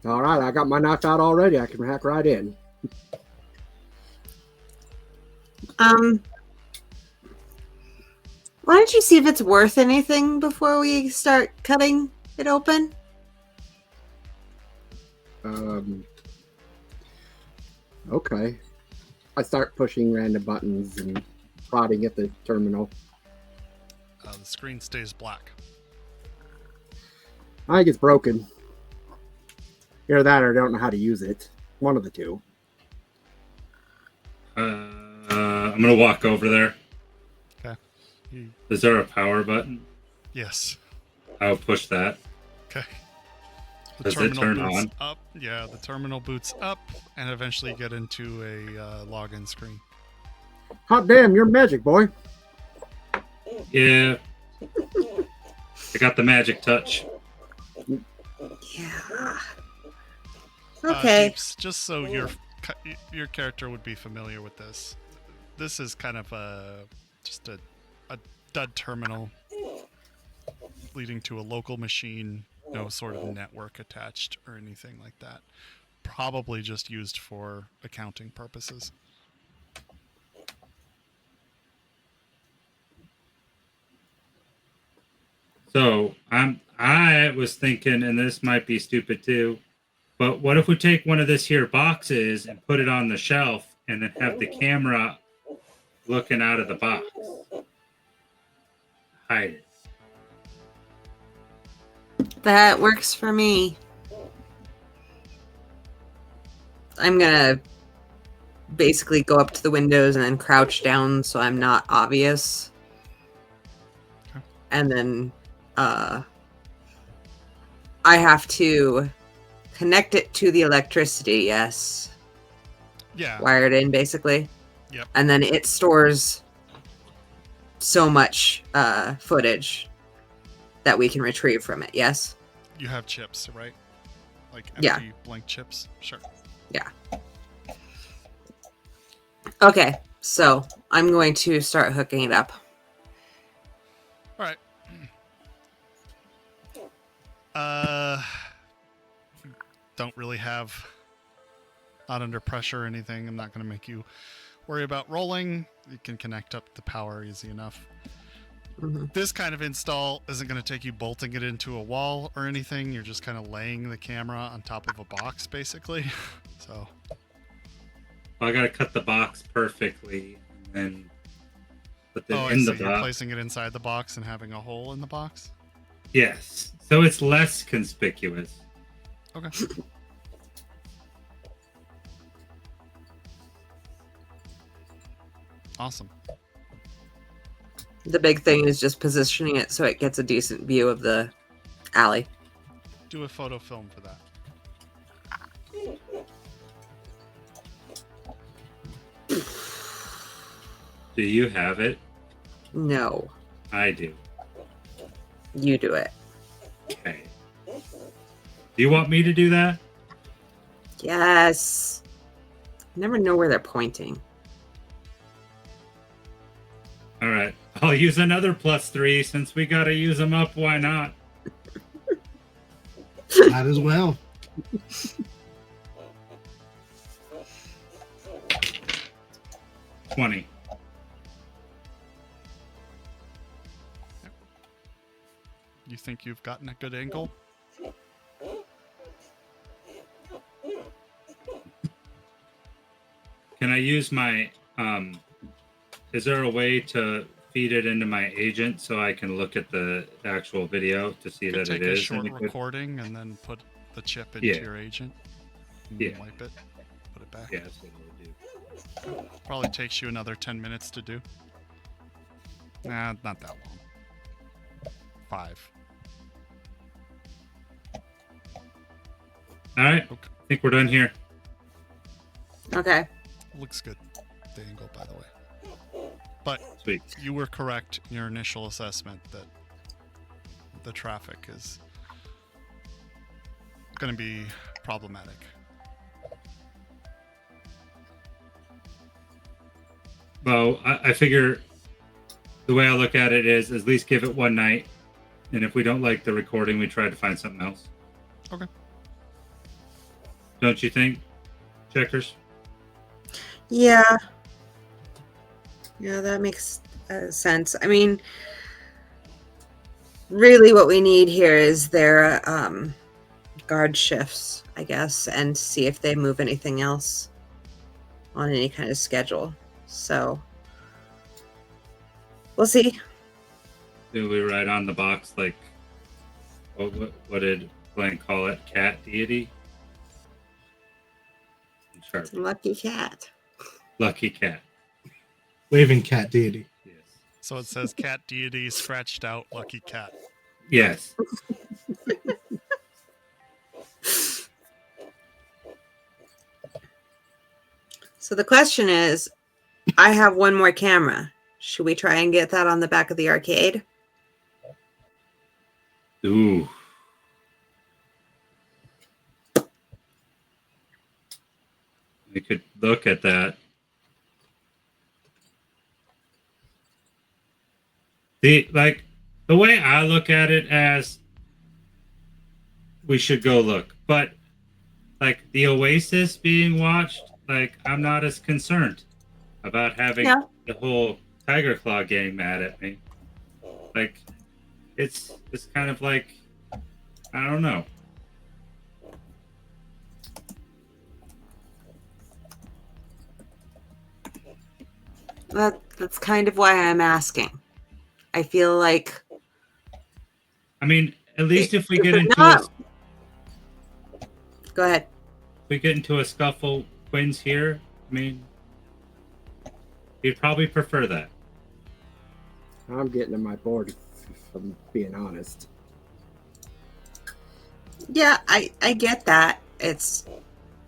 All right, I got my knife out already. I can hack right in. Why don't you see if it's worth anything before we start cutting it open? Okay. I start pushing random buttons and prodding at the terminal. The screen stays black. I think it's broken. Either that or I don't know how to use it. One of the two. I'm gonna walk over there. Okay. You, Is there a power button? Yes. I'll push that. Okay. The Does it turn boots on? up. Yeah, the terminal boots up, and eventually get into a login screen. Hot damn, you're magic, boy. Yeah. I got the magic touch. Yeah. Okay. Deeps, just so your character would be familiar with this. This is kind of just a dud terminal leading to a local machine, no sort of network attached or anything like that. Probably just used for accounting purposes. So I was thinking, and this might be stupid too, but what if we take one of this here boxes and put it on the shelf and then have the camera looking out of the box? Hide it. That works for me. I'm gonna basically go up to the windows and then crouch down so I'm not obvious. Okay. And then I have to connect it to the electricity, yes. Yeah. Wired in, basically. Yep. And then it stores so much footage that we can retrieve from it, yes? You have chips, right? Like Yeah. empty blank chips? Sure. Yeah. Okay, so I'm going to start hooking it up. All right. Don't really have, not under pressure or anything. I'm not going to make you worry about rolling. You can connect up the power easy enough. Mhm. This kind of install isn't going to take you bolting it into a wall or anything. You're just kind of laying the camera on top of a box, basically. So I got to cut the box perfectly and then put it I in see. the You're box. placing it inside the box and having a hole in the box. Yes. So it's less conspicuous. Okay. Awesome. The big thing is just positioning it so it gets a decent view of the alley. Do a photo film for that. Do you have it? No, I do. you do it. Okay. Do you want me to do that? Yes. Never know where they're pointing. All right. I'll use another +3 since we got to use them up. Why not? Might as well. $20. You think you've gotten a good angle? Can I use my is there a way to feed it into my agent so I can look at the actual video to see Could that take it a is? short any good? recording and then put the chip into Yeah. your agent. And Yeah. wipe it. Put it back. Yeah, that's what I would do. Probably takes you another 10 minutes to do. Nah, not that long. 5. All right. Okay. I think we're done here. Okay. Looks good, the angle, by the way. But Sweet. you were correct in your initial assessment that the traffic is going to be problematic. Well, I figure the way I look at it is at least give it one night. And if we don't like the recording, we try to find something else. Okay. Don't you think, Checkers? Yeah. Yeah, that makes sense. I mean, really what we need here is their guard shifts, I guess, and see if they move anything else on any kind of schedule. So we'll see. Do we write on the box like what did Glenn call it? Cat deity? Sharp. It's a lucky cat. Lucky cat. Waving cat deity. Yes. So it says cat deity scratched out lucky cat. Yes. So the question is, I have one more camera. Should we try and get that on the back of the arcade? Ooh. We could look at that. The way I look at it as we should go look, but like the Oasis being watched, like I'm not as concerned about having the whole Tiger Claw gang mad at me. Like it's kind of like I don't know. That's kind of why I'm asking. I feel like. I mean, at least if we get into Go ahead. If we get into a scuffle, Quinn's here. I mean, you'd probably prefer that. I'm getting on my board, if I'm being honest. Yeah, I get that. It's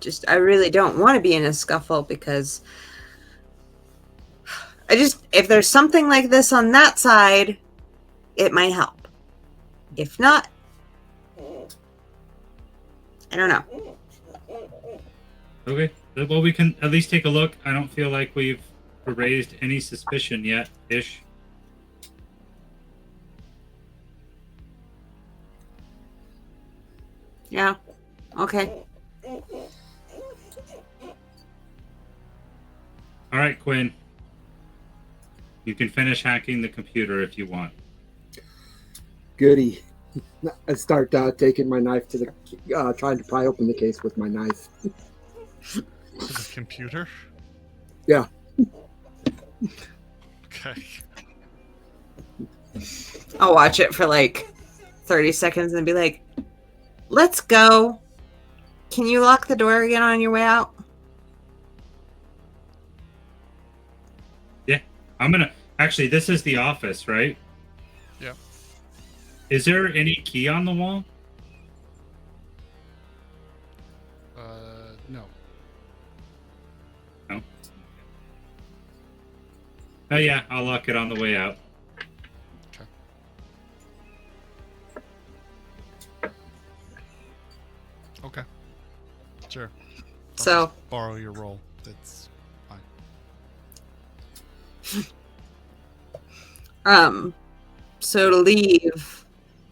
just I really don't want to be in a scuffle because if there's something like this on that side, it might help. If not, I don't know. Okay. Well, we can at least take a look. I don't feel like we've raised any suspicion yet, ish. Yeah. Okay. All right, Quinn. You can finish hacking the computer if you want. Goody. I start taking my knife to the, trying to pry open the case with my knife. To the computer? Yeah. Okay. I'll watch it for like 30 seconds and be like, let's go. Can you lock the door again on your way out? Yeah. Actually, this is the office, right? Yeah. Is there any key on the wall? No. No. Oh yeah, I'll lock it on the way out. Okay. Sure. I'll So just borrow your roll. It's fine. So to leave,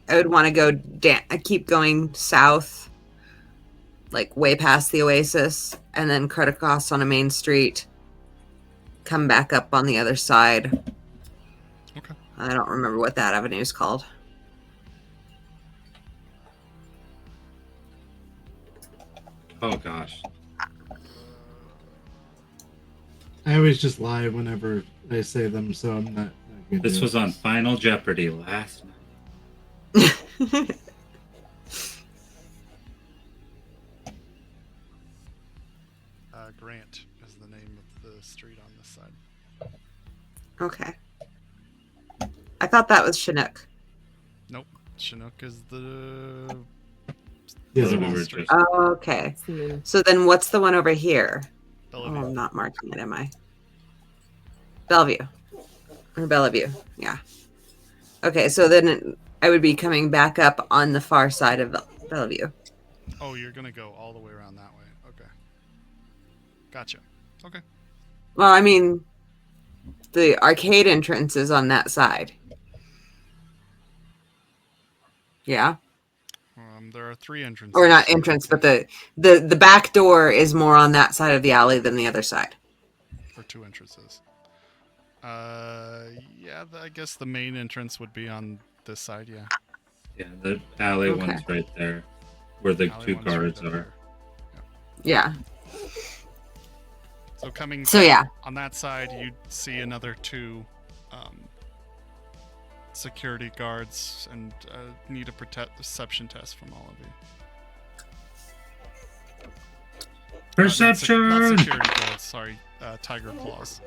I would want to go keep going south, like way past the Oasis, and then cut across on a main street, come back up on the other side. Okay. I don't remember what that avenue is called. Oh gosh. I always just lie whenever I say them, so I'm not good. This was on Final Jeopardy last night. Grant is the name of the street on this side. Okay. I thought that was Chinook. Nope. Chinook is the Yeah, Other the one one we're street. just- Oh, okay. So then what's the one over here? Oh, Bellevue. I'm not marking it, am I? Bellevue. Or Bellevue, yeah. Okay, so then I would be coming back up on the far side of Bellevue. Oh, you're gonna go all the way around that way. Okay. Gotcha. Okay. Well, I mean, the arcade entrance is on that side. Yeah? There are 3 entrances. Or not entrance, but the back door is more on that side of the alley than the other side. Or 2 entrances. Yeah, I guess the main entrance would be on this side, yeah. Yeah, the alley Okay. one's right there, where the Alley 2 one's right guards up are. there. Yeah. So coming So yeah. on that side, you'd see another 2 security guards and need a perception test from all of you. Perception! Not security guards, sorry. Tiger claws.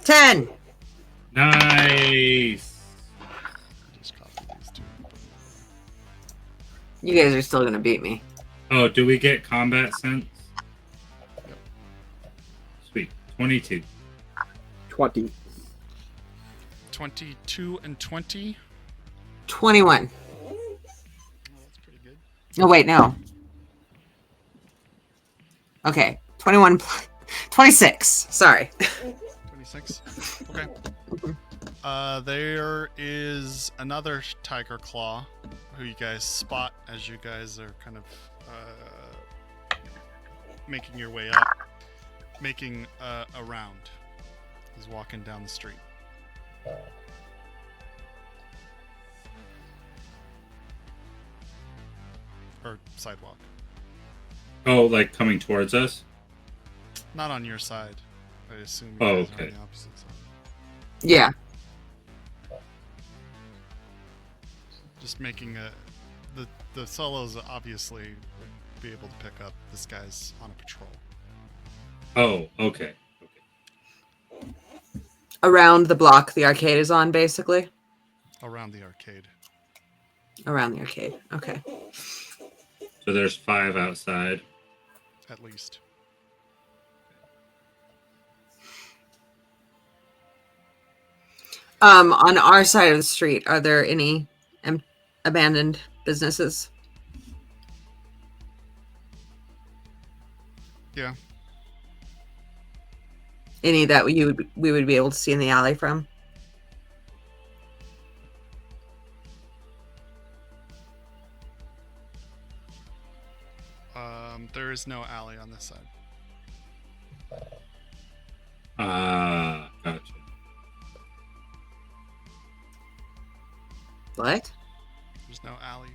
10. Nice. Just copy these two. You guys are still gonna beat me. Oh, do we get combat sense? Yep. Sweet. 22. 20. 22 and 20. 21. Oh, that's pretty good. Oh wait, no. Okay, 21. 26. Sorry. 26. Okay. There is another tiger claw who you guys spot as you guys are kind of making your way up, making a round. He's walking down the street. Or sidewalk. Oh, like coming towards us? Not on your side. I assume you Oh, guys are okay. on the opposite side. Yeah. Just making the solos obviously would be able to pick up this guy's on a patrol. Oh, okay. Around the block the arcade is on, basically. Around the arcade. Around the arcade. Okay. So there's 5 outside. At least. On our side of the street, are there any abandoned businesses? Yeah. Any that we would be able to see in the alley from? There is no alley on this side. Gotcha. What? There's no alley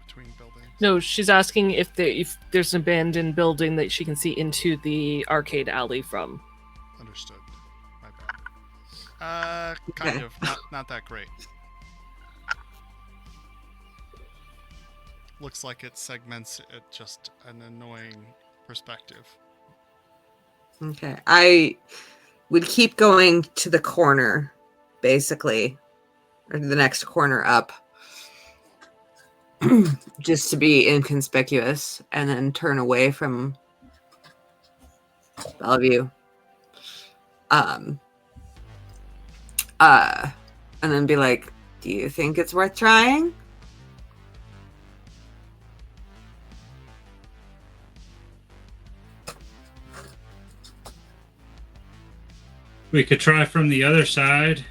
between buildings. No, she's asking if there's an abandoned building that she can see into the arcade alley from. Understood. My bad. Kind Okay. of. Not that great. Looks like it segments it just an annoying perspective. Okay. I would keep going to the corner, basically, or the next corner up, just to be inconspicuous, and then turn away from Bellevue. And then be like, "Do you think it's worth trying?" We could try from the other side.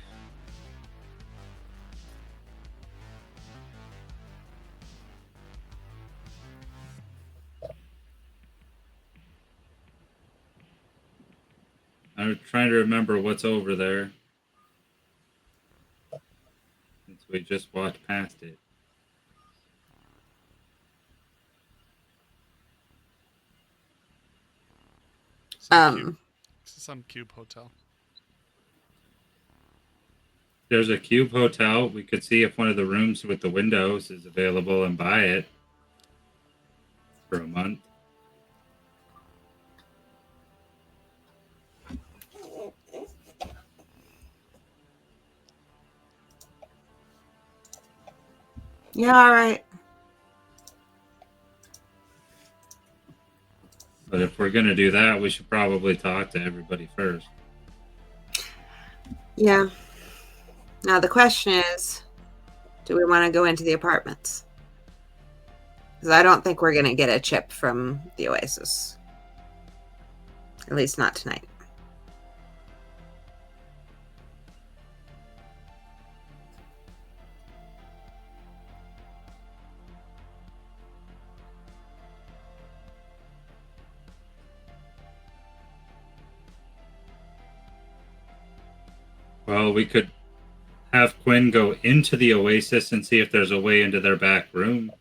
I'm trying to remember what's over there. Since we just walked past it. Some cube hotel. There's a cube hotel. We could see if one of the rooms with the windows is available and buy it for a month. Yeah, all right. But if we're going to do that, we should probably talk to everybody first. Yeah. Now the question is, do we want to go into the apartments? Because I don't think we're going to get a chip from the Oasis. At least not tonight. Well, we could have Quinn go into the Oasis and see if there's a way into their back room.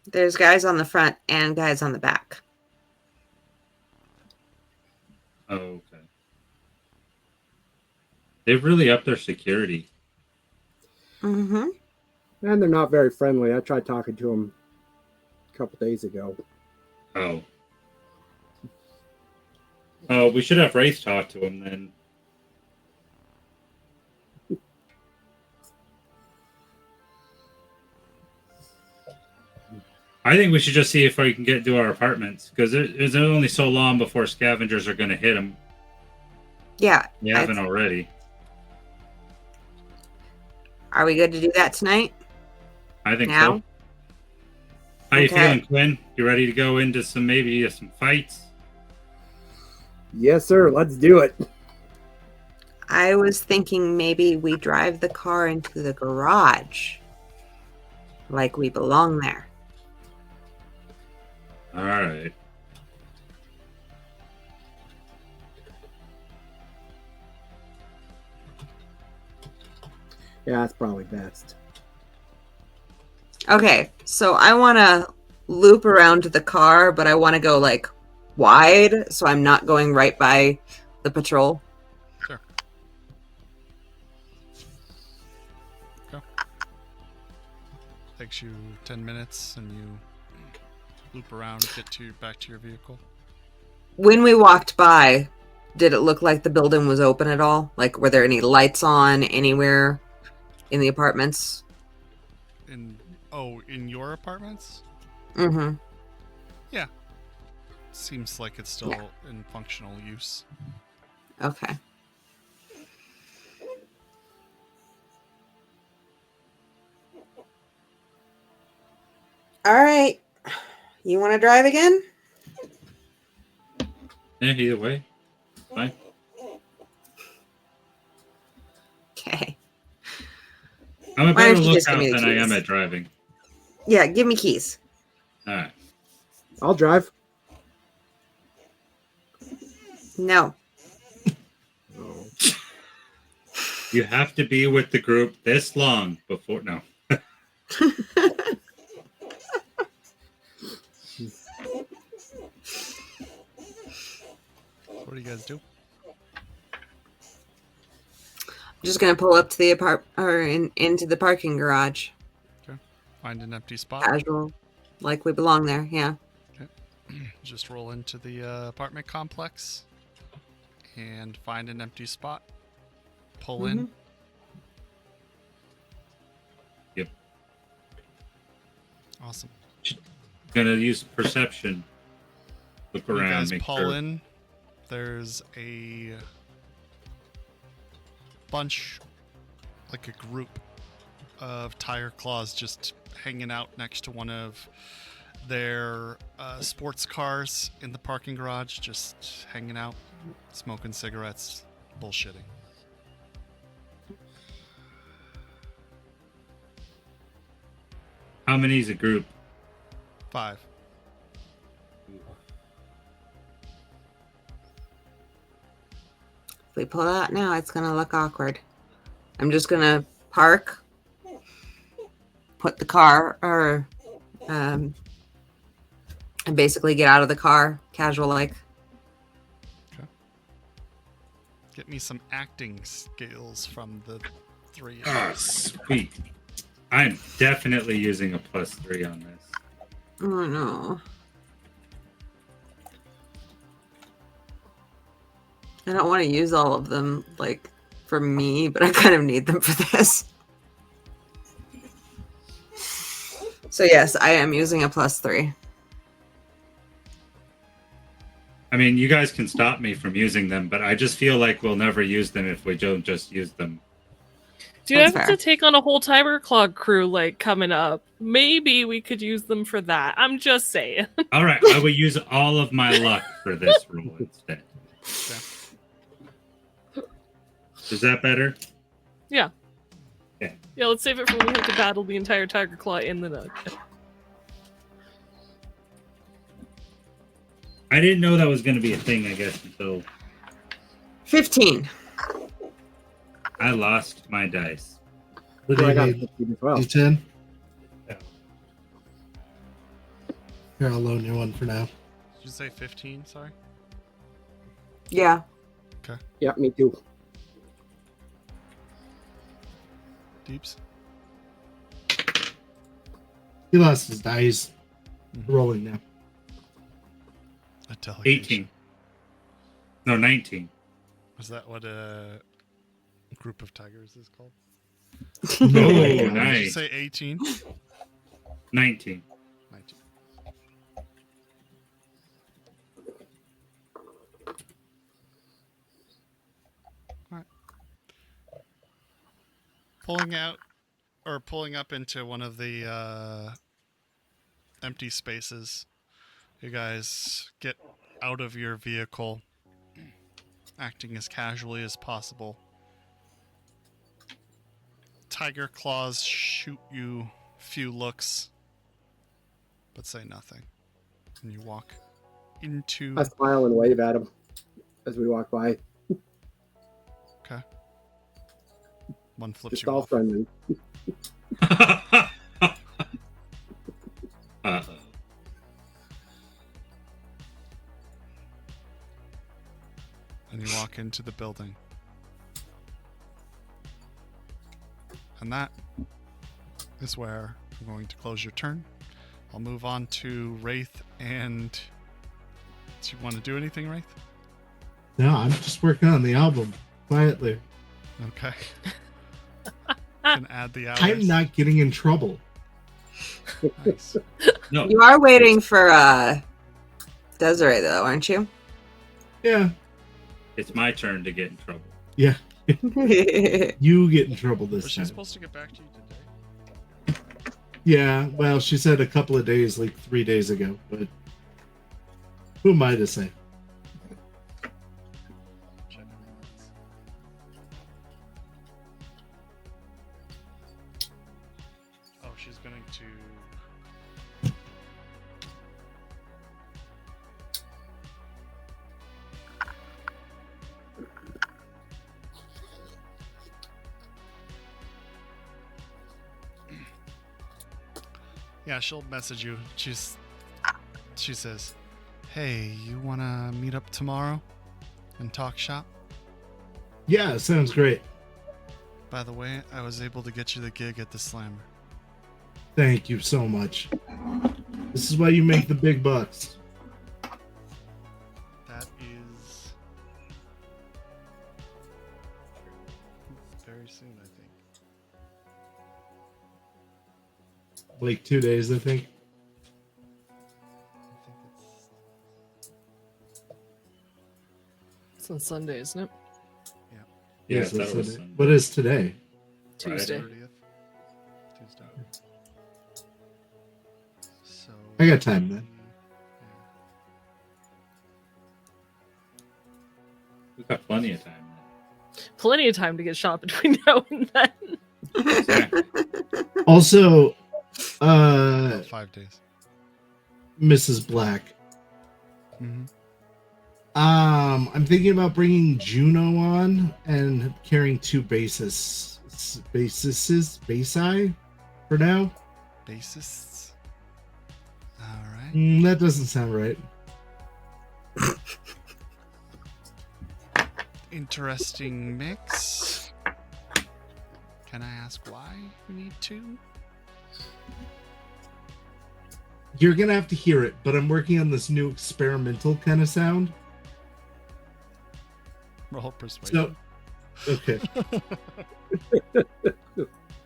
There's guys on the front and guys on the back. Oh, okay. They've really upped their security. Mm-hmm. And they're not very friendly. I tried talking to them a couple days ago. Oh. Oh, we should have Wraith talk to him then. I think we should just see if we can get to our apartments, because there's only so long before scavengers are going to hit them. Yeah. We haven't already. Are we good to do that tonight? I think Now? so. How you Okay. feeling, Quinn? You ready to go into some fights? Yes, sir. Let's do it. I was thinking maybe we drive the car into the garage. Like we belong there. All right. Yeah, that's probably best. Okay, so I want to loop around to the car, but I want to go like wide, so I'm not going right by the patrol. Sure. Go. Takes you 10 minutes, and you loop around, get back to your vehicle. When we walked by, did it look like the building was open at all? Like, were there any lights on anywhere in the apartments? In your apartments? Mm-hmm. Yeah. Seems like it's still in functional use. Okay. All right. You want to drive again? Yeah, either way. Fine. Okay. I'm a Why better don't you just give lookout me the than I am keys? at driving. Yeah, give me keys. All right. I'll drive. No. You have to be with the group this long before. No. What do you guys do? I'm just gonna pull up to the into the parking garage. Find an empty spot. Casual, like we belong there. Yeah. Just roll into the apartment complex and find an empty spot. Pull in. Yep. Awesome. Gonna use perception. Look You around. guys Make pull sure. in. There's a bunch, like a group of tire claws just hanging out next to one of their sports cars in the parking garage, just hanging out, smoking cigarettes, bullshitting. How many is a group? 5. If we pull out now, it's gonna look awkward. I'm just gonna park, put the car, and basically get out of the car, casual like. Get me some acting skills from the 3. Ah, sweet. I'm definitely using a +3 on this. Oh no. I don't want to use all of them, like, for me, but I kind of need them for this. So yes, I am using a +3. I mean, you guys can stop me from using them, but I just feel like we'll never use them if we don't just use them. Do you That's have fair. to take on a whole Cyberpunk crew like coming up? Maybe we could use them for that. I'm just saying. All right, I will use all of my luck for this rule instead. Is that better? Yeah. Okay. Yeah, let's save it for when we have to battle the entire Tiger Claw in the nug. I didn't know that was going to be a thing, I guess, until 15. I lost my dice. What do I you got need? 15 as well. D10? Yeah. Here, I'll loan you one for now. Did you say 15? Sorry. Yeah. Yeah, me too. Deeps. He lost his dice. Mhm. Rolling now. A delegation. 18. No, 19. Is that what a group of tigers is called? Oh, Did you nice. say 18? 19. 19. pulling up into one of the empty spaces. You guys get out of your vehicle, acting as casually as possible. Tiger claws shoot you a few looks, but say nothing. And you walk into... I smile and wave at him as we walk by. Okay. One flips Just you all off. friendly. Uh-oh. And you walk into the building. And that is where I'm going to close your turn. I'll move on to Wraith and... Do you want to do anything, Wraith? No, I'm just working on the album quietly. Okay. Can add the hours. I'm not getting in trouble. Nice. No, You are waiting for Desiree, though, aren't you? Yeah. it's my turn to get in trouble. Yeah. You get in trouble Was this she time. supposed to get back to you today? Yeah, well, she said a couple of days, like 3 days ago, but who am I to say? Check my notes. Oh, she's going to... Yeah, she'll message you. She says, "Hey, you wanna meet up tomorrow and talk shop? Yeah, sounds great. By the way, I was able to get you the gig at the Slammer." Thank you so much. This is why you make the big bucks. That is very soon, I think. Like 2 days, I think. I think it's It's on Sunday, isn't it? Yeah, Yes, that that's was it. Sunday. What is today? Tuesday. 30th. Tuesday. So I got time then. We've got plenty of time. Plenty of time to get shot between now and then. Exactly. Also, About 5 days. Mrs. Black. Mm-hmm. I'm thinking about bringing Juno on and carrying two bases for now. Bassists. All right. That doesn't sound right. Interesting mix. Can I ask why we need two? You're gonna have to hear it, but I'm working on this new experimental kind of sound. Roll persuasion. Okay.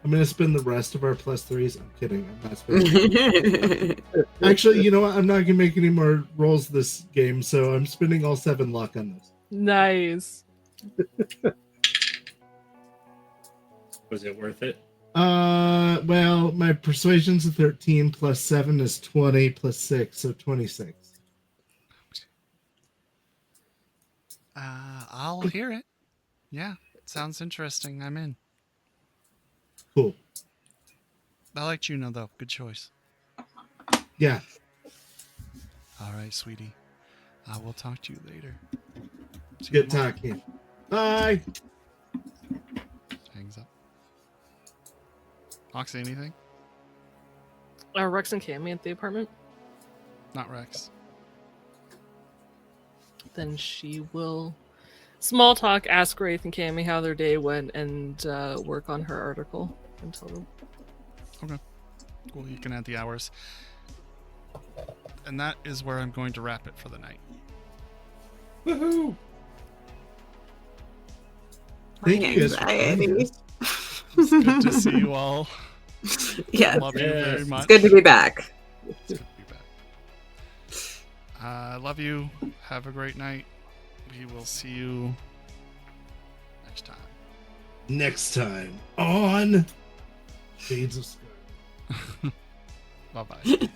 I'm gonna spend the rest of our +3s. I'm kidding. I'm not spending. Actually, you know what? I'm not gonna make any more rolls this game, so I'm spending all 7 luck on this. Nice. Was it worth it? Well, my persuasion's a 13 plus 7 is 20 plus 6, so 26. I'll hear it. Yeah, sounds interesting. I'm in. Cool. I like Juno though. Good choice. Yeah. All right, sweetie. I will talk to you later. See you Good tomorrow. talking. Bye. Hangs up. Moxie, anything? Are Rex and Cammy at the apartment? Not Rex. Then she will small talk, ask Wraith and Cammy how their day went, and work on her article until them. Okay. Well, you can add the hours. And that is where I'm going to wrap it for the night. Woohoo! Thank you guys for Anxiety. joining us. It's good to see you all. Yes. Love you very Yes. much. It's good to be back. It's good to be back. I love you. Have a great night. We will see you next time. next time on Shades of Scarlet. Bye bye.